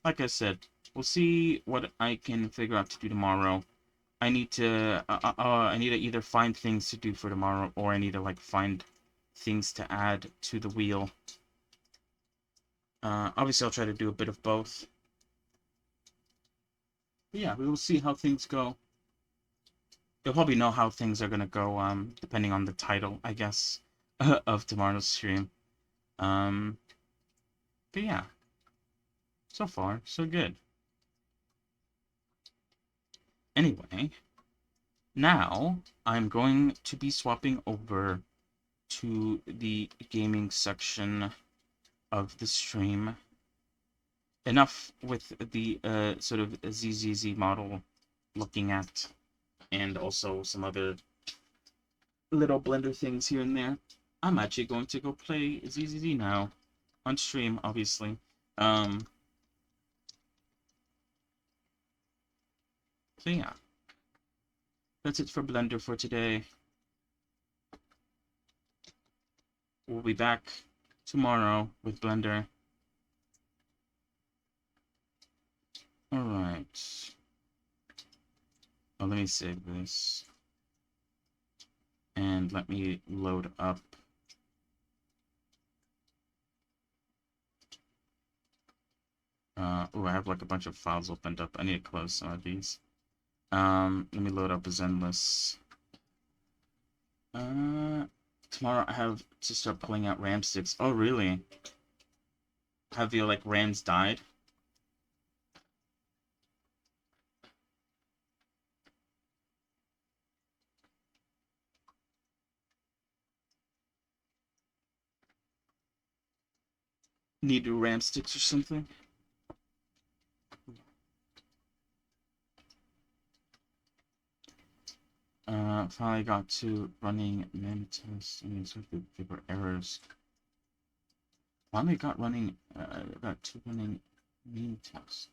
Like I said, we'll see what I can figure out to do tomorrow. I need to either find things to do for tomorrow, or I need to like find things to add to the wheel. Obviously, I'll try to do a bit of both. But yeah, we will see how things go. You'll probably know how things are gonna go, depending on the title, I guess, of tomorrow's stream. Um, but yeah, so far, so good. Anyway, now I'm going to be swapping over to the gaming section of the stream. Enough with the sort of ZZZ model looking at, and also some other little Blender things here and there. I'm actually going to go play ZZZ now on stream, obviously. So yeah, that's it for Blender for today. We'll be back tomorrow with Blender. All right. Oh, let me save this. And let me load up. Oh, I have like a bunch of files opened up. I need to close some of these. Let me load up a Zenless. Tomorrow I have to start pulling out RAM sticks. Oh, really? Have your, like, RAMs died? Need new RAM sticks or something? Finally got to running mem test. I mean, there were errors. Finally got to running mem test.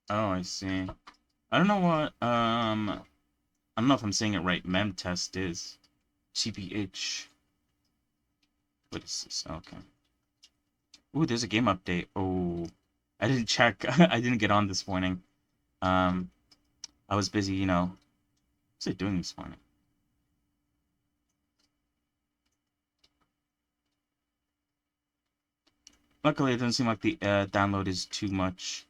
Oh, I see. I don't know what, I don't know if I'm saying it right. Mem test is TBH. What is this? Okay. Ooh, there's a game update. Oh, I didn't check. I didn't get on this morning. I was busy, you know. What's I doing this morning? Luckily, it doesn't seem like the download is too much.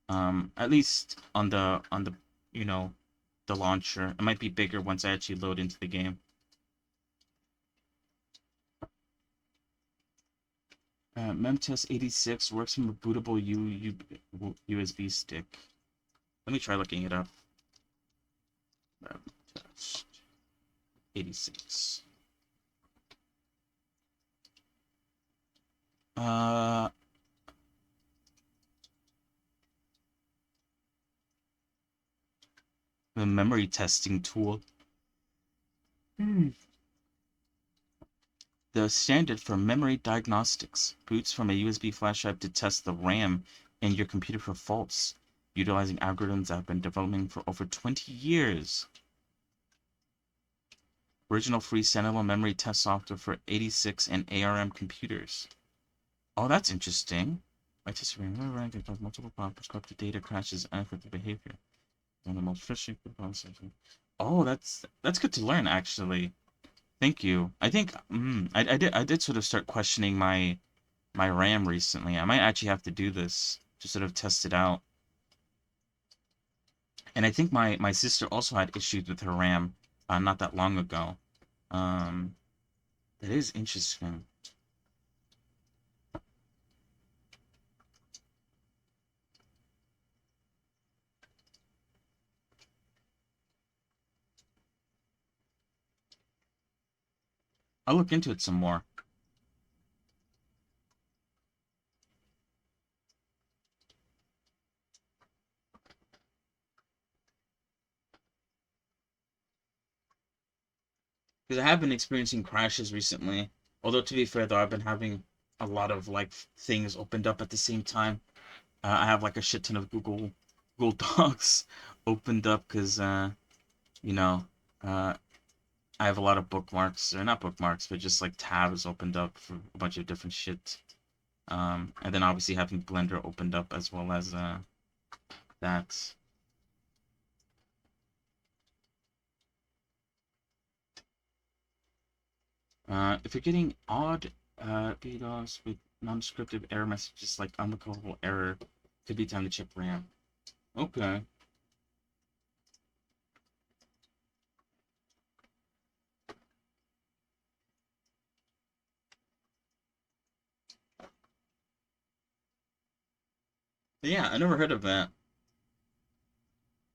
At least on the you know, the launcher. It might be bigger once I actually load into the game. Memtest 86 works from a bootable USB stick. Let me try looking it up. Memtest 86. The memory testing tool. The standard for memory diagnostics boots from a USB flash drive to test the RAM in your computer for faults, utilizing algorithms that have been developing for over 20 years. Original free standalone memory test software for 86 and ARM computers. Oh, that's interesting. I test RAM because multiple problems, corrupted data crashes, and unequivocal behavior. One of the most fishy processes. Oh, that's good to learn, actually. Thank you. I think I did sort of start questioning my RAM recently. I might actually have to do this to sort of test it out. And I think my sister also had issues with her RAM not that long ago. That is interesting. I'll look into it some more. Because I have been experiencing crashes recently. Although to be fair though, I've been having a lot of like things opened up at the same time. I have like a shit ton of Google Docs opened up because you know uh, I have a lot of bookmarks, or not bookmarks, but just like tabs opened up for a bunch of different shit. And then obviously having Blender opened up as well as that. If you're getting odd DDoS with non-descriptive error messages like unrecallable error, could be time to check RAM. Okay. Yeah, I never heard of that.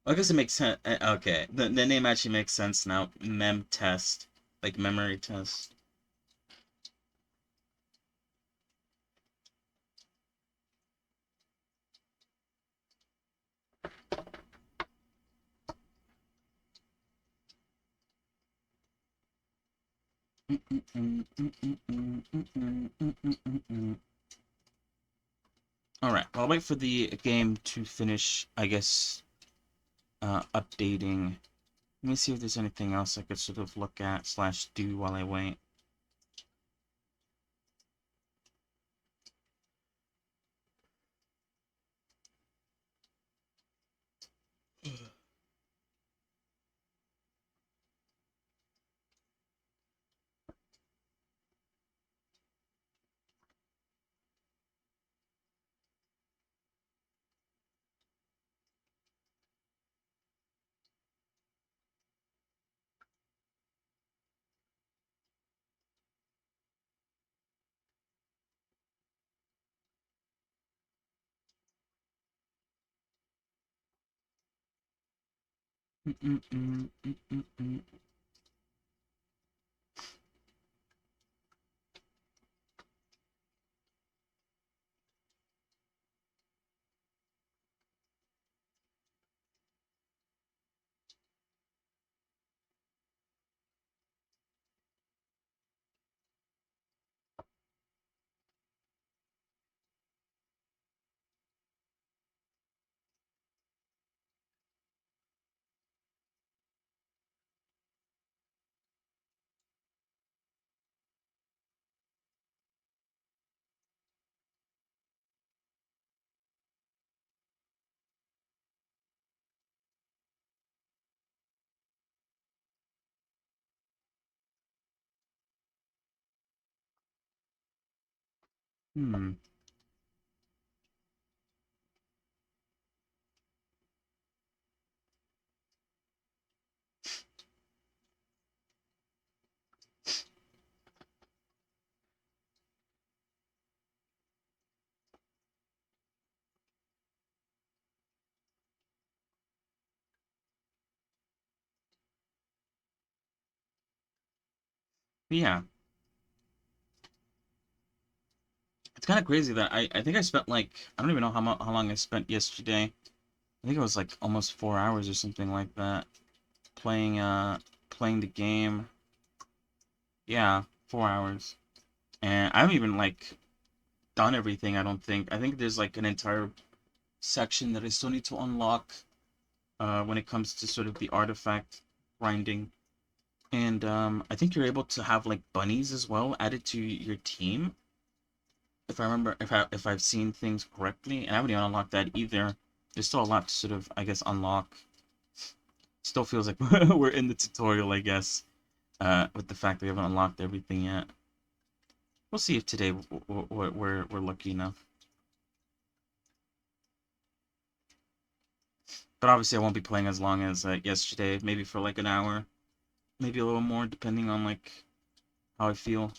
I guess it makes sense. Okay, the name actually makes sense now. Mem test, like memory test. All right, well, I'll wait for the game to finish, I guess, updating. Let me see if there's anything else I could sort of look at slash do while I wait. Hmm. Yeah, it's kind of crazy that I think I spent like I don't even know how long I spent yesterday. I think it was like almost 4 hours or something like that playing playing the game. Yeah, 4 hours, and I haven't even like done everything. I don't think. I think there's like an entire section that I still need to unlock when it comes to sort of the artifact grinding. And I think you're able to have like bunnies as well added to your team. If I remember, if I've seen things correctly, and I haven't even unlocked that either. There's still a lot to sort of, I guess, unlock. Still feels like we're in the tutorial, I guess, with the fact that we haven't unlocked everything yet. We'll see if today we're lucky enough. But obviously, I won't be playing as long as yesterday. Maybe for like an hour, maybe a little more, depending on like how I feel.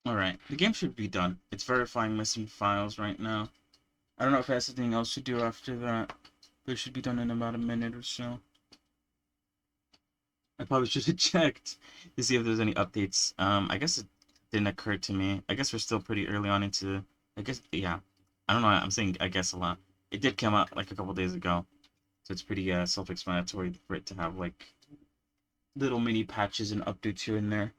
All right, the game should be done. It's verifying missing files right now. I don't know if it has anything else to do after that, but it should be done in about a minute or so. I probably should have checked to see if there's any updates. I guess it didn't occur to me. I guess we're still pretty early on into. I guess yeah. I don't know. I'm saying I guess a lot. It did come out like a couple days ago, so it's pretty self-explanatory for it to have like little mini patches and updates here and there.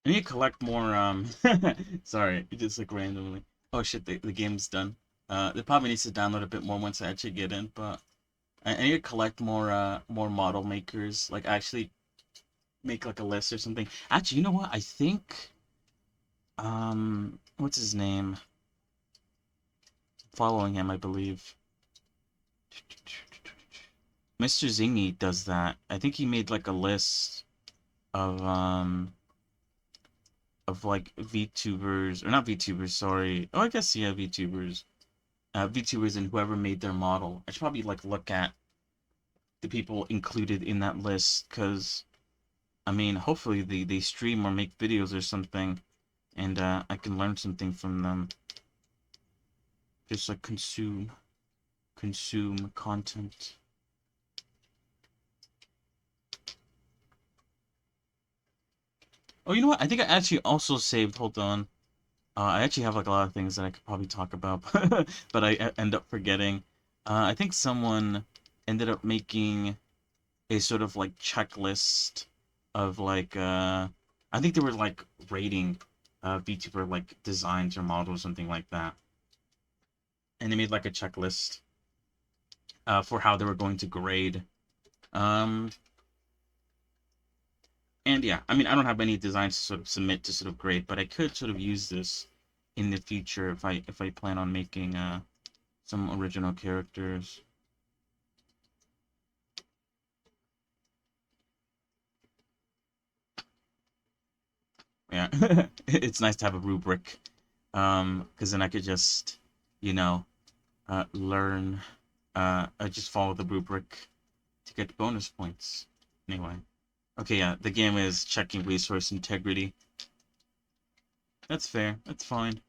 I need to collect more, sorry, just like randomly. Oh shit, the game's done. It probably needs to download a bit more once I actually get in, but I need to collect more model makers, like actually make like a list or something. Actually, you know what? I think, what's his name? Following him, I believe. Mr. Zingy does that. I think he made like a list of, of like VTubers, or not VTubers, sorry. Oh, I guess, yeah, VTubers. VTubers and whoever made their model. I should probably like look at the people included in that list, because I mean, hopefully they stream or make videos or something, and I can learn something from them. Just like consume content. Oh, you know what? I think I actually also saved. Hold on. I actually have like a lot of things that I could probably talk about, but I end up forgetting. I think someone ended up making a sort of like checklist of like I think they were like rating VTuber like designs or models, something like that, and they made like a checklist for how they were going to grade. Um, and yeah, I mean, I don't have any designs to sort of submit to sort of grade, but I could sort of use this in the future if I plan on making some original characters. Yeah, it's nice to have a rubric, because then I could just, you know, learn, just follow the rubric to get bonus points. Anyway, okay, yeah, the game is checking resource integrity. That's fair. That's fine.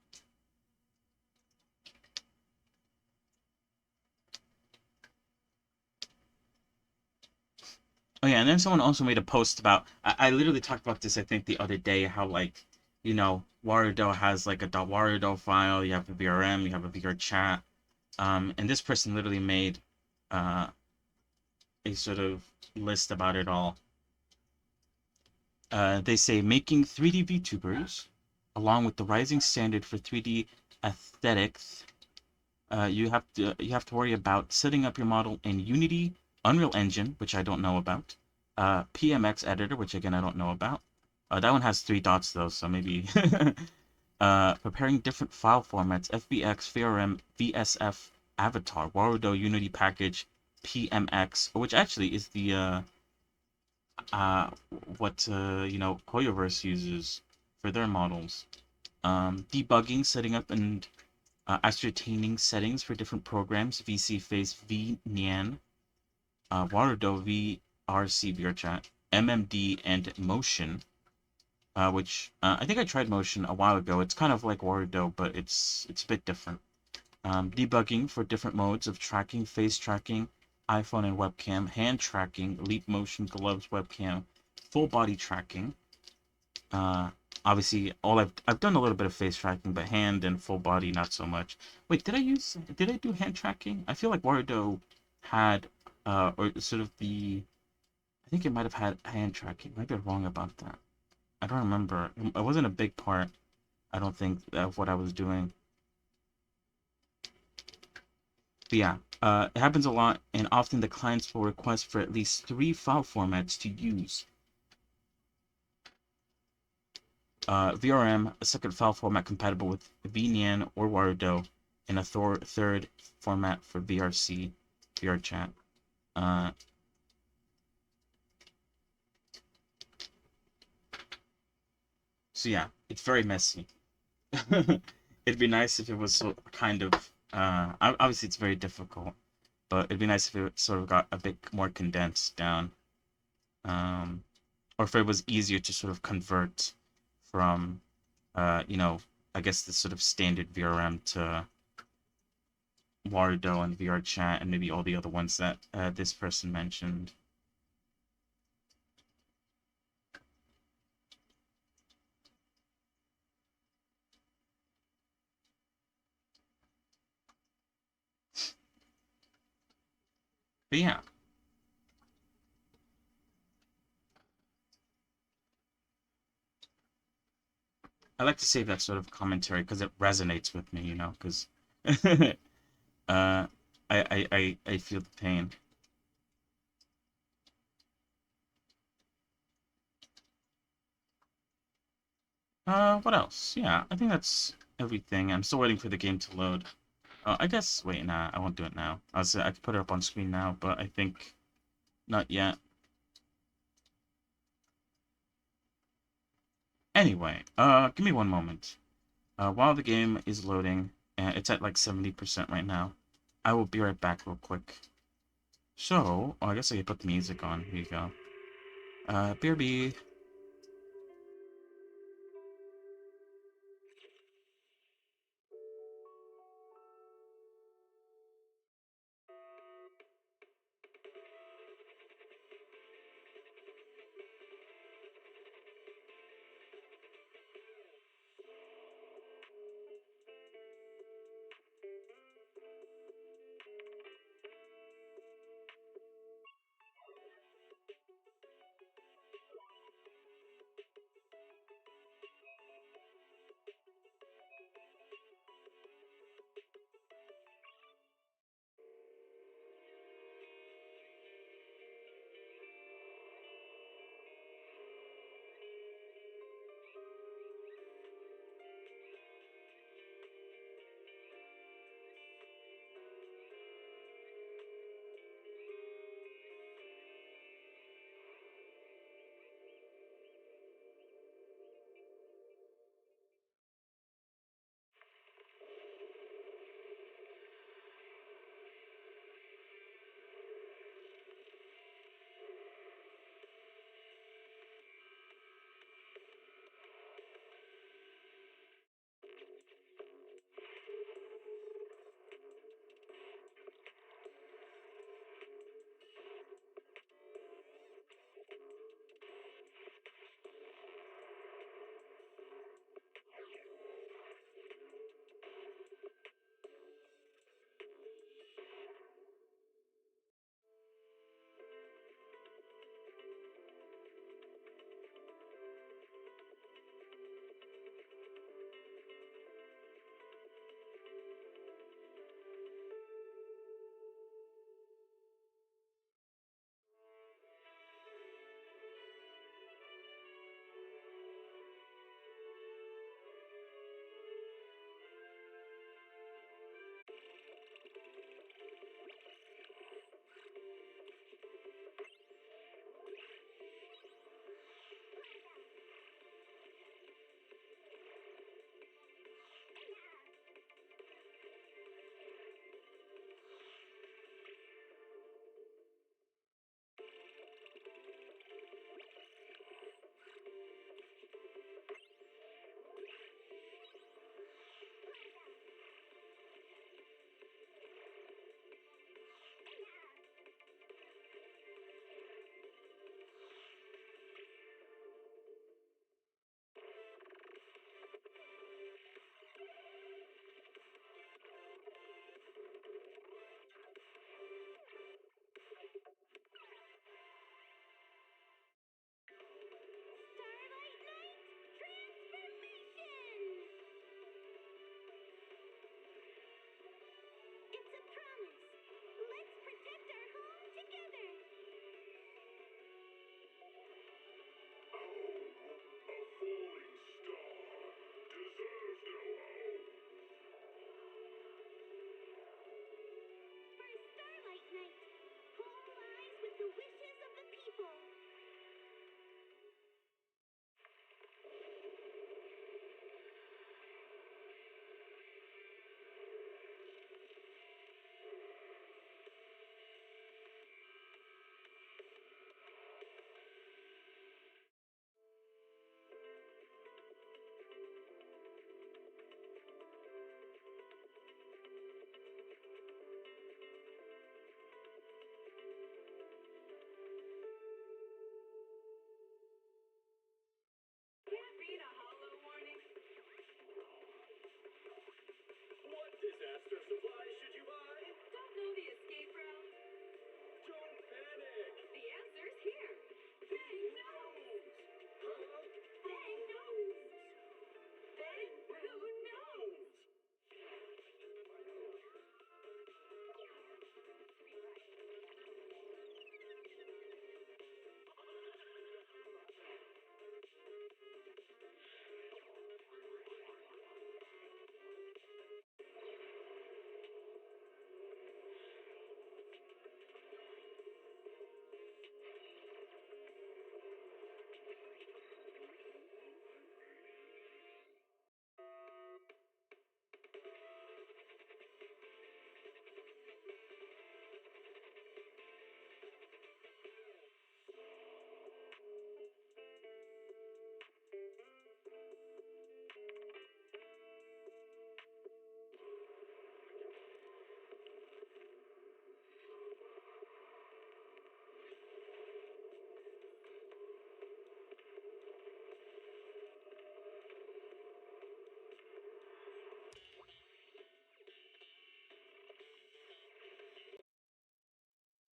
Oh yeah, and then someone also made a post about. I literally talked about this, I think, the other day. How like, Warudo has like a .warudo file. You have a VRM. You have a VR chat. And this person literally made uh a sort of list about it all. They say making 3D VTubers, along with the rising standard for 3D aesthetics. You have to worry about setting up your model in Unity, Unreal Engine, which I don't know about, PMX Editor, which again I don't know about. That one has 3 dots though, so maybe. Preparing different file formats: FBX, VRM, VSF, Avatar, Warudo, Unity Package, PMX, which actually is the uh, what Hoyoverse uses for their models. Debugging, setting up and ascertaining settings for different programs, VC Face, VNyan, Warudo, VRC, VRChat, MMD, and Motion, which I think I tried Motion a while ago. It's kind of like Warudo, but it's a bit different. Debugging for different modes of tracking, face tracking, iPhone and webcam, hand tracking, leap motion, gloves, webcam, full body tracking. Obviously, I've done a little bit of face tracking, but hand and full body not so much. Wait, did I do hand tracking? I feel like Warudo had or sort of I think it might have had hand tracking. Maybe I'm wrong about that. I don't remember. It wasn't a big part, I don't think, of what I was doing. But yeah, it happens a lot, and often the clients will request for at least 3 file formats to use. VRM, a second file format compatible with VNyan or Warudo, and a third format for VRC, VRChat. So yeah, it's very messy. It'd be nice if it was so kind of, obviously it's very difficult, but it'd be nice if it sort of got a bit more condensed down. Or if it was easier to sort of convert from, I guess the sort of standard VRM to Warudo and VRChat and maybe all the other ones that this person mentioned. But yeah. I like to save that sort of commentary because it resonates with me, because uh, I feel the pain. What else? Yeah, I think that's everything. I'm still waiting for the game to load. I guess, wait, nah, I won't do it now. I could put it up on screen now, but I think not yet. Anyway, give me one moment. While the game is loading, it's at like 70% right now. I will be right back real quick. So, I guess I could put the music on. Here you go. BRB.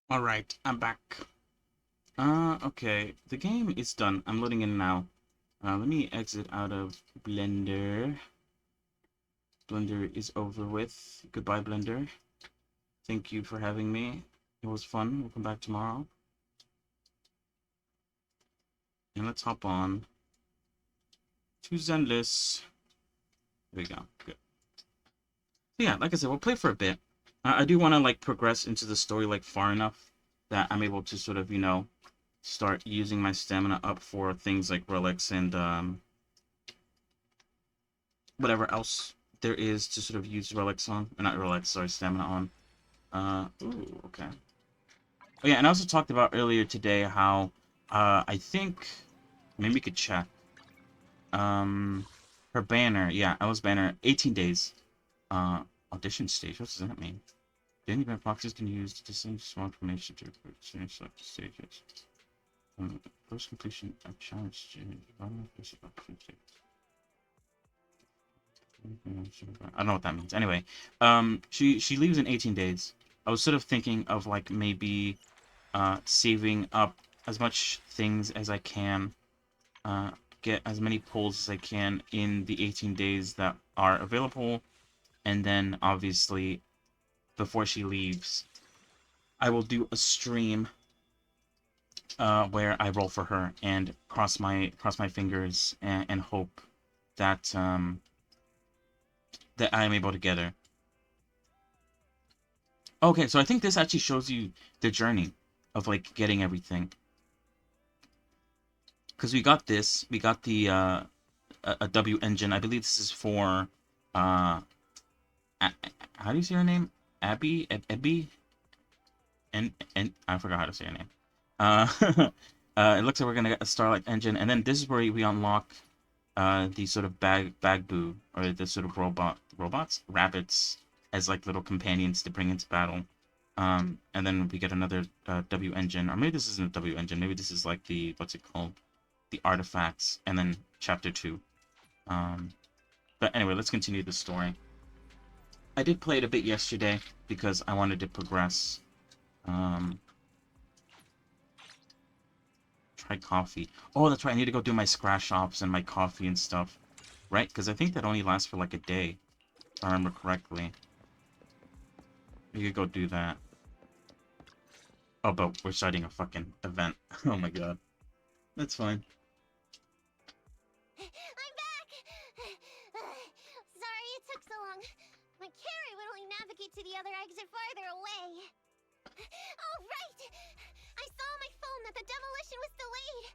Alright, I'm back. Okay. The game is done. I'm loading in now. Let me exit out of Blender. Blender is over with. Goodbye, Blender. Thank you for having me. It was fun. We'll come back tomorrow. And let's hop on to Zenless. There we go. Good. So yeah, like I said, we'll play for a bit. I do want to like progress into the story like far enough that I'm able to sort of, you know, start using my stamina up for things like relics and whatever else there is to sort of use relics on. Or not relics, sorry, stamina on. Ooh, okay. Oh yeah, and I also talked about earlier today how I think maybe we could check. Her banner, yeah, I was banner 18 days. Audition stage, what does that mean? The any event boxes can use the same small information to change select stages. First completion of challenge stage. I don't know what that means. Anyway, she leaves in 18 days. I was sort of thinking of like maybe saving up as much things as I can, get as many pulls as I can in the 18 days that are available, and then obviously before she leaves, I will do a stream where I roll for her and cross my fingers and hope that that I am able to get her. Okay, so I think this actually shows you the journey of like getting everything. Because we got this, we got the a W engine. I believe this is for how do you say her name? Abby? Abby? And I forgot how to say her name. It looks like we're gonna get a Starlight engine, and then this is where we unlock the sort of Bagboo, or the sort of rabbits as like little companions to bring into battle. And then we get another W engine, or maybe this isn't a W engine. Maybe this is like the what's it called? The artifacts, and then chapter 2. But anyway, let's continue the story. I did play it a bit yesterday because I wanted to progress. Try coffee. Oh, that's right. I need to go do my scratch offs and my coffee and stuff. Right? Because I think that only lasts for like a day. If I remember correctly. We could go do that. Oh, but we're starting a fucking event. Oh my god. That's fine. I'm back! Sorry it took so long. My carry would only navigate to the other exit farther away. Oh, right! I saw on my phone that the demolition was delayed.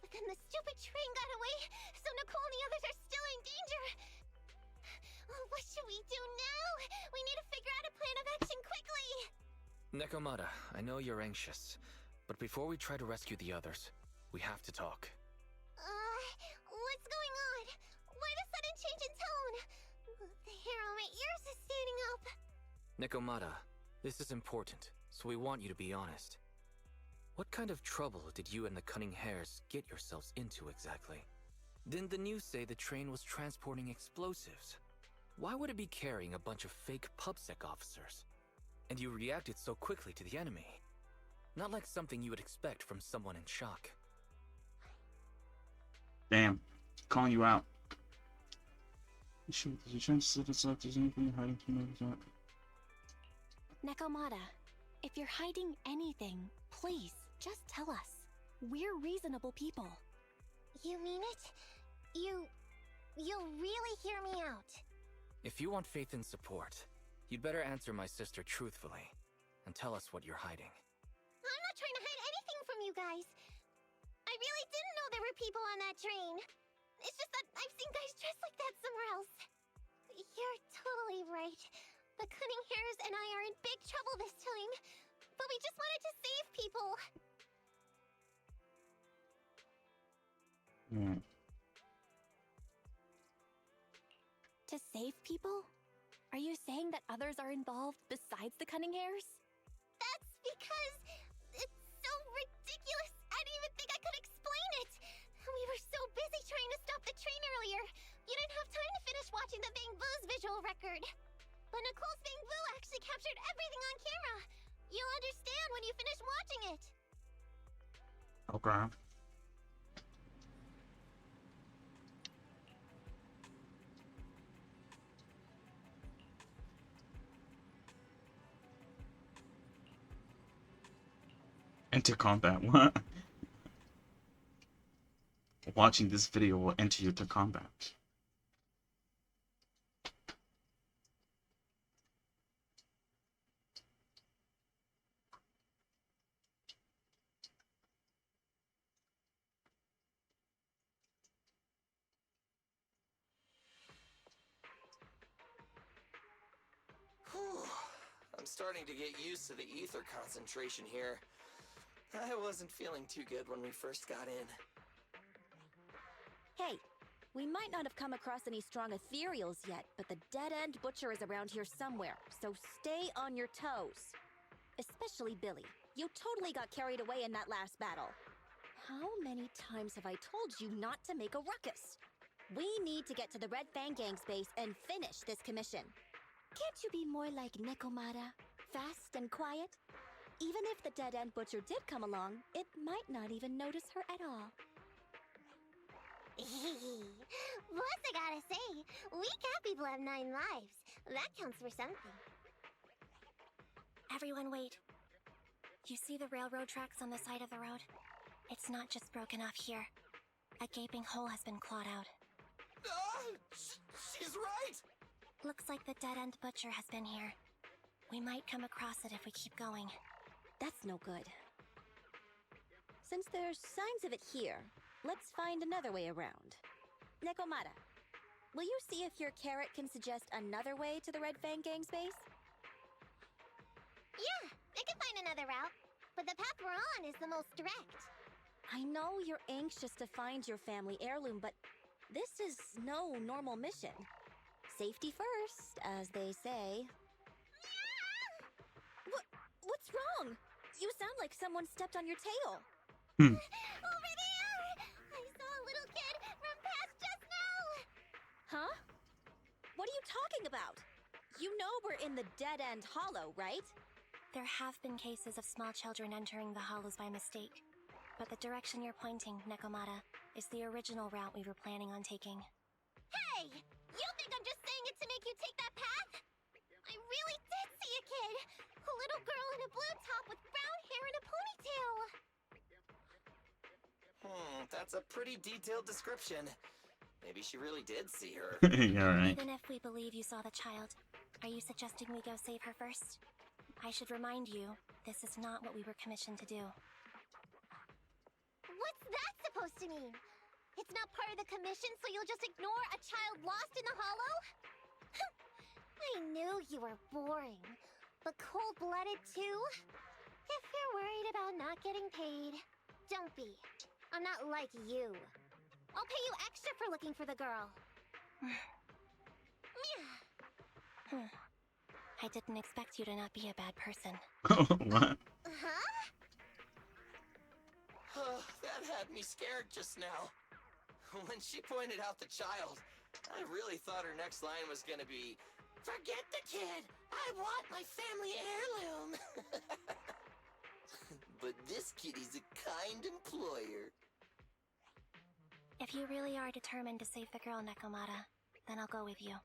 But then the stupid train got away, so Nicole and the others are still in danger. Oh, what should we do now? We need to figure out a plan of action quickly! Nekomata, I know you're anxious, but before we try to rescue the others, we have to talk. What's going on? Why the sudden change in tone? The hair on my ears is standing up. Nekomata, this is important, so we want you to be honest. What kind of trouble did you and the Cunning Hares get yourselves into exactly? Didn't the news say the train was transporting explosives? Why would it be carrying a bunch of fake PubSec officers? And you reacted so quickly to the enemy. Not like something you would expect from someone in shock. Damn. Calling you out. You trying to set us up? There's anything you're hiding from me? Nekomata, if you're hiding anything, please, just tell us. We're reasonable people. You mean it? You'll really hear me out. If you want faith and support, you'd better answer my sister truthfully and tell us what you're hiding. I'm not trying to hide anything from you guys. I really didn't know there were people on that train. It's just that I've seen guys dressed like that somewhere else. You're totally right. The Cunning Hares and I are in big trouble this time. But we just wanted to save people. Yeah. To save people? Are you saying that others are involved besides the Cunning Hares? That's because it's so ridiculous. I didn't even think I could explain it. We were so busy trying to stop the train earlier. You didn't have time to finish watching the Bang Boo's visual record. But Nicole's Bang Boo actually captured everything on camera. You'll understand when grab. Enter combat. What? Watching this video will enter you to combat. I'm starting to get used to the ether concentration here. I wasn't feeling too good when we first got in. Hey, we might not have come across any strong ethereals yet, but the dead-end butcher is around here somewhere, so stay on your toes. Especially Billy. You totally got carried away in that last battle. How many times have I told you not to make a ruckus? We need to get to the Red Fang Gang's base and finish this commission. Can't you be more like Nekomata? Fast and quiet? Even if the dead-end butcher did come along, it might not even notice her at all. Plus, I gotta say, we cat people have 9 lives. That counts for something. Everyone wait. You see the railroad tracks on the side of the road? It's not just broken off here. A gaping hole has been clawed out. She's right! Looks like the dead-end butcher has been here. We might come across it if we keep going. That's no good. Since there's signs of it here, let's find another way around. Nekomata, will you see if your carrot can suggest another way to the Red Fang Gang's base? Yeah, I can find another route, but the path we're on is the most direct. I know you're anxious to find your family heirloom, but this is no normal mission. Safety first, as they say. What's wrong? You sound like someone stepped on your tail. Over there! I saw a little kid run past just now! Huh? What are you talking about? You know we're in the dead-end hollow, right? There have been cases of small children entering the hollows by mistake. But the direction you're pointing, Nekomata, is the original route we were planning on taking. Hey! You think I'm just saying it to make you take that path? I really did see a kid! A little girl in a blue top with brown hair and a ponytail! That's a pretty detailed description. Maybe she really did see her. Yeah, right. Even if we believe you saw the child, are you suggesting we go save her first? I should remind you, this is not what we were commissioned to do. What's that supposed to mean? It's not part of the commission, so you'll just ignore a child lost in the hollow? I knew you were boring, but cold-blooded too? If you're worried about not getting paid, don't be. I'm not like you. I'll pay you extra for looking for the girl. I didn't expect you to not be a bad person. What? Huh? That had me scared just now. When she pointed out the child, I really thought her next line was gonna be, "Forget the kid! I want my family heirloom!" But this kitty's a kind employer. If you really are determined to save the girl, Nekomata, then I'll go with you.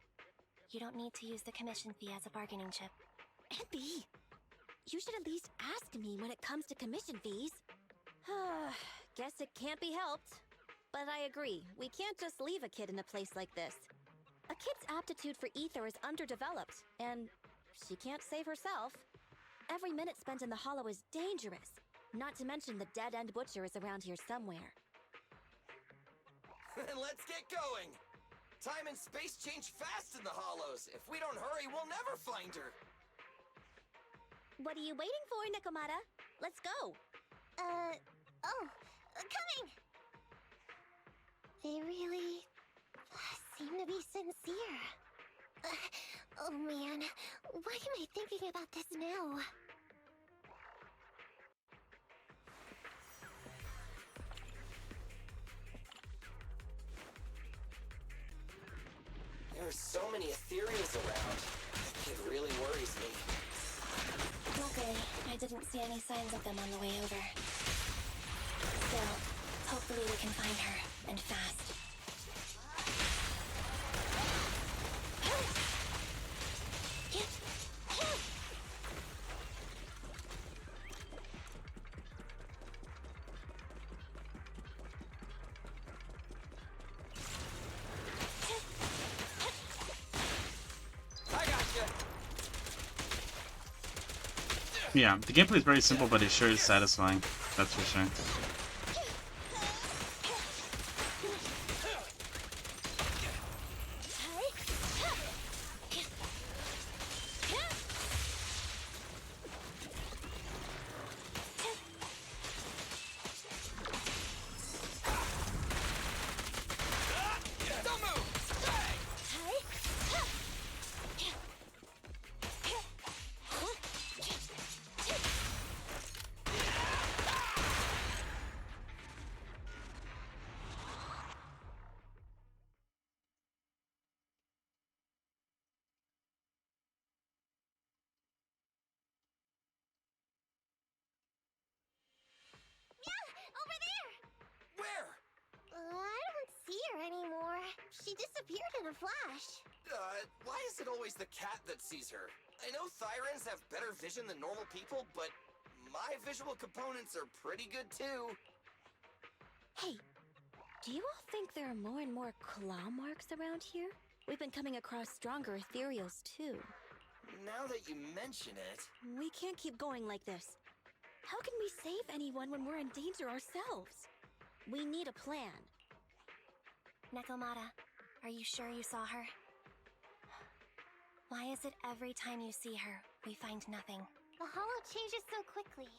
You don't need to use the commission fee as a bargaining chip. Abby, you should at least ask me when it comes to commission fees. Guess it can't be helped. But I agree, we can't just leave a kid in a place like this. A kid's aptitude for ether is underdeveloped, and she can't save herself. Every minute spent in the hollow is dangerous, not to mention the dead-end butcher is around here somewhere. Then let's get going! Time and space change fast in the hollows. If we don't hurry, we'll never find her. What are you waiting for, Nekomata? Let's go! Coming! They really seem to be sincere. Oh man, why am I thinking about this now? There are so many ethereals around. It really worries me. Luckily, I didn't see any signs of them on the way over. Still, Hopefully we can find her, and fast. Yeah, the gameplay is very simple, but it sure is satisfying. That's for sure. Over there! Where? I don't see her anymore. She disappeared in a flash. Why is it always the cat that sees her? I know Thyrans have better vision than normal people, but my visual components are pretty good too. Hey, do you all think there are more and more claw marks around here? We've been coming across stronger ethereals too. Now that you mention it... We can't keep going like this. How can we save anyone when we're in danger ourselves? We need a plan. Nekomata, are you sure you saw her? Why is it every time you see her, we find nothing? The hollow changes so quickly.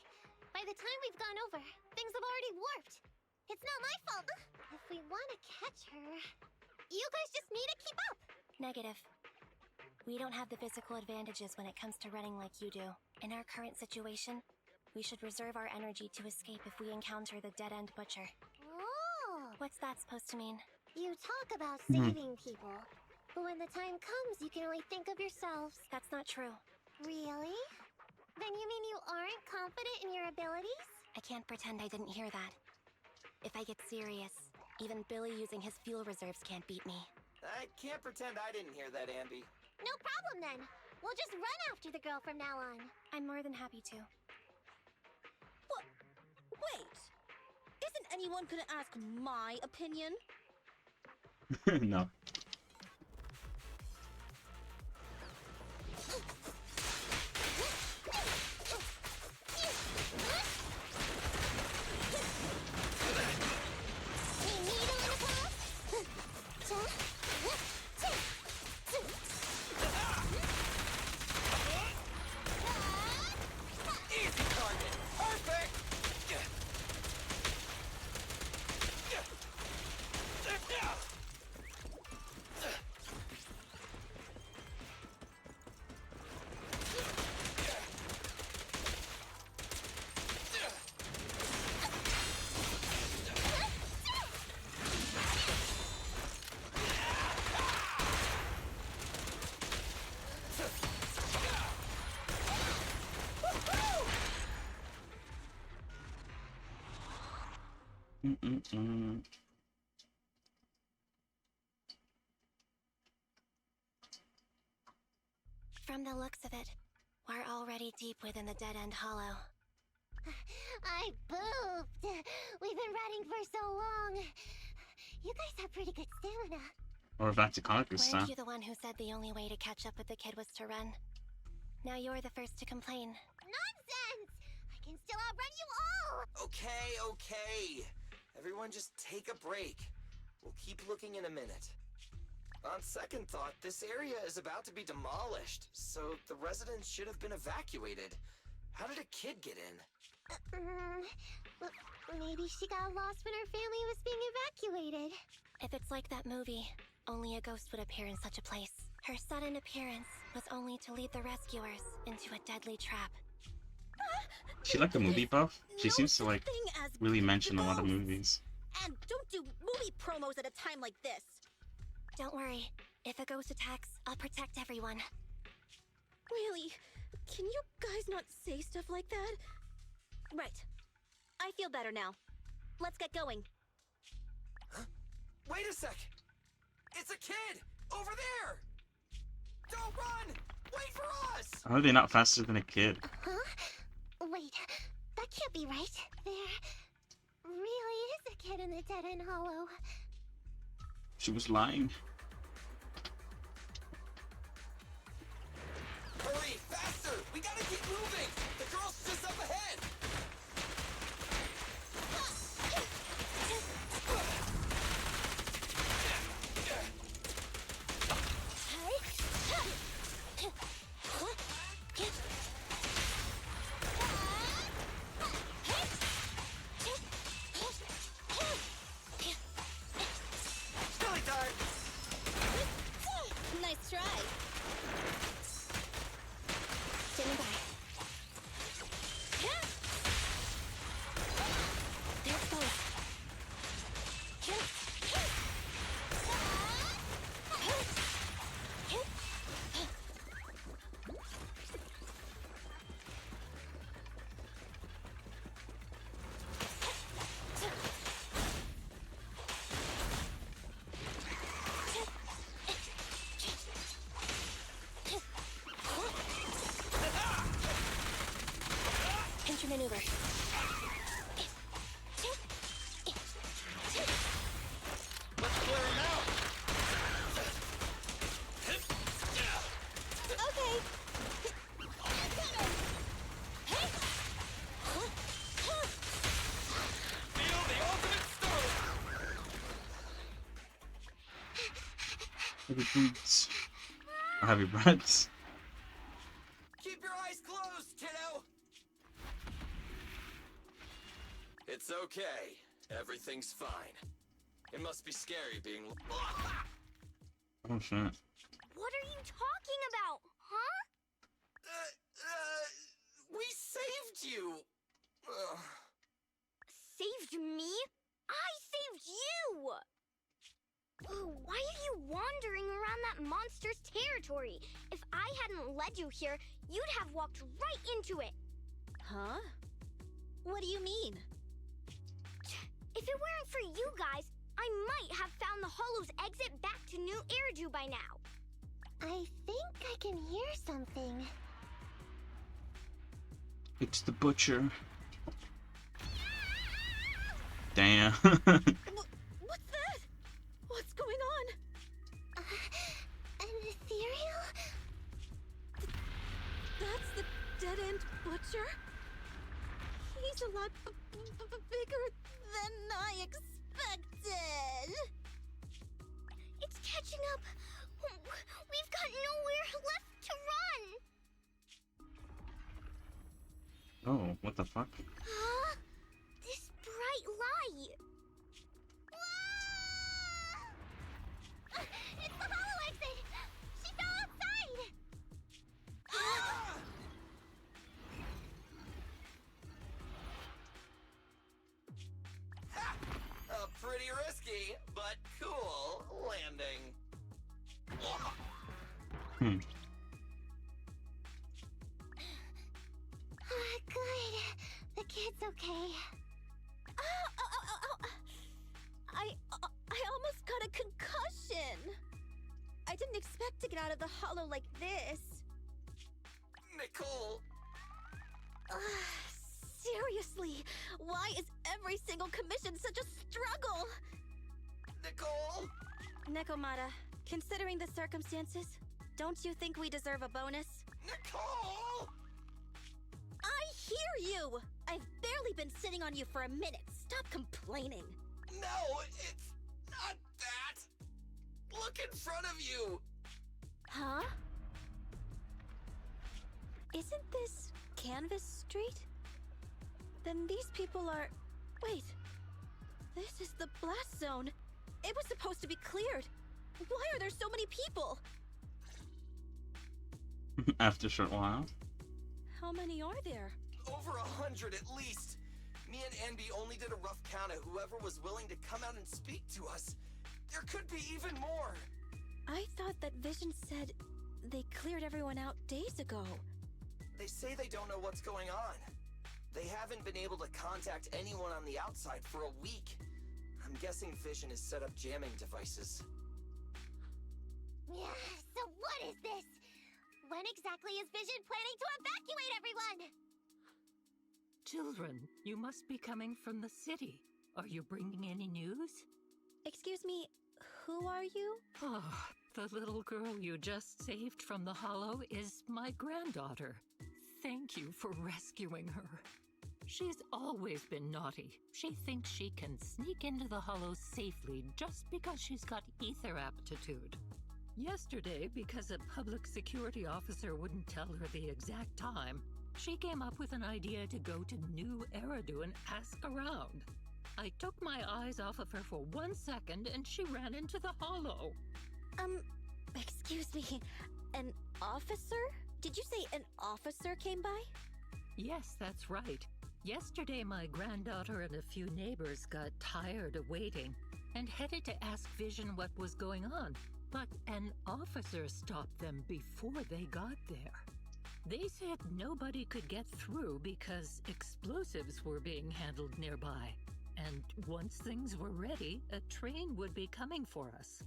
By the time we've gone over, things have already warped. It's not my fault. If we want to catch her, you guys just need to keep up. Negative. We don't have the physical advantages when it comes to running like you do. In our current situation, we should reserve our energy to escape if we encounter the dead-end butcher. Oh! What's that supposed to mean? You talk about saving people, but when the time comes, you can only think of yourselves. That's not true. Really? Then you mean you aren't confident in your abilities? I can't pretend I didn't hear that. If I get serious, even Billy using his fuel reserves can't beat me. I can't pretend I didn't hear that, Ambi. No problem then. We'll just run after the girl from now on. I'm more than happy to. What? Wait! Isn't anyone gonna ask my opinion? No. Easy target! Perfect! From the looks of it, we're already deep within the dead-end hollow. I booped. We've been running for so long. You guys have pretty good stamina. Or back to comic book style. Weren't you the one who said the only way to catch up with the kid was to run? Now you're the first to complain. Nonsense! I can still outrun you all! Okay. Everyone just take a break. We'll keep looking in a minute. On second thought, this area is about to be demolished, so the residents should have been evacuated. How did a kid get in? Maybe she got lost when her family was being evacuated. If it's like that movie, only a ghost would appear in such a place. Her sudden appearance was only to lead the rescuers into a deadly trap. She like a movie buff? She seems to like really mention a lot of movies. And don't do movie promos at a time like this. Don't worry. If a ghost attacks, I'll protect everyone. Really? Can you guys not say stuff like that? Right. I feel better now. Let's get going. Wait a sec! It's a kid! Over there! Don't run! Wait for us! How are they not faster than a kid? Huh? Wait, that can't be right. There really is a kid in the Dead End Hollow. She was lying. Hurry! Faster! We gotta keep moving! The girl's just up ahead! Silly time! Nice try. Standing by. There it goes. Intermaneuver. Let's clear him out! Okay. Feel the ultimate storm! Heavy boots. Or heavy breaths. Keep your eyes closed, kiddo! It's okay. Everything's fine. It must be scary being... Oh shit. What are you talking about, huh? We saved you! Ugh. Saved me? I saved you! Why are you wandering around that monster's territory? If I hadn't led you here, you'd have walked right into it. Huh? What do you mean? If it weren't for you guys, I might have found the Hollow's exit back to New Eridu by now. I think I can hear something. It's the butcher. Damn. What's that? What's going on? An ethereal? That's the dead-end butcher? He's a lot bigger than I expected. It's catching up. We've got nowhere left to run. Oh, what the fuck? Huh? This bright light. Ah! It's the Hollow exit. She fell outside. Ha! Pretty risky, but cool landing. Hmm. Good. The kid's okay. I almost got a concussion. I didn't expect to get out of the hollow like this. Nicole! Seriously, why is every single commission such a struggle? Nicole! Nekomata, considering the circumstances, don't you think we deserve a bonus? Nicole! I hear you! I've barely been sitting on you for a minute. Stop complaining. No, it's not that! Look in front of you! Huh? Isn't this Canvas Street? Then these people are... Wait. This is the blast zone. It was supposed to be cleared. Why are there so many people? After a short while. How many are there? Over 100 at least! Me and Anby only did a rough count of whoever was willing to come out and speak to us. There could be even more! I thought that Vision said they cleared everyone out days ago. They say they don't know what's going on. They haven't been able to contact anyone on the outside for a week. I'm guessing Vision has set up jamming devices. Yeah, so what is this? When exactly is Vision planning to evacuate everyone? Children, you must be coming from the city. Are you bringing any news? Excuse me, who are you? Oh, the little girl you just saved from the Hollow is my granddaughter. Thank you for rescuing her. She's always been naughty. She thinks she can sneak into the Hollow safely just because she's got ether aptitude. Yesterday, because a public security officer wouldn't tell her the exact time, she came up with an idea to go to New Eridu and ask around. I took my eyes off of her for 1 second and she ran into the Hollow. Excuse me, an officer? Did you say an officer came by? Yes, that's right. Yesterday, my granddaughter and a few neighbors got tired of waiting and headed to ask Vision what was going on. But an officer stopped them before they got there. They said nobody could get through because explosives were being handled nearby. And once things were ready, a train would be coming for us.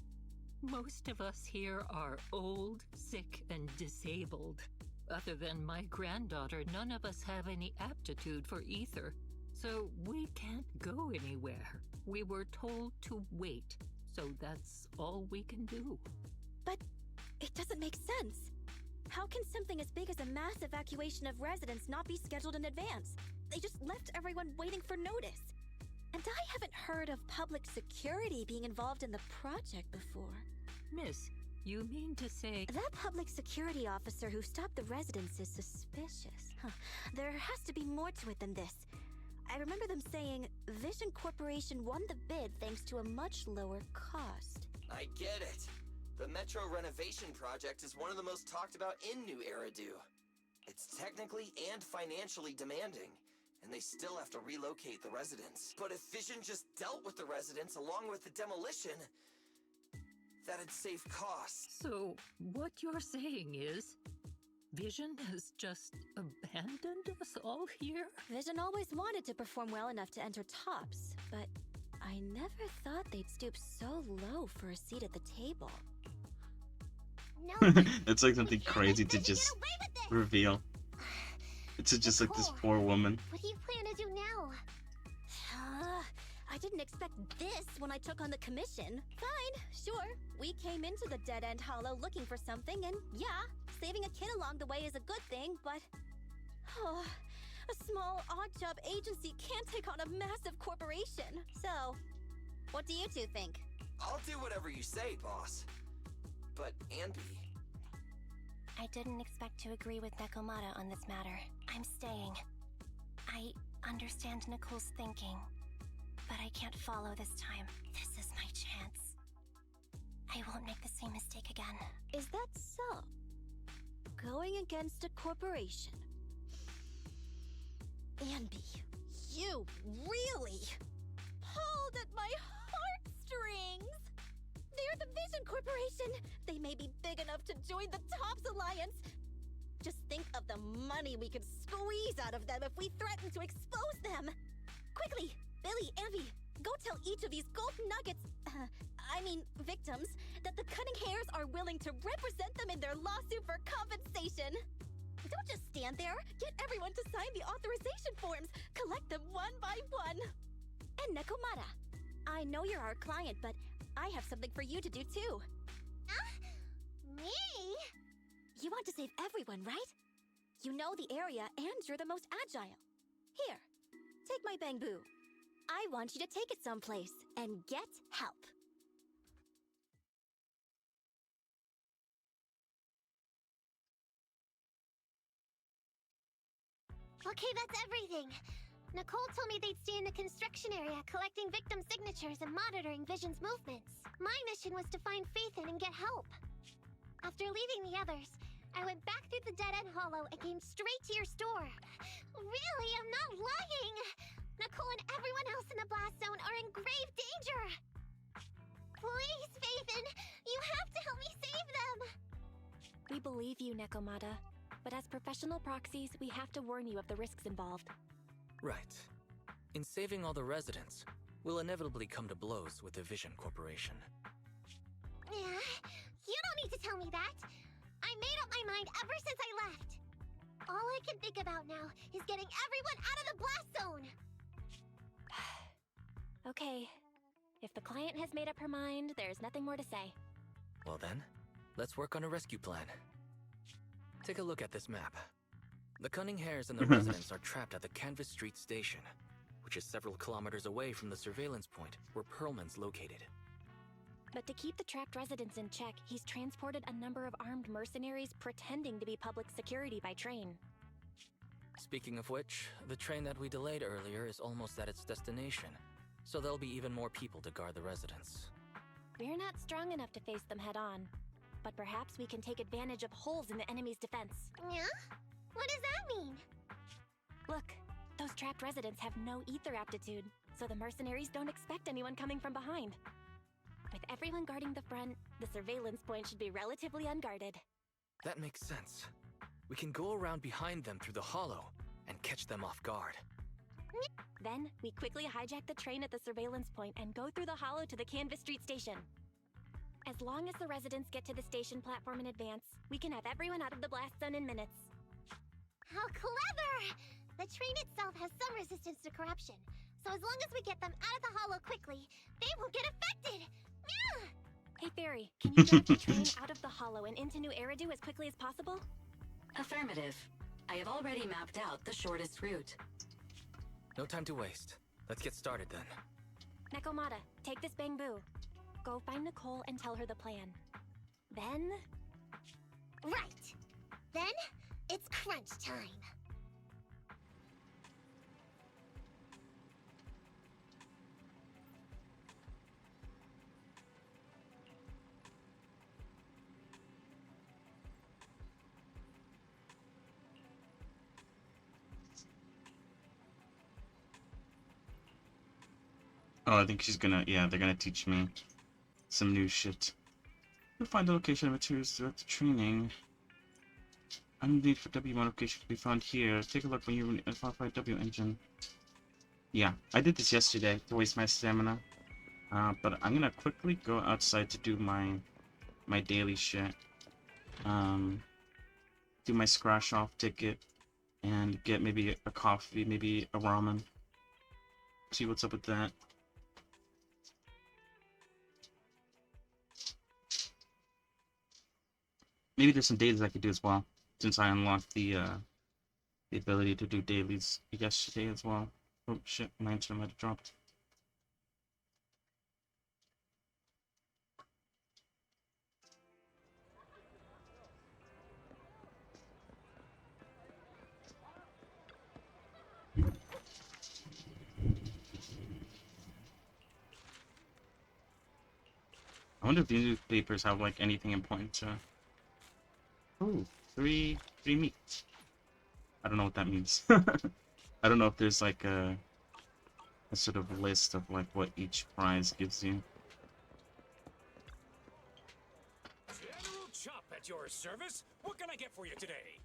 Most of us here are old, sick, and disabled. Other than my granddaughter, none of us have any aptitude for ether, so we can't go anywhere. We were told to wait, so that's all we can do. But it doesn't make sense. How can something as big as a mass evacuation of residents not be scheduled in advance? They just left everyone waiting for notice. And I haven't heard of public security being involved in the project before. Miss, you mean to say... That public security officer who stopped the residents is suspicious. There has to be more to it than this. I remember them saying Vision Corporation won the bid thanks to a much lower cost. I get it. The Metro renovation project is one of the most talked about in New Eridu. It's technically and financially demanding, and they still have to relocate the residents. But if Vision just dealt with the residents along with the demolition, that'd save costs. So, what you're saying is, Vision has just abandoned us all here? Vision always wanted to perform well enough to enter tops, but I never thought they'd stoop so low for a seat at the table. No. It's like something crazy to just reveal. It's just like this poor woman. What do you plan to do now? I didn't expect this when I took on the commission. Fine, sure. We came into the dead-end hollow looking for something, and yeah, saving a kid along the way is a good thing, but... a small, odd-job agency can't take on a massive corporation. So, what do you two think? I'll do whatever you say, boss. But, Anby... I didn't expect to agree with Nekomata on this matter. I'm staying. I understand Nicole's thinking, but I can't follow this time. This is my chance. I won't make the same mistake again. Is that so? Going against a corporation? Anby, you really pulled at my heartstrings! They're the Vision Corporation! They may be big enough to join the Tops Alliance! Just think of the money we could squeeze out of them if we threaten to expose them! Quickly, Billy, Anby, go tell each of these gold nuggets, victims, that the Cunning Hairs are willing to represent them in their lawsuit for compensation! Don't just stand there! Get everyone to sign the authorization forms! Collect them one by one! And Nekomata, I know you're our client, but I have something for you to do too. Me? You want to save everyone, right? You know the area and you're the most agile. Here, take my bamboo. I want you to take it someplace and get help. Okay, that's everything. Nicole told me they'd stay in the construction area, collecting victim signatures and monitoring Vision's movements. My mission was to find Phaethon and get help. After leaving the others, I went back through the dead-end hollow and came straight to your store. Really, I'm not lying! Nicole and everyone else in the blast zone are in grave danger! Please, Phaethon, you have to help me save them! We believe you, Nekomata. But as professional proxies, we have to warn you of the risks involved. Right. In saving all the residents, we'll inevitably come to blows with the Vision Corporation. Yeah, you don't need to tell me that. I made up my mind ever since I left. All I can think about now is getting everyone out of the blast zone. Okay. If the client has made up her mind, there's nothing more to say. Well then, let's work on a rescue plan. Take a look at this map. The Cunning Hares and the residents are trapped at the Canvas Street station, which is several kilometers away from the surveillance point where Perlman's located. But to keep the trapped residents in check, he's transported a number of armed mercenaries pretending to be public security by train. Speaking of which, the train that we delayed earlier is almost at its destination, so there'll be even more people to guard the residents. We're not strong enough to face them head on, but perhaps we can take advantage of holes in the enemy's defense. Yeah? What does that mean? Look, those trapped residents have no ether aptitude, so the mercenaries don't expect anyone coming from behind. With everyone guarding the front, the surveillance point should be relatively unguarded. That makes sense. We can go around behind them through the hollow and catch them off guard. Then, we quickly hijack the train at the surveillance point and go through the hollow to the Canvas Street station. As long as the residents get to the station platform in advance, we can have everyone out of the blast zone in minutes. How clever! The train itself has some resistance to corruption, so as long as we get them out of the hollow quickly, they won't get affected! Yeah! Hey Fairy, can you drive the train out of the hollow and into New Eridu as quickly as possible? Affirmative. I have already mapped out the shortest route. No time to waste. Let's get started then. Nekomata, take this bamboo. Go find Nicole and tell her the plan. Then... Right! Then, it's crunch time! Oh, I think she's gonna, yeah, they're gonna teach me some new shit. You'll find the location of materials throughout the training. Need for W modification to be found here. Take a look when you modify W engine. Yeah, I did this yesterday to waste my stamina. But I'm gonna quickly go outside to do my daily shit. Do my scratch off ticket and get maybe a coffee, maybe a ramen. See what's up with that. Maybe there's some dailies I could do as well, since I unlocked the ability to do dailies yesterday as well. Oh shit, my internet might have dropped. I wonder if the newspapers have like anything important to. Ooh, three meats. I don't know what that means. I don't know if there's like a sort of list of like what each prize gives you. General Chop at your service. What can I get for you today?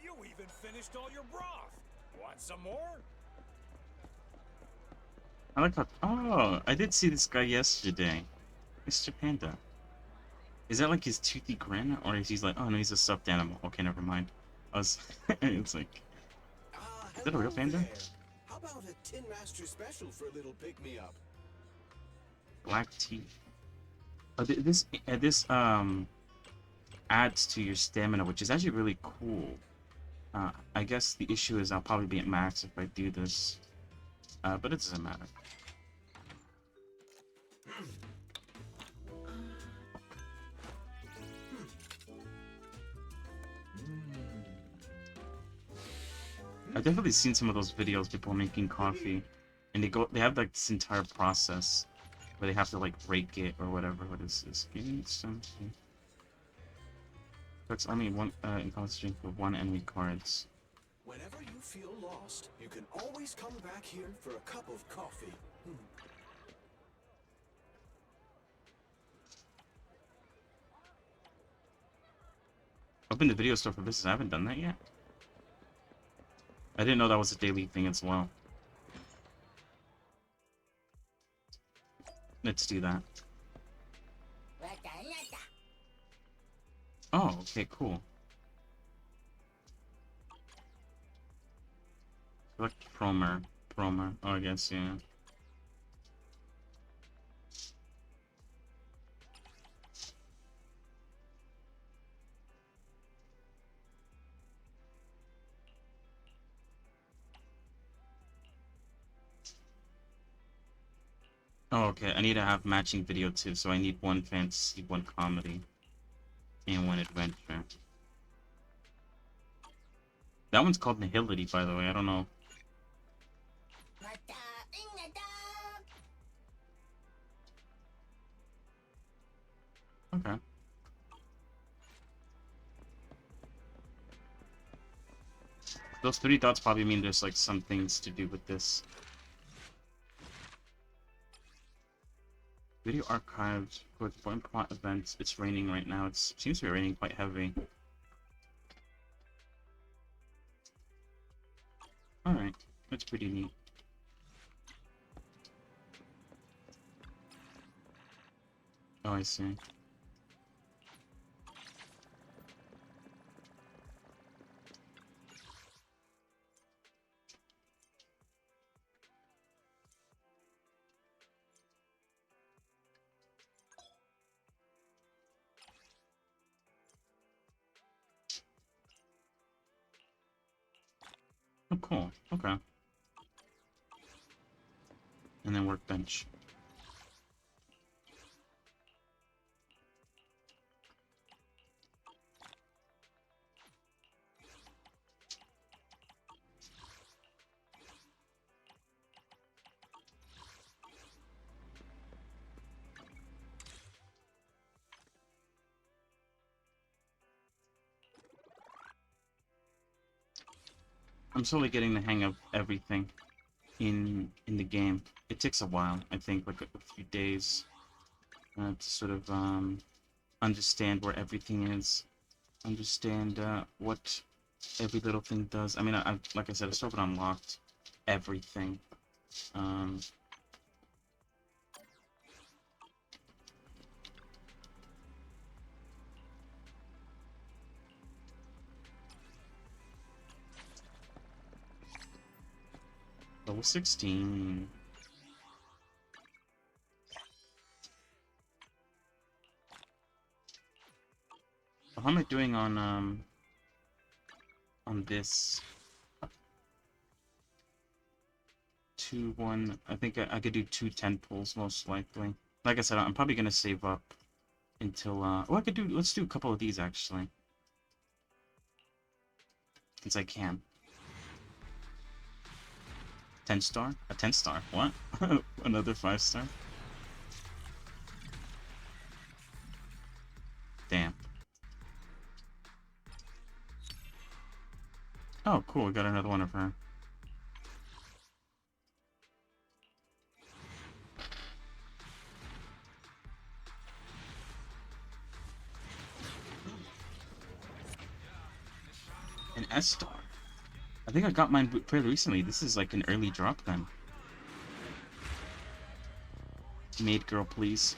You even finished all your broth. Want some more? I like how. Oh, I did see this guy yesterday, Mr. Panda. Is that like his toothy grin, or is he like, oh no, he's a stuffed animal? Okay, never mind. I was. It's like, is that a real panda? There. How about a Tin Master special for a little pick-me-up? Black teeth. Oh, this adds to your stamina, which is actually really cool. I guess the issue is I'll probably be at max if I do this, but it doesn't matter. I've definitely seen some of those videos, people making coffee, and they have like this entire process where they have to like rake it or whatever. What is this? Give me something. That's only one in concentration for one enemy cards. Whenever you feel lost, you can always come back here for a cup of coffee. Open the video store for business. I haven't done that yet. I didn't know that was a daily thing as well. Let's do that. Oh, okay, cool. Select Promer. Oh, I guess, yeah. Oh, okay. I need to have matching video too, so I need one fantasy, one comedy, and one adventure. That one's called Nihility, by the way. I don't know. Okay. Those 3 dots probably mean there's like some things to do with this. Video archives for important plot events. It's raining right now. It seems to be raining quite heavy. Alright, that's pretty neat. Oh, I see. Oh, cool. Okay. And then workbench. I'm slowly getting the hang of everything in the game. It takes a while, I think, like a few days, to sort of understand where everything is, understand what every little thing does. I mean, like I said, I still haven't unlocked everything. Level 16. Well, how am I doing on this? 2, 1. I think I could do 2 10 pulls most likely. Like I said, I'm probably gonna save up until oh, I could do. Let's do a couple of these actually, since I can. 10-star? A 10-star? What? Another 5-star? Damn. Oh, cool. We got another one of her. An S-star. I think I got mine pretty recently. This is like an early drop then. Maid girl, please.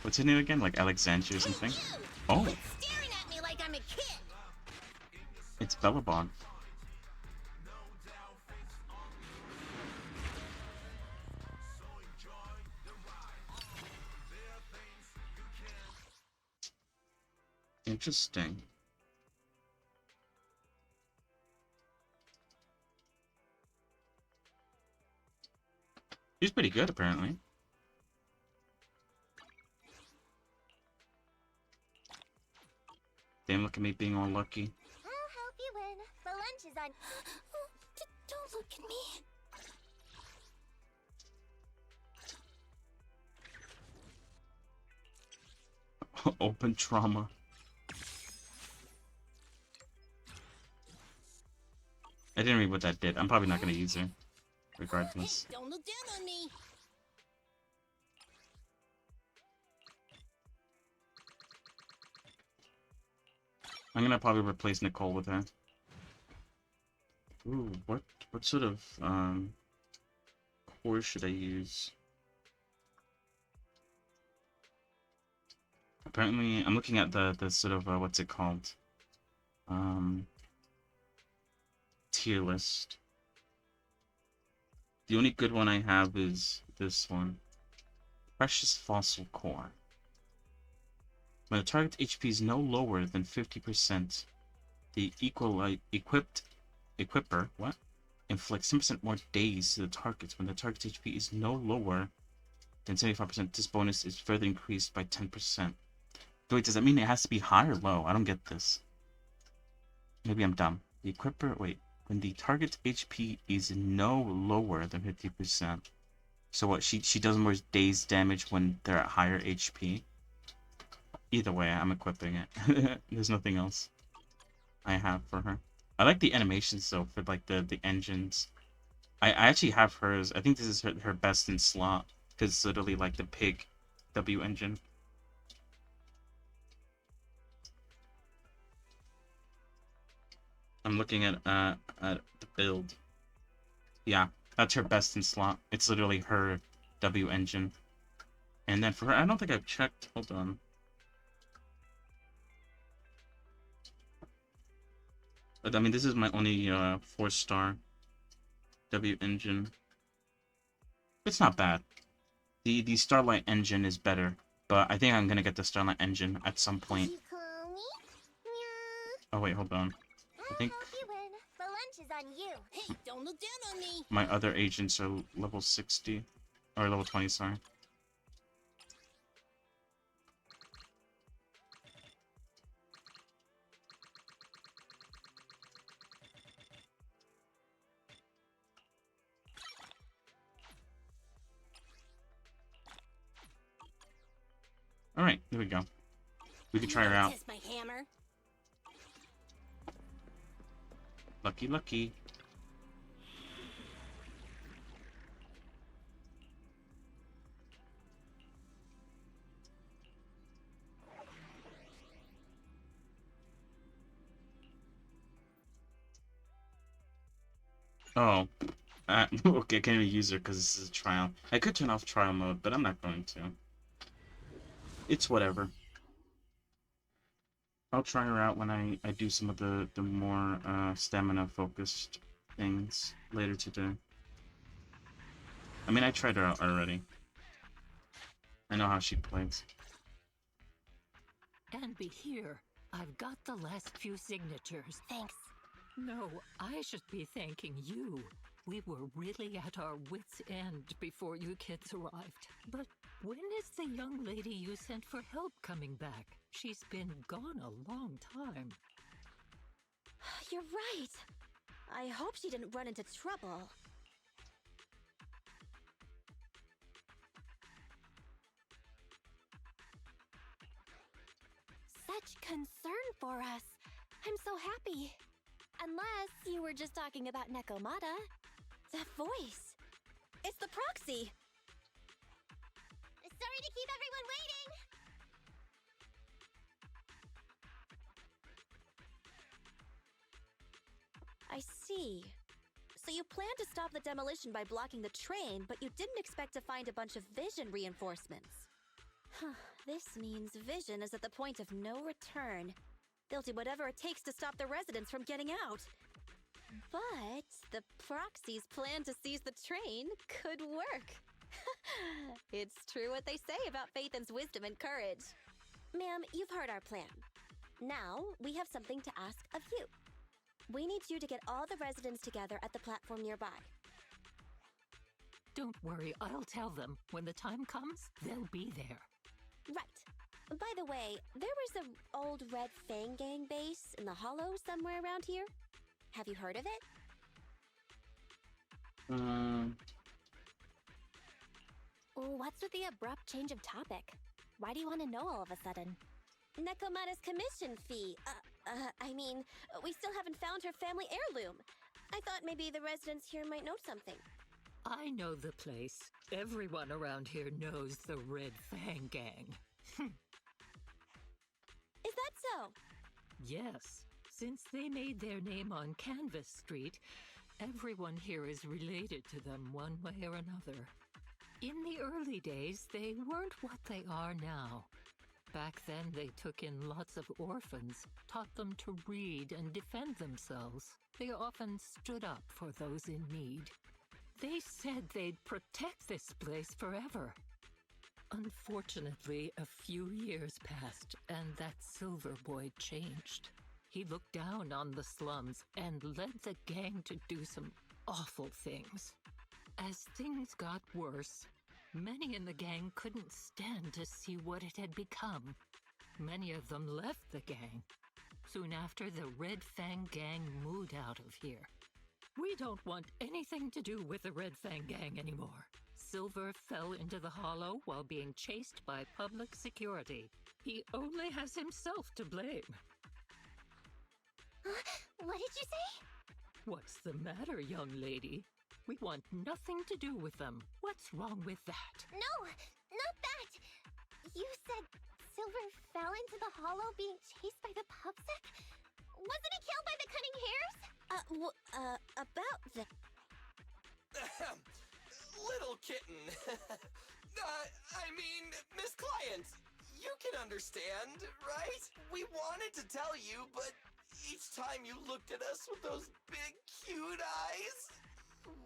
What's her name again? Like Alexandria or something? Oh. Staring at me like I'm a kid. It's Bellabon. Interesting. He's pretty good, apparently. Damn, look at me being all lucky. I'll help you win. The lunch is on. Don't look at me. Open trauma. I didn't read what that did. I'm probably not gonna use her, regardless. Don't look down on me. I'm gonna probably replace Nicole with her. Ooh, what sort of core should I use? Apparently, I'm looking at the sort of what's it called? Tier list. The only good one I have is this one. Precious Fossil Core. When the target HP is no lower than 50%, the equipper inflicts 10% more days to the target. When the target's HP is no lower than 75%, this bonus is further increased by 10%. Wait, does that mean it has to be high or low? I don't get this. Maybe I'm dumb. The equipper, wait. When the target's HP is no lower than 50%. So what, she does more days damage when they're at higher HP? Either way, I'm equipping it. There's nothing else I have for her. I like the animations though, for like the engines. I actually have hers. I think this is her best in slot. Because it's literally like the pig W engine. I'm looking at the build. Yeah, that's her best in slot. It's literally her W engine. And then for her, I don't think I've checked. Hold on. But, I mean, this is my only 4-star W engine. It's not bad. The Starlight engine is better, but I think I'm gonna get the Starlight engine at some point. Oh wait, hold on. I think The lunch is on you. Hey, don't look down on me. my other agents are level 60 or level 20, sorry. Alright, there we go. We can try her out. Kiss my hammer. Lucky, lucky. Oh. Okay, I can't even use her because this is a trial. I could turn off trial mode, but I'm not going to. It's whatever. I'll try her out when I do some of the more stamina-focused things later today. I mean, I tried her out already. I know how she plays. And be here. I've got the last few signatures. Thanks. No, I should be thanking you. We were really at our wits' end before you kids arrived. But when is the young lady you sent for help coming back? She's been gone a long time. You're right. I hope she didn't run into trouble. Such concern for us. I'm so happy. Unless you were just talking about Nekomata. That voice. It's the proxy. Sorry to keep everyone waiting. I see. So you planned to stop the demolition by blocking the train, but you didn't expect to find a bunch of vision reinforcements. Huh, this means vision is at the point of no return. They'll do whatever it takes to stop the residents from getting out. But the proxy's plan to seize the train could work. It's true what they say about Phaethon's wisdom and courage. Ma'am, you've heard our plan. Now, we have something to ask of you. We need you to get all the residents together at the platform nearby. Don't worry, I'll tell them. When the time comes, they'll be there. Right. By the way, there was an old Red Fang Gang base in the Hollow somewhere around here. Have you heard of it? What's with the abrupt change of topic? Why do you want to know all of a sudden? Nekomata's commission fee. I mean, we still haven't found her family heirloom. I thought maybe the residents here might know something. I know the place. Everyone around here knows the Red Fang Gang. Is that so? Yes. Since they made their name on Canvas Street, everyone here is related to them one way or another. In the early days, they weren't what they are now. Back then, they took in lots of orphans, taught them to read and defend themselves. They often stood up for those in need. They said they'd protect this place forever. Unfortunately, a few years passed, and that Silver Boy changed. He looked down on the slums and led the gang to do some awful things. As things got worse, many in the gang couldn't stand to see what it had become. Many of them left the gang. Soon after, the Red Fang Gang moved out of here. We don't want anything to do with the Red Fang Gang anymore. Silver fell into the hollow while being chased by public security. He only has himself to blame. What did you say? What's the matter, young lady? We want nothing to do with them. What's wrong with that? No, not that! You said Silver fell into the hollow being chased by the pubsec? Wasn't he killed by the cunning hares? About the... Little kitten. I mean, Miss Client, you can understand, right? We wanted to tell you, but each time you looked at us with those big, cute eyes,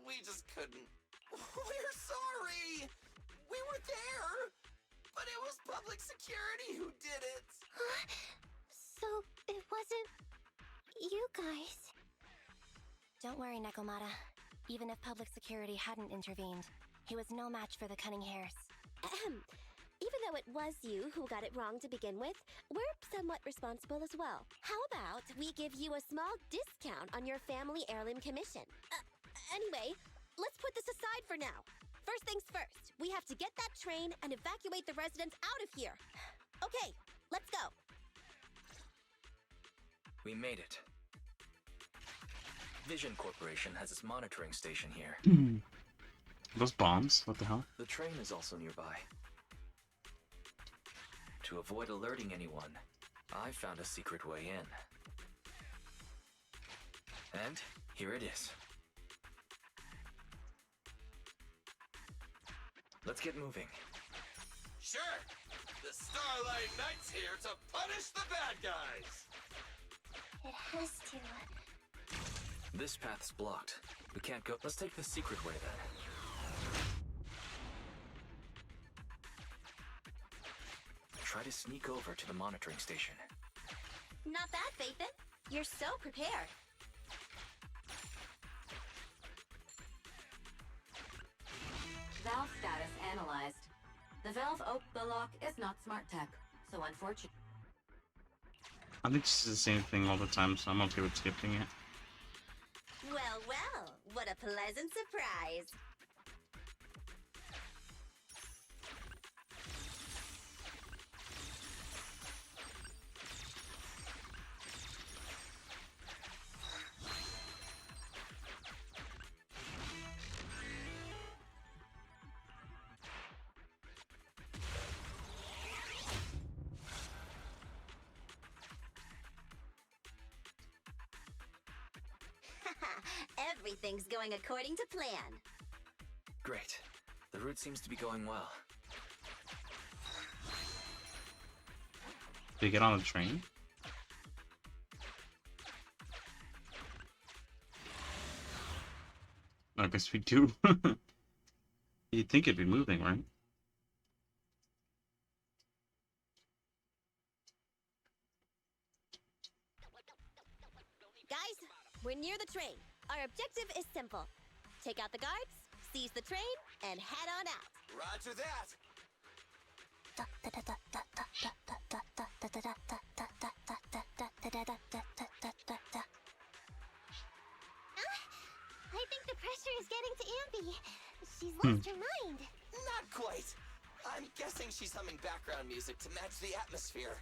we just couldn't. We're sorry. We were there, but it was public security who did it. So it wasn't you guys. Don't worry, Nekomata. Even if public security hadn't intervened, he was no match for the cunning hares. Even though it was you who got it wrong to begin with, we're somewhat responsible as well. How about we give you a small discount on your family heirloom commission? Anyway, let's put this aside for now. First things first, we have to get that train and evacuate the residents out of here. Okay, let's go. We made it. Vision Corporation has its monitoring station here. Those bombs? What the hell? The train is also nearby. To avoid alerting anyone, I found a secret way in. And here it is. Let's get moving. Sure! The Starlight Knight's here to punish the bad guys! It has to. This path's blocked. We can't go. Let's take the secret way then. Try to sneak over to the monitoring station. Not bad, Phaethon. You're so prepared. Valve status analyzed. The valve open lock is not smart tech, so unfortunately. I think this is the same thing all the time, so I'm okay with skipping it. Well, well, what a pleasant surprise. Everything's going according to plan. Great. The route seems to be going well. Did you get on the train? I guess we do. You'd think it'd be moving, right? Guys, we're near the train. Our objective is simple. Take out the guards, seize the train, and head on out. Roger that! I think the pressure is getting to Ambi. She's lost her mind. Not quite. I'm guessing she's humming background music to match the atmosphere.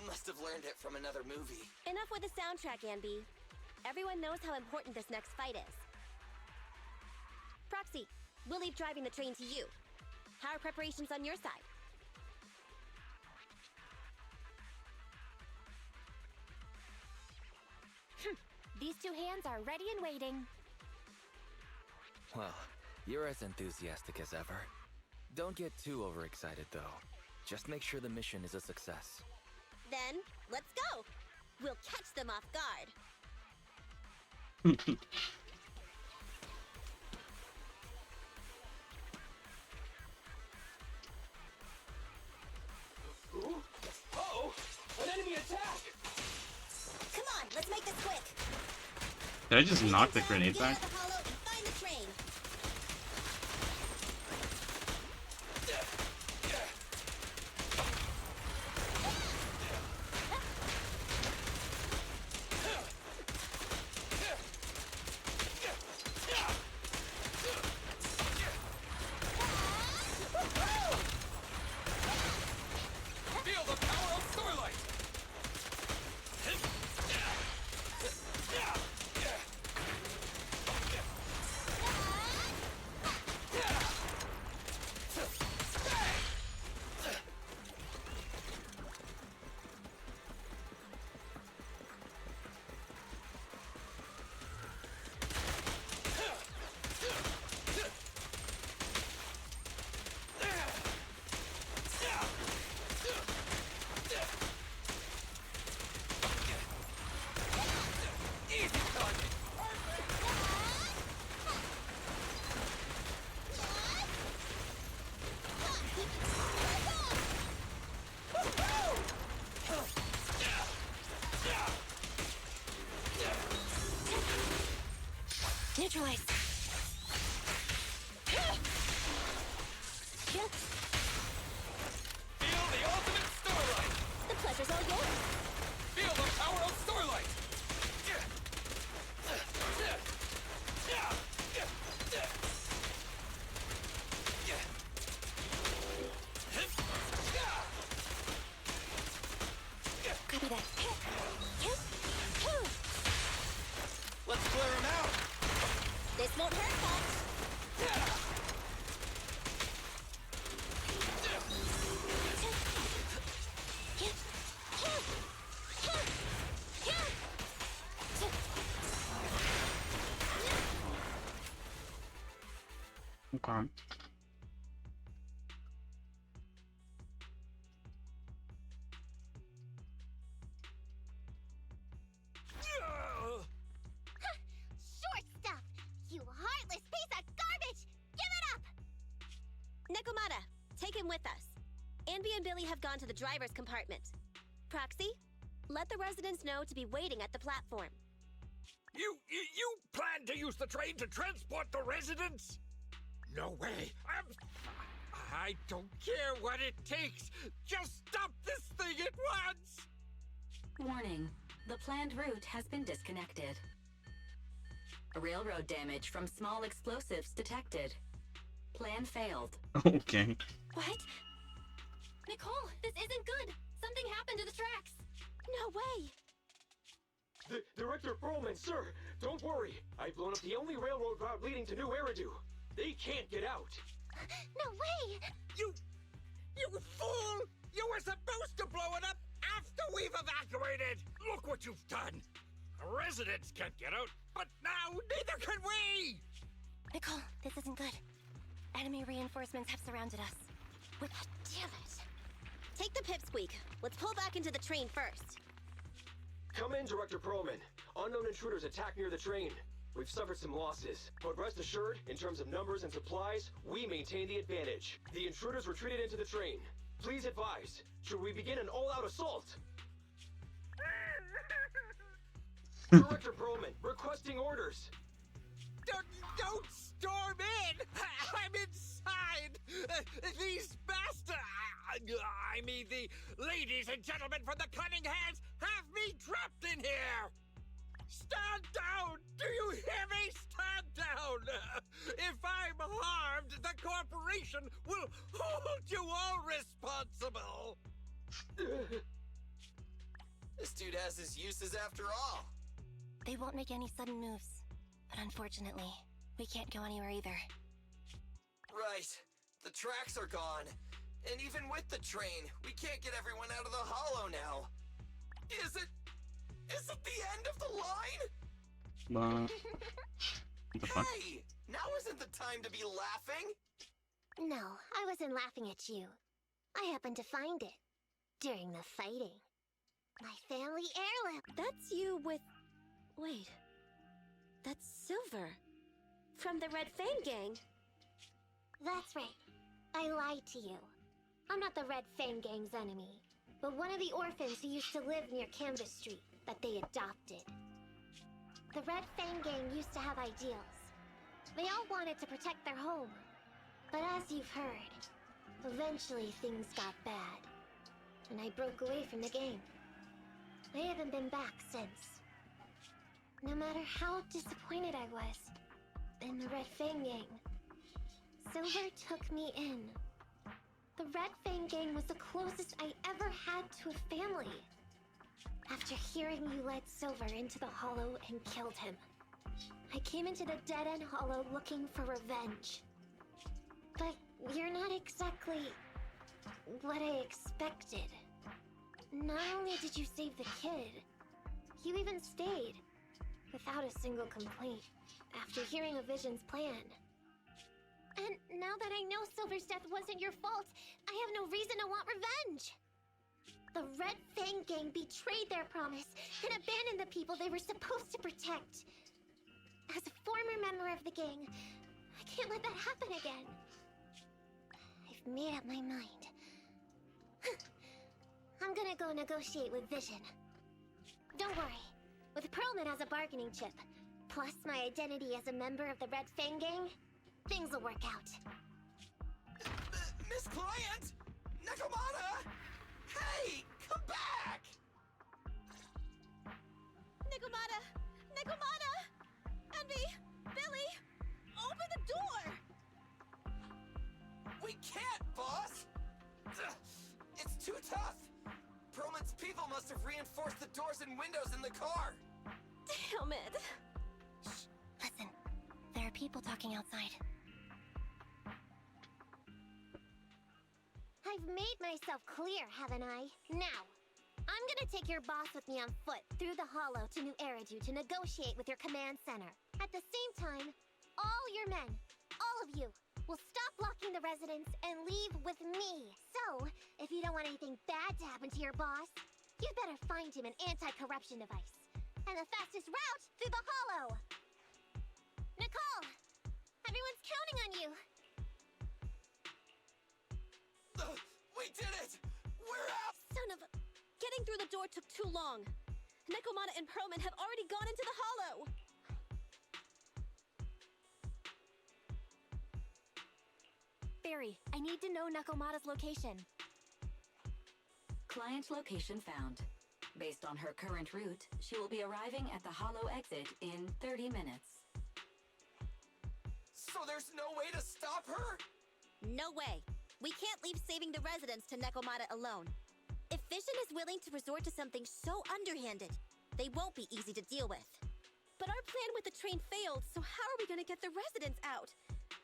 Must have learned it from another movie. Enough with the soundtrack, Anby. Everyone knows how important this next fight is. Proxy, we'll leave driving the train to you. How are preparations on your side? These two hands are ready and waiting. Well, you're as enthusiastic as ever. Don't get too overexcited, though. Just make sure the mission is a success. Then, let's go! We'll catch them off guard. Uh-oh! An enemy attack! Come on, let's make this quick. Did I just knock the grenade Get out back? of the hollow and find the train. Feel the power of Starlight! Neutralize. Feel the ultimate Starlight! The pleasure's all yours. Feel the power of Starlight! Copy that. Let's clear him out! This won't hurt much. Okay. Short stuff! You heartless piece of garbage! Give it up! Nekomata, take him with us. Anby and Billy have gone to the driver's compartment. Proxy, let the residents know to be waiting at the platform. You plan to use the train to transport the residents? No way. I don't care what it takes. Just stop this thing at once! Warning. The planned route has been disconnected. Railroad damage from small explosives detected. Plan failed. Okay. What? Nicole, this isn't good. Something happened to the tracks. No way! Director Perlman, sir, don't worry. I've blown up the only railroad route leading to New Eridu. They can't get out. No way! You fool! You were supposed to blow it up after we've evacuated! Look what you've done! Residents can't get out, but now neither can we! Nicole, this isn't good. Enemy reinforcements have surrounded us. Damn it. Take the pipsqueak. Let's pull back into the train first. Come in, Director Perlman. Unknown intruders attacked near the train. We've suffered some losses, but rest assured, in terms of numbers and supplies, we maintain the advantage. The intruders retreated into the train. Please advise, should we begin an all-out assault? Director Perlman, requesting orders. Don't storm in! I'm inside! These bastards! I mean, the ladies and gentlemen from the Cunning Hands have me trapped in here! Stand down! Do you hear me? Stand down! If I'm harmed, the corporation will hold you all responsible! This dude has his uses after all. They won't make any sudden moves. But unfortunately, we can't go anywhere either. Right. The tracks are gone. And even with the train, we can't get everyone out of the hollow now. Is it the end of the line? The fuck? Hey! Now isn't the time to be laughing! No, I wasn't laughing at you. I happened to find it. During the fighting. My family heirloom. That's you with... Wait. That's Silver. From the Red Fang Gang. That's right. I lied to you. I'm not the Red Fang Gang's enemy, but one of the orphans who used to live near Canvas Street that they adopted. The Red Fang Gang used to have ideals. They all wanted to protect their home. But as you've heard, eventually things got bad. And I broke away from the gang. I haven't been back since. No matter how disappointed I was in the Red Fang Gang, Silver took me in. The Red Fang Gang was the closest I ever had to a family. After hearing you led Silver into the Hollow and killed him, I came into the dead-end Hollow looking for revenge. But you're not exactly what I expected. Not only did you save the kid, you even stayed, without a single complaint, after hearing a Vision's plan. And now that I know Silver's death wasn't your fault, I have no reason to want revenge! The Red Fang Gang betrayed their promise and abandoned the people they were supposed to protect. As a former member of the gang, I can't let that happen again. I've made up my mind. I'm gonna go negotiate with Vision. Don't worry. With Pearlman as a bargaining chip, plus my identity as a member of the Red Fang Gang, things will work out. Miss Client! Nakamata! Hey! Come back! Nakamata! Nakamata! Envy! Billy! Open the door! We can't, boss! It's too tough! Perlman's people must have reinforced the doors and windows in the car! Damn it! Shh. Listen. There are people talking outside. I've made myself clear, haven't I? Now, I'm gonna take your boss with me on foot through the Hollow to New Eridu to negotiate with your command center. At the same time, all your men, all of you, will stop blocking the residents and leave with me. So, if you don't want anything bad to happen to your boss, you'd better find him an anti-corruption device. And the fastest route through the Hollow! Nicole! Everyone's counting on you! We did it! We're out! Son of a... Getting through the door took too long. Nekomata and Pearlman have already gone into the Hollow! Barry, I need to know Nakomata's location. Client location found. Based on her current route, she will be arriving at the Hollow exit in 30 minutes. So there's no way to stop her? No way. We can't leave saving the residents to Nekomata alone. If Vision is willing to resort to something so underhanded, they won't be easy to deal with. But our plan with the train failed, so how are we gonna get the residents out?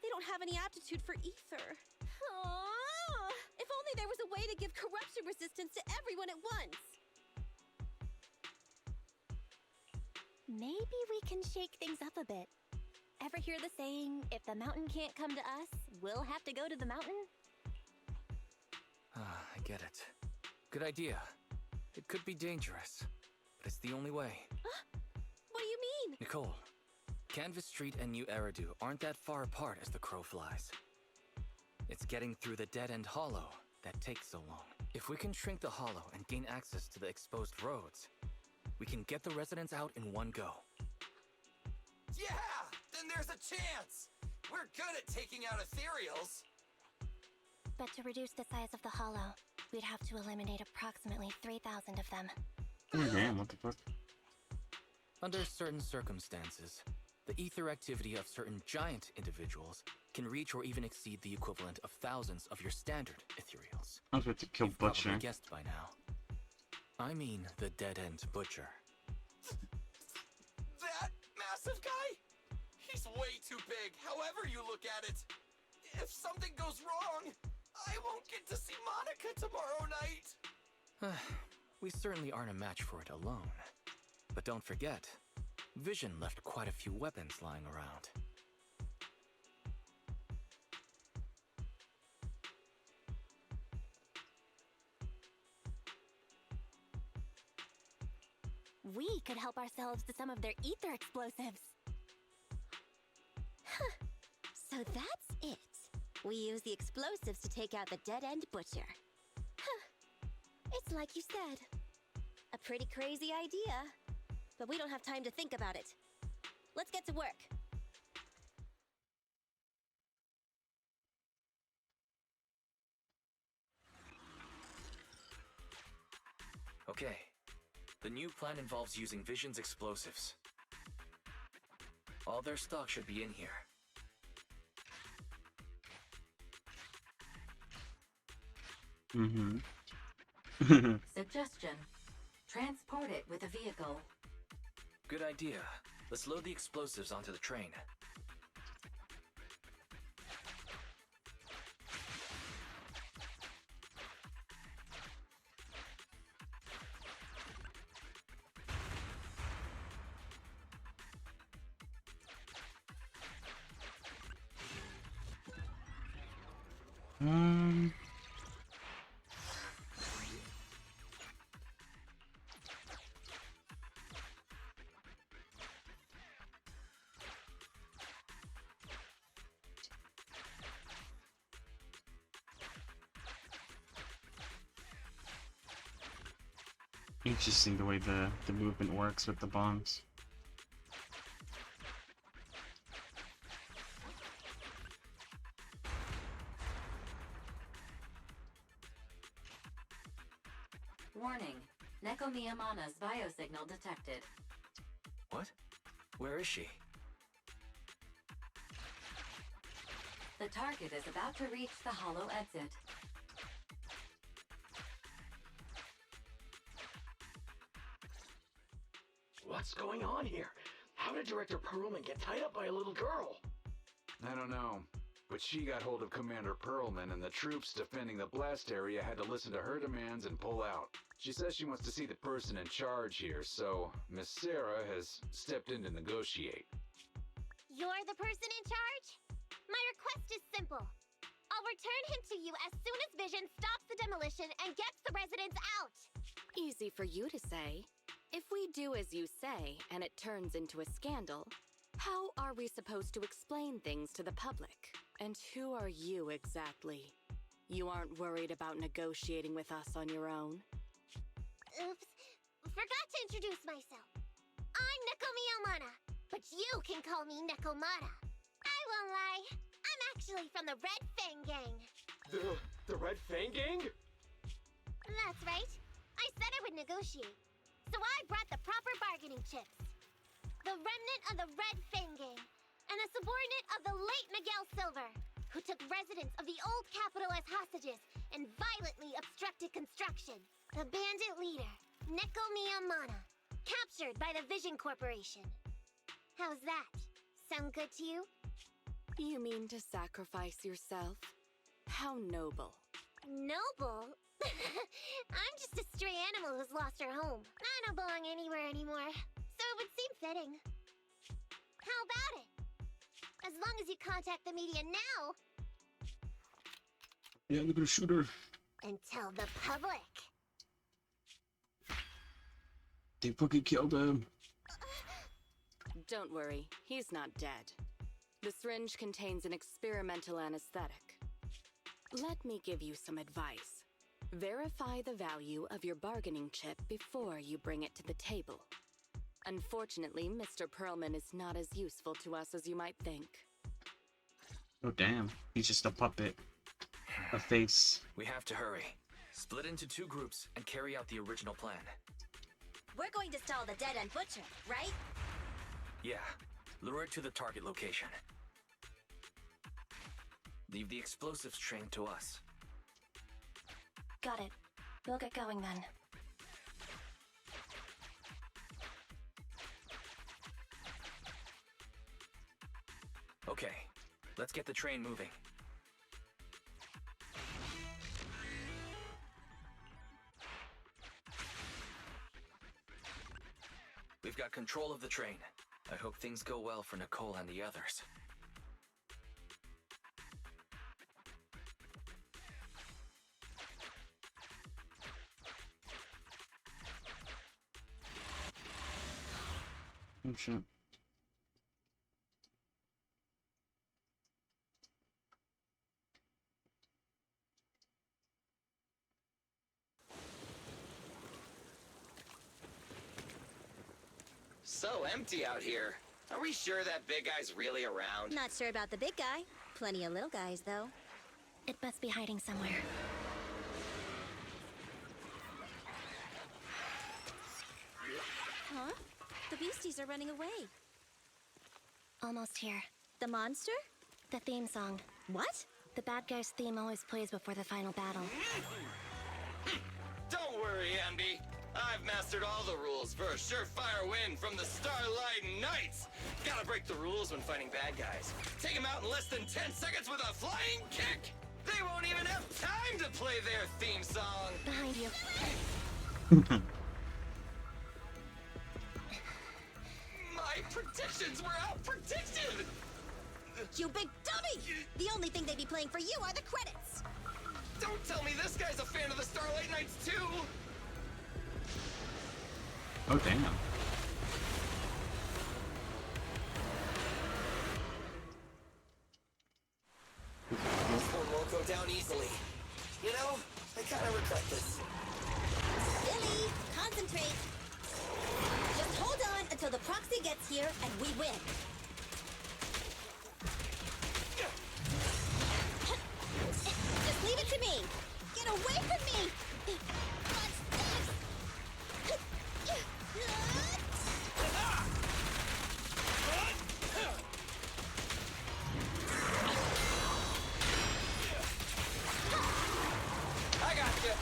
They don't have any aptitude for ether. Aww. If only there was a way to give corruption resistance to everyone at once. Maybe we can shake things up a bit. Ever hear the saying, if the mountain can't come to us, we'll have to go to the mountain? I get it. Good idea. It could be dangerous, but it's the only way. What do you mean? Nicole, Canvas Street and New Eridu aren't that far apart as the crow flies. It's getting through the dead-end hollow that takes so long. If we can shrink the hollow and gain access to the exposed roads, we can get the residents out in one go. Yeah! Then there's a chance! We're good at taking out ethereals! But to reduce the size of the hollow, we'd have to eliminate approximately 3,000 of them. Oh, damn, what the fuck? Under certain circumstances, the ether activity of certain giant individuals can reach or even exceed the equivalent of thousands of your standard ethereals. I was about to kill You've Butcher. probably guessed by now. I mean the dead-end butcher. That massive guy? He's way too big, however you look at it. If something goes wrong, I won't get to see Monica tomorrow night. We certainly aren't a match for it alone. But don't forget, Vision left quite a few weapons lying around. We could help ourselves to some of their ether explosives. Huh. So that's it. We use the explosives to take out the dead-end butcher. Huh. It's like you said. A pretty crazy idea. But we don't have time to think about it. Let's get to work. Okay. The new plan involves using Vision's explosives. All their stock should be in here. Suggestion. Transport it with a vehicle. Good idea. Let's load the explosives onto the train. Interesting the way the movement works with the bombs. Warning. Neko Miyamana's biosignal detected. What? Where is she? The target is about to reach the hollow exit. What's going on here? How did Director Perlman get tied up by a little girl? I don't know, but she got hold of Commander Perlman, and the troops defending the blast area had to listen to her demands and pull out. She says she wants to see the person in charge here, so Miss Sarah has stepped in to negotiate. You're the person in charge? My request is simple. I'll return him to you as soon as Vision stops the demolition and gets the residents out. Easy for you to say. If we do as you say, and it turns into a scandal, how are we supposed to explain things to the public? And who are you exactly? You aren't worried about negotiating with us on your own? Oops. Forgot to introduce myself. I'm Neko Miyamana, but you can call me Nekomata. I won't lie. I'm actually from the Red Fang Gang. The Red Fang Gang? That's right. I said I would negotiate. So I brought the proper bargaining chips. The remnant of the Red Fang Gang, and a subordinate of the late Miguel Silver, who took residents of the old capital as hostages and violently obstructed construction. The bandit leader, Neko Miyamana, captured by the Vision Corporation. How's that? Sound good to you? You mean to sacrifice yourself? How noble. Noble? I'm just a stray animal who's lost her home. I don't belong anywhere anymore, so it would seem fitting. How about it? As long as you contact the media now... Yeah, they're gonna shoot her. And tell the public. They fucking killed him. Don't worry, he's not dead. The syringe contains an experimental anesthetic. Let me give you some advice. Verify the value of your bargaining chip before you bring it to the table. Unfortunately, Mr. Perlman is not as useful to us as you might think. Oh damn, he's just a puppet. A face. We have to hurry. Split into 2 groups and carry out the original plan. We're going to stall the dead-end butcher, right? Yeah. Lure it to the target location. Leave the explosives train to us. Got it. We'll get going then. Okay, let's get the train moving. We've got control of the train. I hope things go well for Nicole and the others. Oh shit. So empty out here. Are we sure that big guy's really around? Not sure about the big guy. Plenty of little guys, though. It must be hiding somewhere. Huh? The beasties are running away. Almost here. The monster? The theme song. What? The bad guy's theme always plays before the final battle. Don't worry, Ambi. I've mastered all the rules for a surefire win from the Starlight Knights. Gotta break the rules when fighting bad guys. Take them out in less than 10 seconds with a flying kick. They won't even have time to play their theme song. Behind you. My predictions were out-predicted! You big dummy! The only thing they'd be playing for you are the credits! Don't tell me this guy's a fan of the Starlight Knights too! Oh damn. This one won't go down easily. You know, I kind of regret this. Billy, concentrate! Just hold on until the proxy gets here and we win. Just leave it to me! Get away from me! What's this? I got you.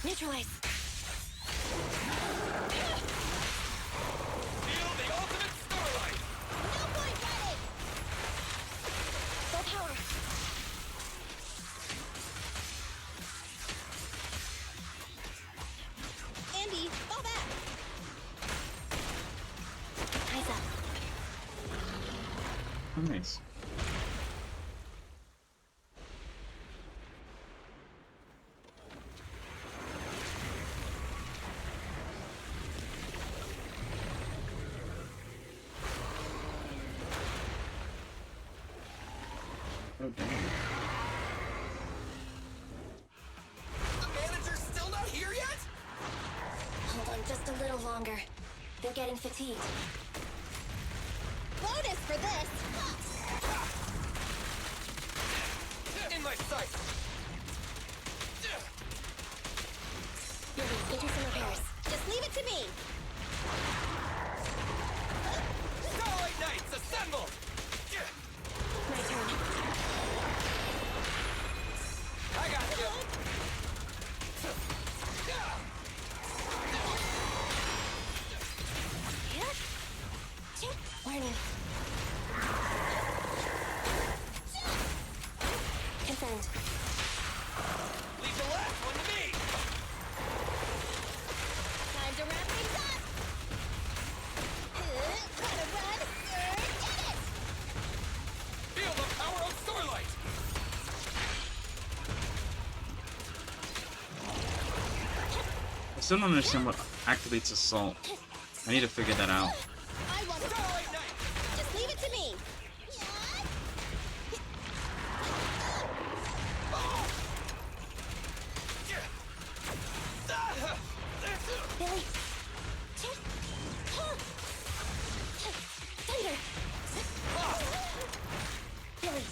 Neutralize. Feel the ultimate Starlight. No point running! Full power. Andy, fall back! Eyes up. Oh, nice. Oh damn. The manager's still not here yet? Hold on just a little longer. They're getting fatigued. Bonus for this! In my sights. Billy, get you some repairs. Just leave it to me! Starlight Knights, assemble! My turn. I got you. Warning. Confirmed. Leave the last one to me. Time to wrap things up! Gotta run! Get it! Feel the power of Starlight. I still don't understand what activates assault. I need to figure that out. I want Starlight Knight. Just leave it to me! Billy. Thunder. Billy.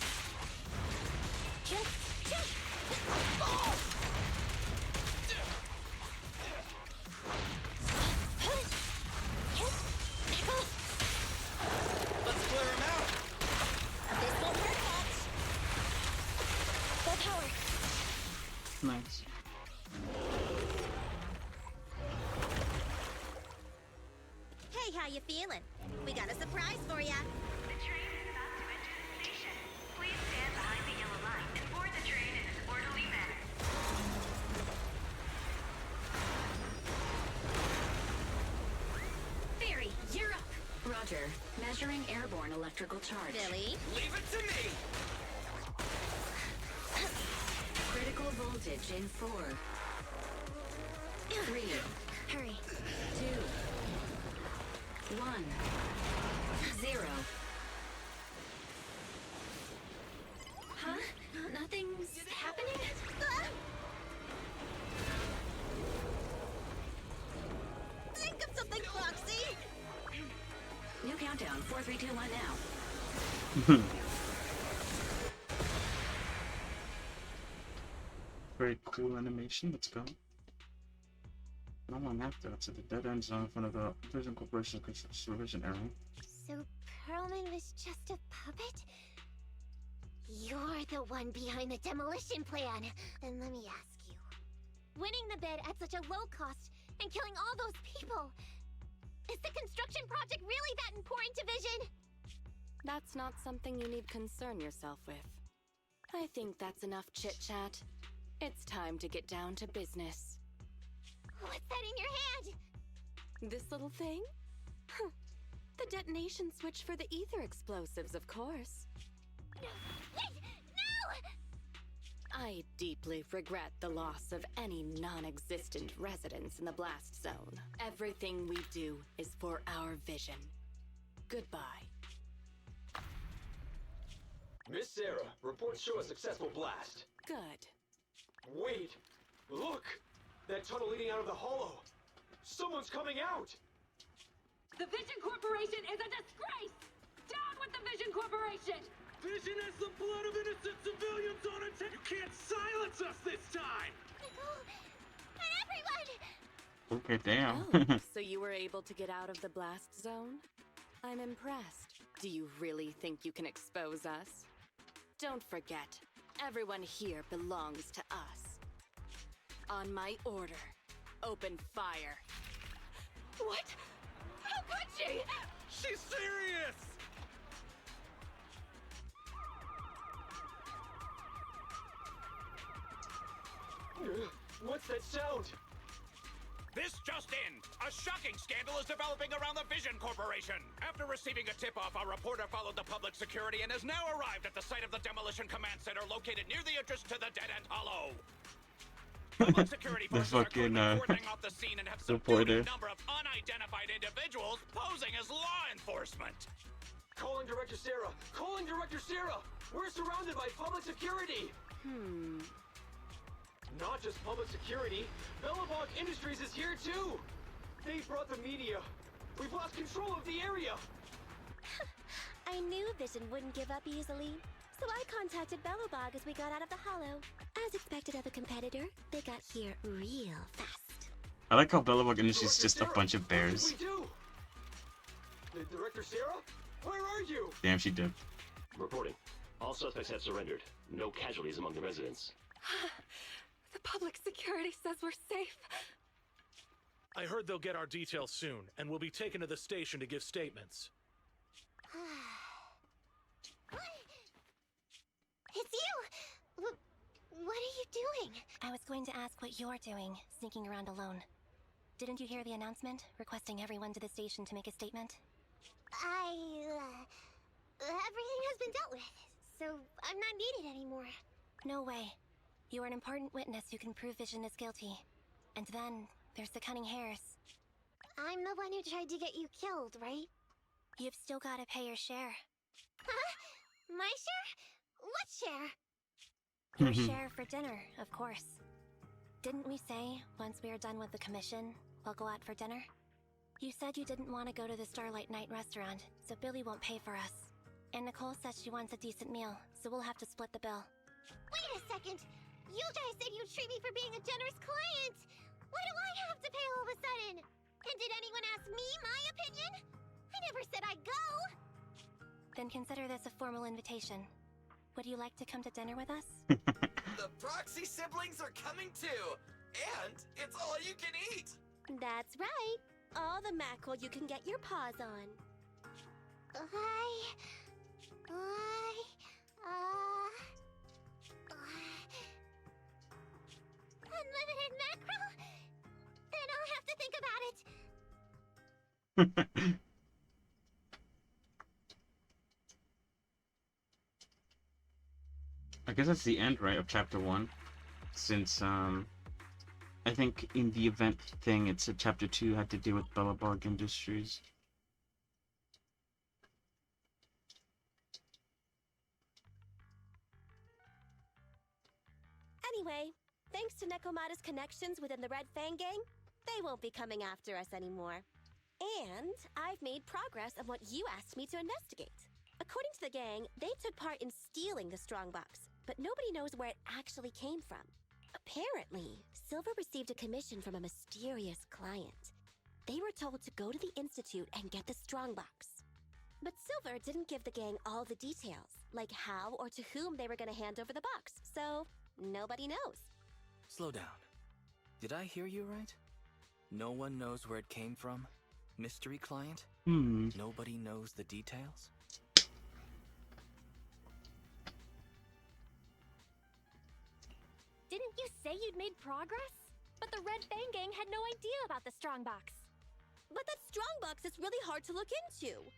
you feeling? We got a surprise for ya. The train is about to enter the station. Please stand behind the yellow line and board the train in an orderly manner. Fairy, you're up. Roger. Measuring airborne electrical charge. Billy? Leave it to me! Critical voltage in 4, 3, Hurry. 2, 1, 0. Huh? Nothing's happening? Think of something, Foxy! New countdown. 4, 3, 2, 1 now. Very cool animation. Let's go. Not long after, it's at the dead end zone in front of the Vision Corporation supervision area. So Perlman was just a puppet? You're the one behind the demolition plan. And let me ask you. Winning the bid at such a low cost and killing all those people. Is the construction project really that important to Vision? That's not something you need concern yourself with. I think that's enough chit-chat. It's time to get down to business. What's that in your hand? This little thing? Huh. The detonation switch for the ether explosives, of course. No, wait! No! I deeply regret the loss of any non-existent residents in the blast zone. Everything we do is for our vision. Goodbye. Miss Sarah, reports show a successful blast. Good. Wait! Look! That tunnel leading out of the hollow! Someone's coming out! The Vision Corporation is a disgrace! Down with the Vision Corporation! Vision has the blood of innocent civilians on its head! You can't silence us this time! Nicole! And everyone! Okay, damn. Oh, so you were able to get out of the blast zone? I'm impressed. Do you really think you can expose us? Don't forget, everyone here belongs to us. On my order, open fire. What? How could she? She's serious! What's that sound? This just in! A shocking scandal is developing around the Vision Corporation! After receiving a tip-off, our reporter followed the public security and has now arrived at the site of the Demolition Command Center located near the entrance to the dead-end hollow. Public security The forces are fucking, currently cordoning off the scene and have subdued a number of unidentified individuals posing as law enforcement. Calling Director Sarah! Calling Director Sarah! We're surrounded by public security! Not just public security, Bellabog Industries is here too! They brought the media. We've lost control of the area! I knew Vision wouldn't give up easily, so I contacted Bellabog as we got out of the hollow. As expected of a competitor, they got here real fast. I like how Bellabog Industries is just a bunch of bears. What did we do? Director Sarah? Where are you? Damn, she did. Reporting. All suspects have surrendered. No casualties among the residents. The public security says we're safe. I heard they'll get our details soon, and we'll be taken to the station to give statements. It's you! What are you doing? I was going to ask what you're doing, sneaking around alone. Didn't you hear the announcement, requesting everyone to the station to make a statement? Everything has been dealt with, so I'm not needed anymore. No way. You are an important witness who can prove Vision is guilty. And then, there's the Cunning Hares. I'm the one who tried to get you killed, right? You've still gotta pay your share. Huh? My share? What share? Your share for dinner, of course. Didn't we say, once we are done with the commission, we'll go out for dinner? You said you didn't want to go to the Starlight Night restaurant, so Billy won't pay for us. And Nicole says she wants a decent meal, so we'll have to split the bill. Wait a second! You guys said you'd treat me for being a generous client! Why do I have to pay all of a sudden? And did anyone ask me my opinion? I never said I'd go! Then consider this a formal invitation. Would you like to come to dinner with us? The proxy siblings are coming too! And it's all you can eat! That's right. all the mackerel you can get your paws on. Unlimited mackerel? Then I'll have to think about it. I guess that's the end, right, of chapter 1. Since, I think in the event thing, it said chapter 2 had to do with Bellabog Industries. Anyway, thanks to Nekomata's connections within the Red Fang gang, they won't be coming after us anymore. And I've made progress on what you asked me to investigate. According to the gang, they took part in stealing the strongbox, but nobody knows where it actually came from. Apparently, Silver received a commission from a mysterious client. They were told to go to the Institute and get the strongbox. But Silver didn't give the gang all the details, like how or to whom they were going to hand over the box, so nobody knows. Slow down. Did I hear you right? No one knows where it came from? Mystery client? Nobody knows the details? Didn't you say you'd made progress? But the Red Fang gang had no idea about the strongbox. But that strongbox is really hard to look into.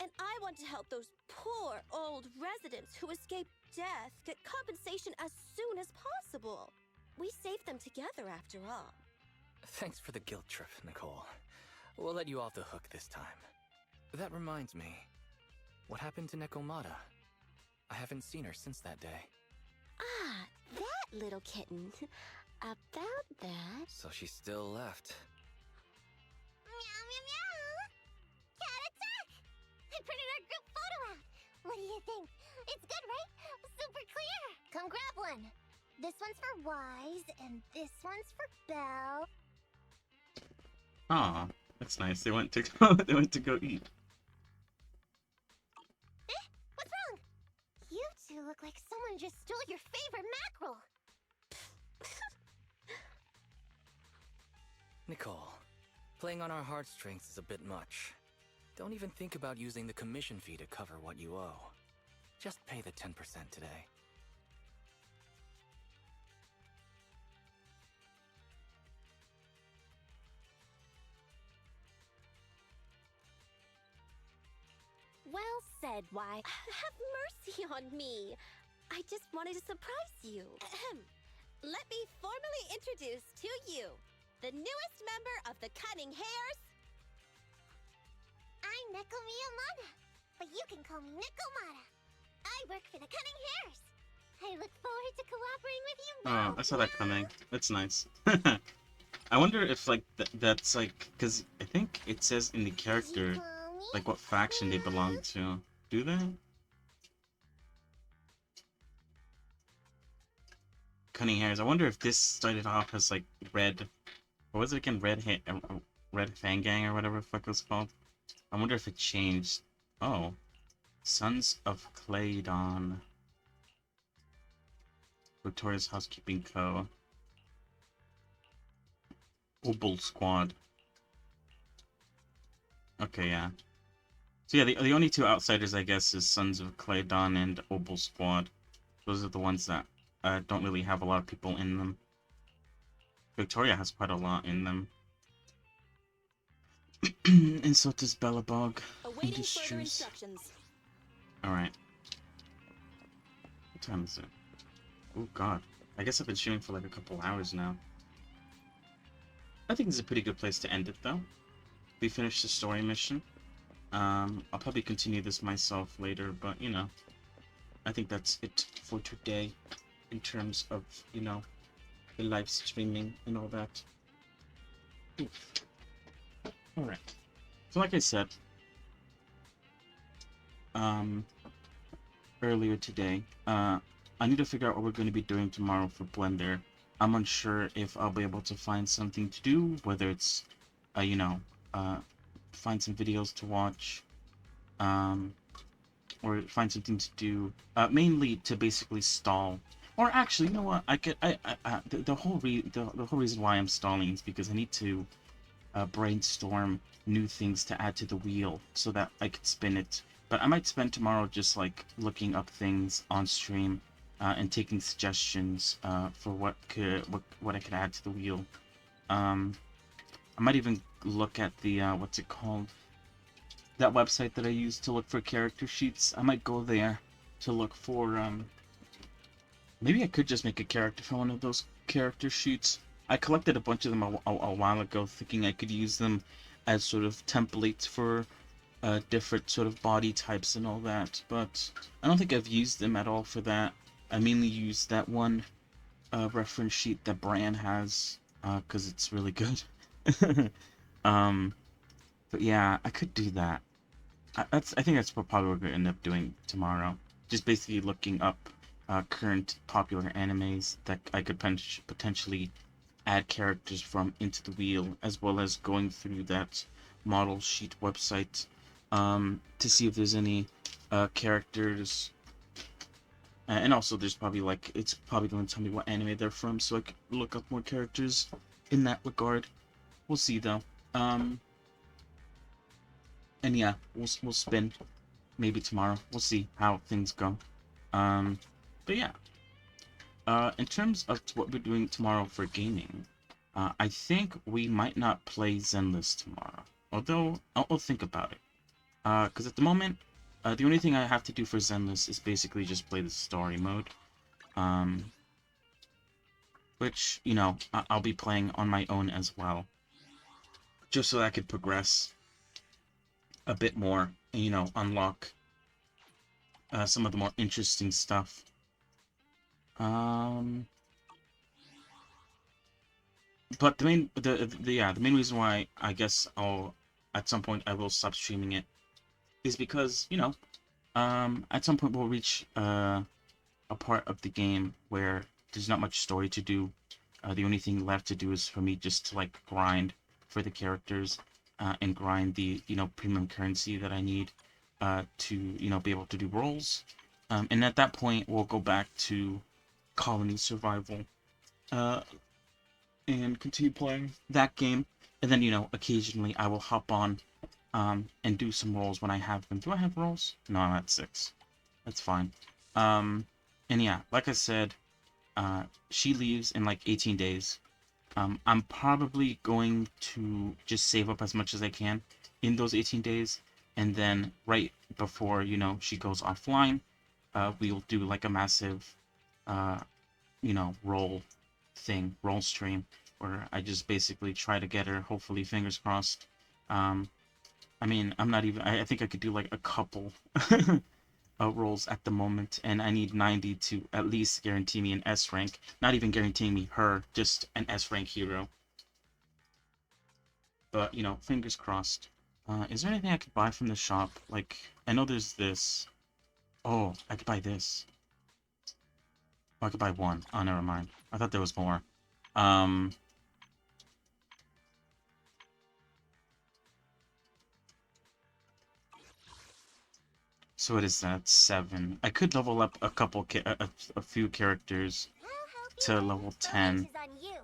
And I want to help those poor old residents who escaped death get compensation as soon as possible. We saved them together after all. Thanks for the guilt trip, Nicole. We'll let you off the hook this time. That reminds me. What happened to Nekomata? I haven't seen her since that day. Ah, that little kitten. About that... So she's still left. Meow, meow, meow! Cat attack! I printed our group photo out. What do you think? It's good, right? Super clear. Come grab one. This one's for Wise, and this one's for Belle. Aw, that's nice. They went to go. They went to go eat. What's wrong? You two look like someone just stole your favorite mackerel. Nicole, playing on our heartstrings is a bit much. Don't even think about using the commission fee to cover what you owe. Just pay the 10% today. Well said, Why. Have mercy on me. I just wanted to surprise you. Let me formally introduce to you the newest member of the Cunning Hares. I'm Neko Miyamada, but you can call me Nekomata. I work for the Cunning Hares. I look forward to cooperating with you now. Oh, I saw that coming. That's nice. I wonder if, like, that's, like, because I think it says in the character, like, what faction they belong to. Do they? Cunning Hares. I wonder if this started off as, like, Red... What was it again? Red Fang Gang or whatever the fuck it was called? I wonder if it changed. Oh. Sons of Claydon. Victoria's Housekeeping Co. Obel Squad. Okay, yeah. So yeah, the only two outsiders, I guess, is Sons of Claydon and Obel Squad. Those are the ones that don't really have a lot of people in them. Victoria has quite a lot in them. And so does Bellabog Industries. Alright. What time is it? Oh god. I guess I've been streaming for like a couple hours now. I think this is a pretty good place to end it though. We finished the story mission. I'll probably continue this myself later, but you know, I think that's it for today in terms of, you know, the live streaming and all that. Alright. So like I said, earlier today, I need to figure out what we're going to be doing tomorrow for Blender. I'm unsure if I'll be able to find something to do, whether it's, you know, find some videos to watch, or find something to do, mainly to basically stall. Or actually, you know what? The whole reason why I'm stalling is because I need to brainstorm new things to add to the wheel so that I could spin it. But I might spend tomorrow just like looking up things on stream and taking suggestions for what I could add to the wheel. I might even look at the what's it called? That website that I use to look for character sheets. I might go there to look for maybe I could just make a character for one of those character sheets. I collected a bunch of them a while ago, thinking I could use them as sort of templates for different sort of body types and all that, but I don't think I've used them at all for that. I mainly use that one reference sheet that Bran has, because it's really good. But yeah, I could do that. I think that's what probably we're going to end up doing tomorrow. Just basically looking up current popular animes that I could potentially add characters from into the wheel, as well as going through that model sheet website to see if there's any characters. And also there's probably like, it's probably going to tell me what anime they're from, so I can look up more characters in that regard. We'll see though. And yeah, we'll spin maybe tomorrow. We'll see how things go. But yeah. In terms of what we're doing tomorrow for gaming, I think we might not play Zenless tomorrow. Although, I'll think about it. Because at the moment, the only thing I have to do for Zenless is basically just play the story mode. Which, you know, I'll be playing on my own as well. Just so that I could progress a bit more and, you know, unlock some of the more interesting stuff. But the main reason why I guess at some point I will stop streaming it is because, you know, at some point we'll reach a part of the game where there's not much story to do. The only thing left to do is for me just to like grind for the characters and grind the, you know, premium currency that I need to, you know, be able to do rolls. And at that point we'll go back to colony survival and continue playing that game. And then, you know, occasionally I will hop on and do some rolls when I have them. Do I have rolls? No, I'm at 6. That's fine. And yeah, like I said, she leaves in like 18 days. I'm probably going to just save up as much as I can in those 18 days. And then right before, you know, she goes offline, we'll do like a massive, you know, roll stream, where I just basically try to get her, hopefully, fingers crossed. I mean, I think I could do like a couple rolls at the moment, and I need 90 to at least guarantee me an S rank. Not even guaranteeing me her, just an S rank hero. But, you know, fingers crossed. Is there anything I could buy from the shop? Like, I know there's this. Oh, I could buy this. Oh, I could buy one. Oh, never mind. I thought there was more. So what is that? 7. I could level up a couple, a few characters to level 10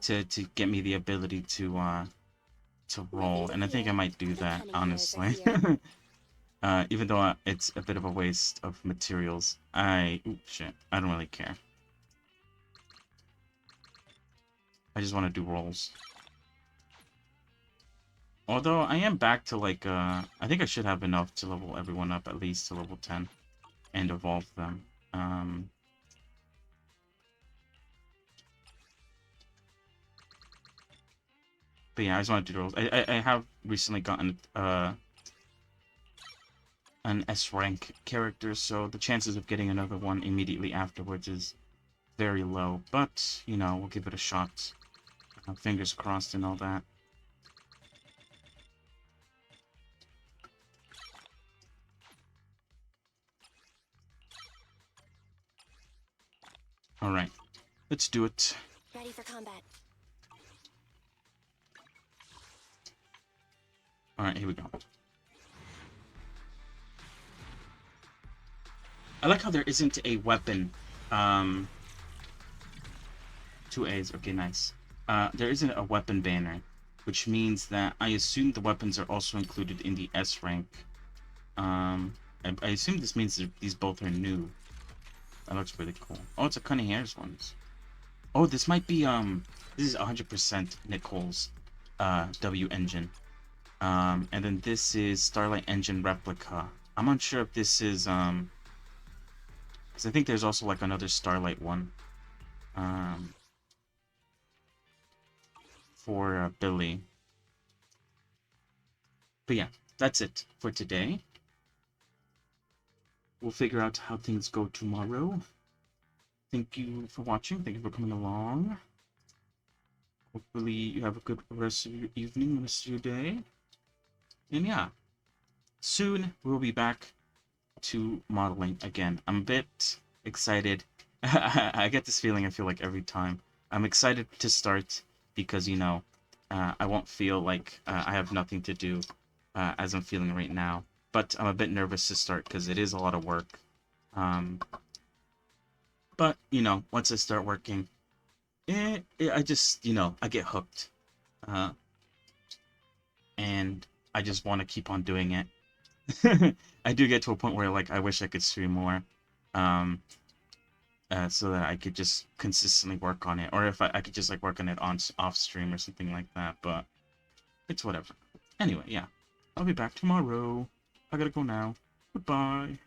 to get me the ability to roll, and I think I might do that, honestly. Even though it's a bit of a waste of materials. Ooh, shit. I don't really care. I just want to do rolls. Although, I am back to, like, I think I should have enough to level everyone up, at least to level 10. And evolve them. But yeah, I just want to do rolls. I have recently gotten, an S rank character, so the chances of getting another one immediately afterwards is very low. But, you know, we'll give it a shot. Fingers crossed and all that. Alright, let's do it. Ready for combat. Alright, here we go. I like how there isn't a weapon. 2 A's, okay, nice. There isn't a weapon banner which means that I assume the weapons are also included in the S rank. I assume this means that these both are new. That looks really cool. Oh, it's a Cunning Hairs ones. Oh, this might be, this is 100% Nicole's, W engine. And then this is Starlight Engine Replica. I'm unsure if this is, because I think there's also, like, another Starlight one. For, Billy. But yeah, that's it for today. We'll figure out how things go tomorrow. Thank you for watching. Thank you for coming along. Hopefully you have a good rest of your evening, rest of your day. And yeah, soon we'll be back to modeling again. I'm a bit excited. I get this feeling, I feel like, every time. I'm excited to start because, you know, I won't feel like I have nothing to do as I'm feeling right now. But I'm a bit nervous to start because it is a lot of work. But, you know, once I start working, I just, you know, I get hooked. And I just want to keep on doing it. I do get to a point where, like, I wish I could stream more. So that I could just consistently work on it. Or if I could just, like, work on it off stream or something like that. But it's whatever. Anyway, yeah. I'll be back tomorrow. I gotta go now. Goodbye.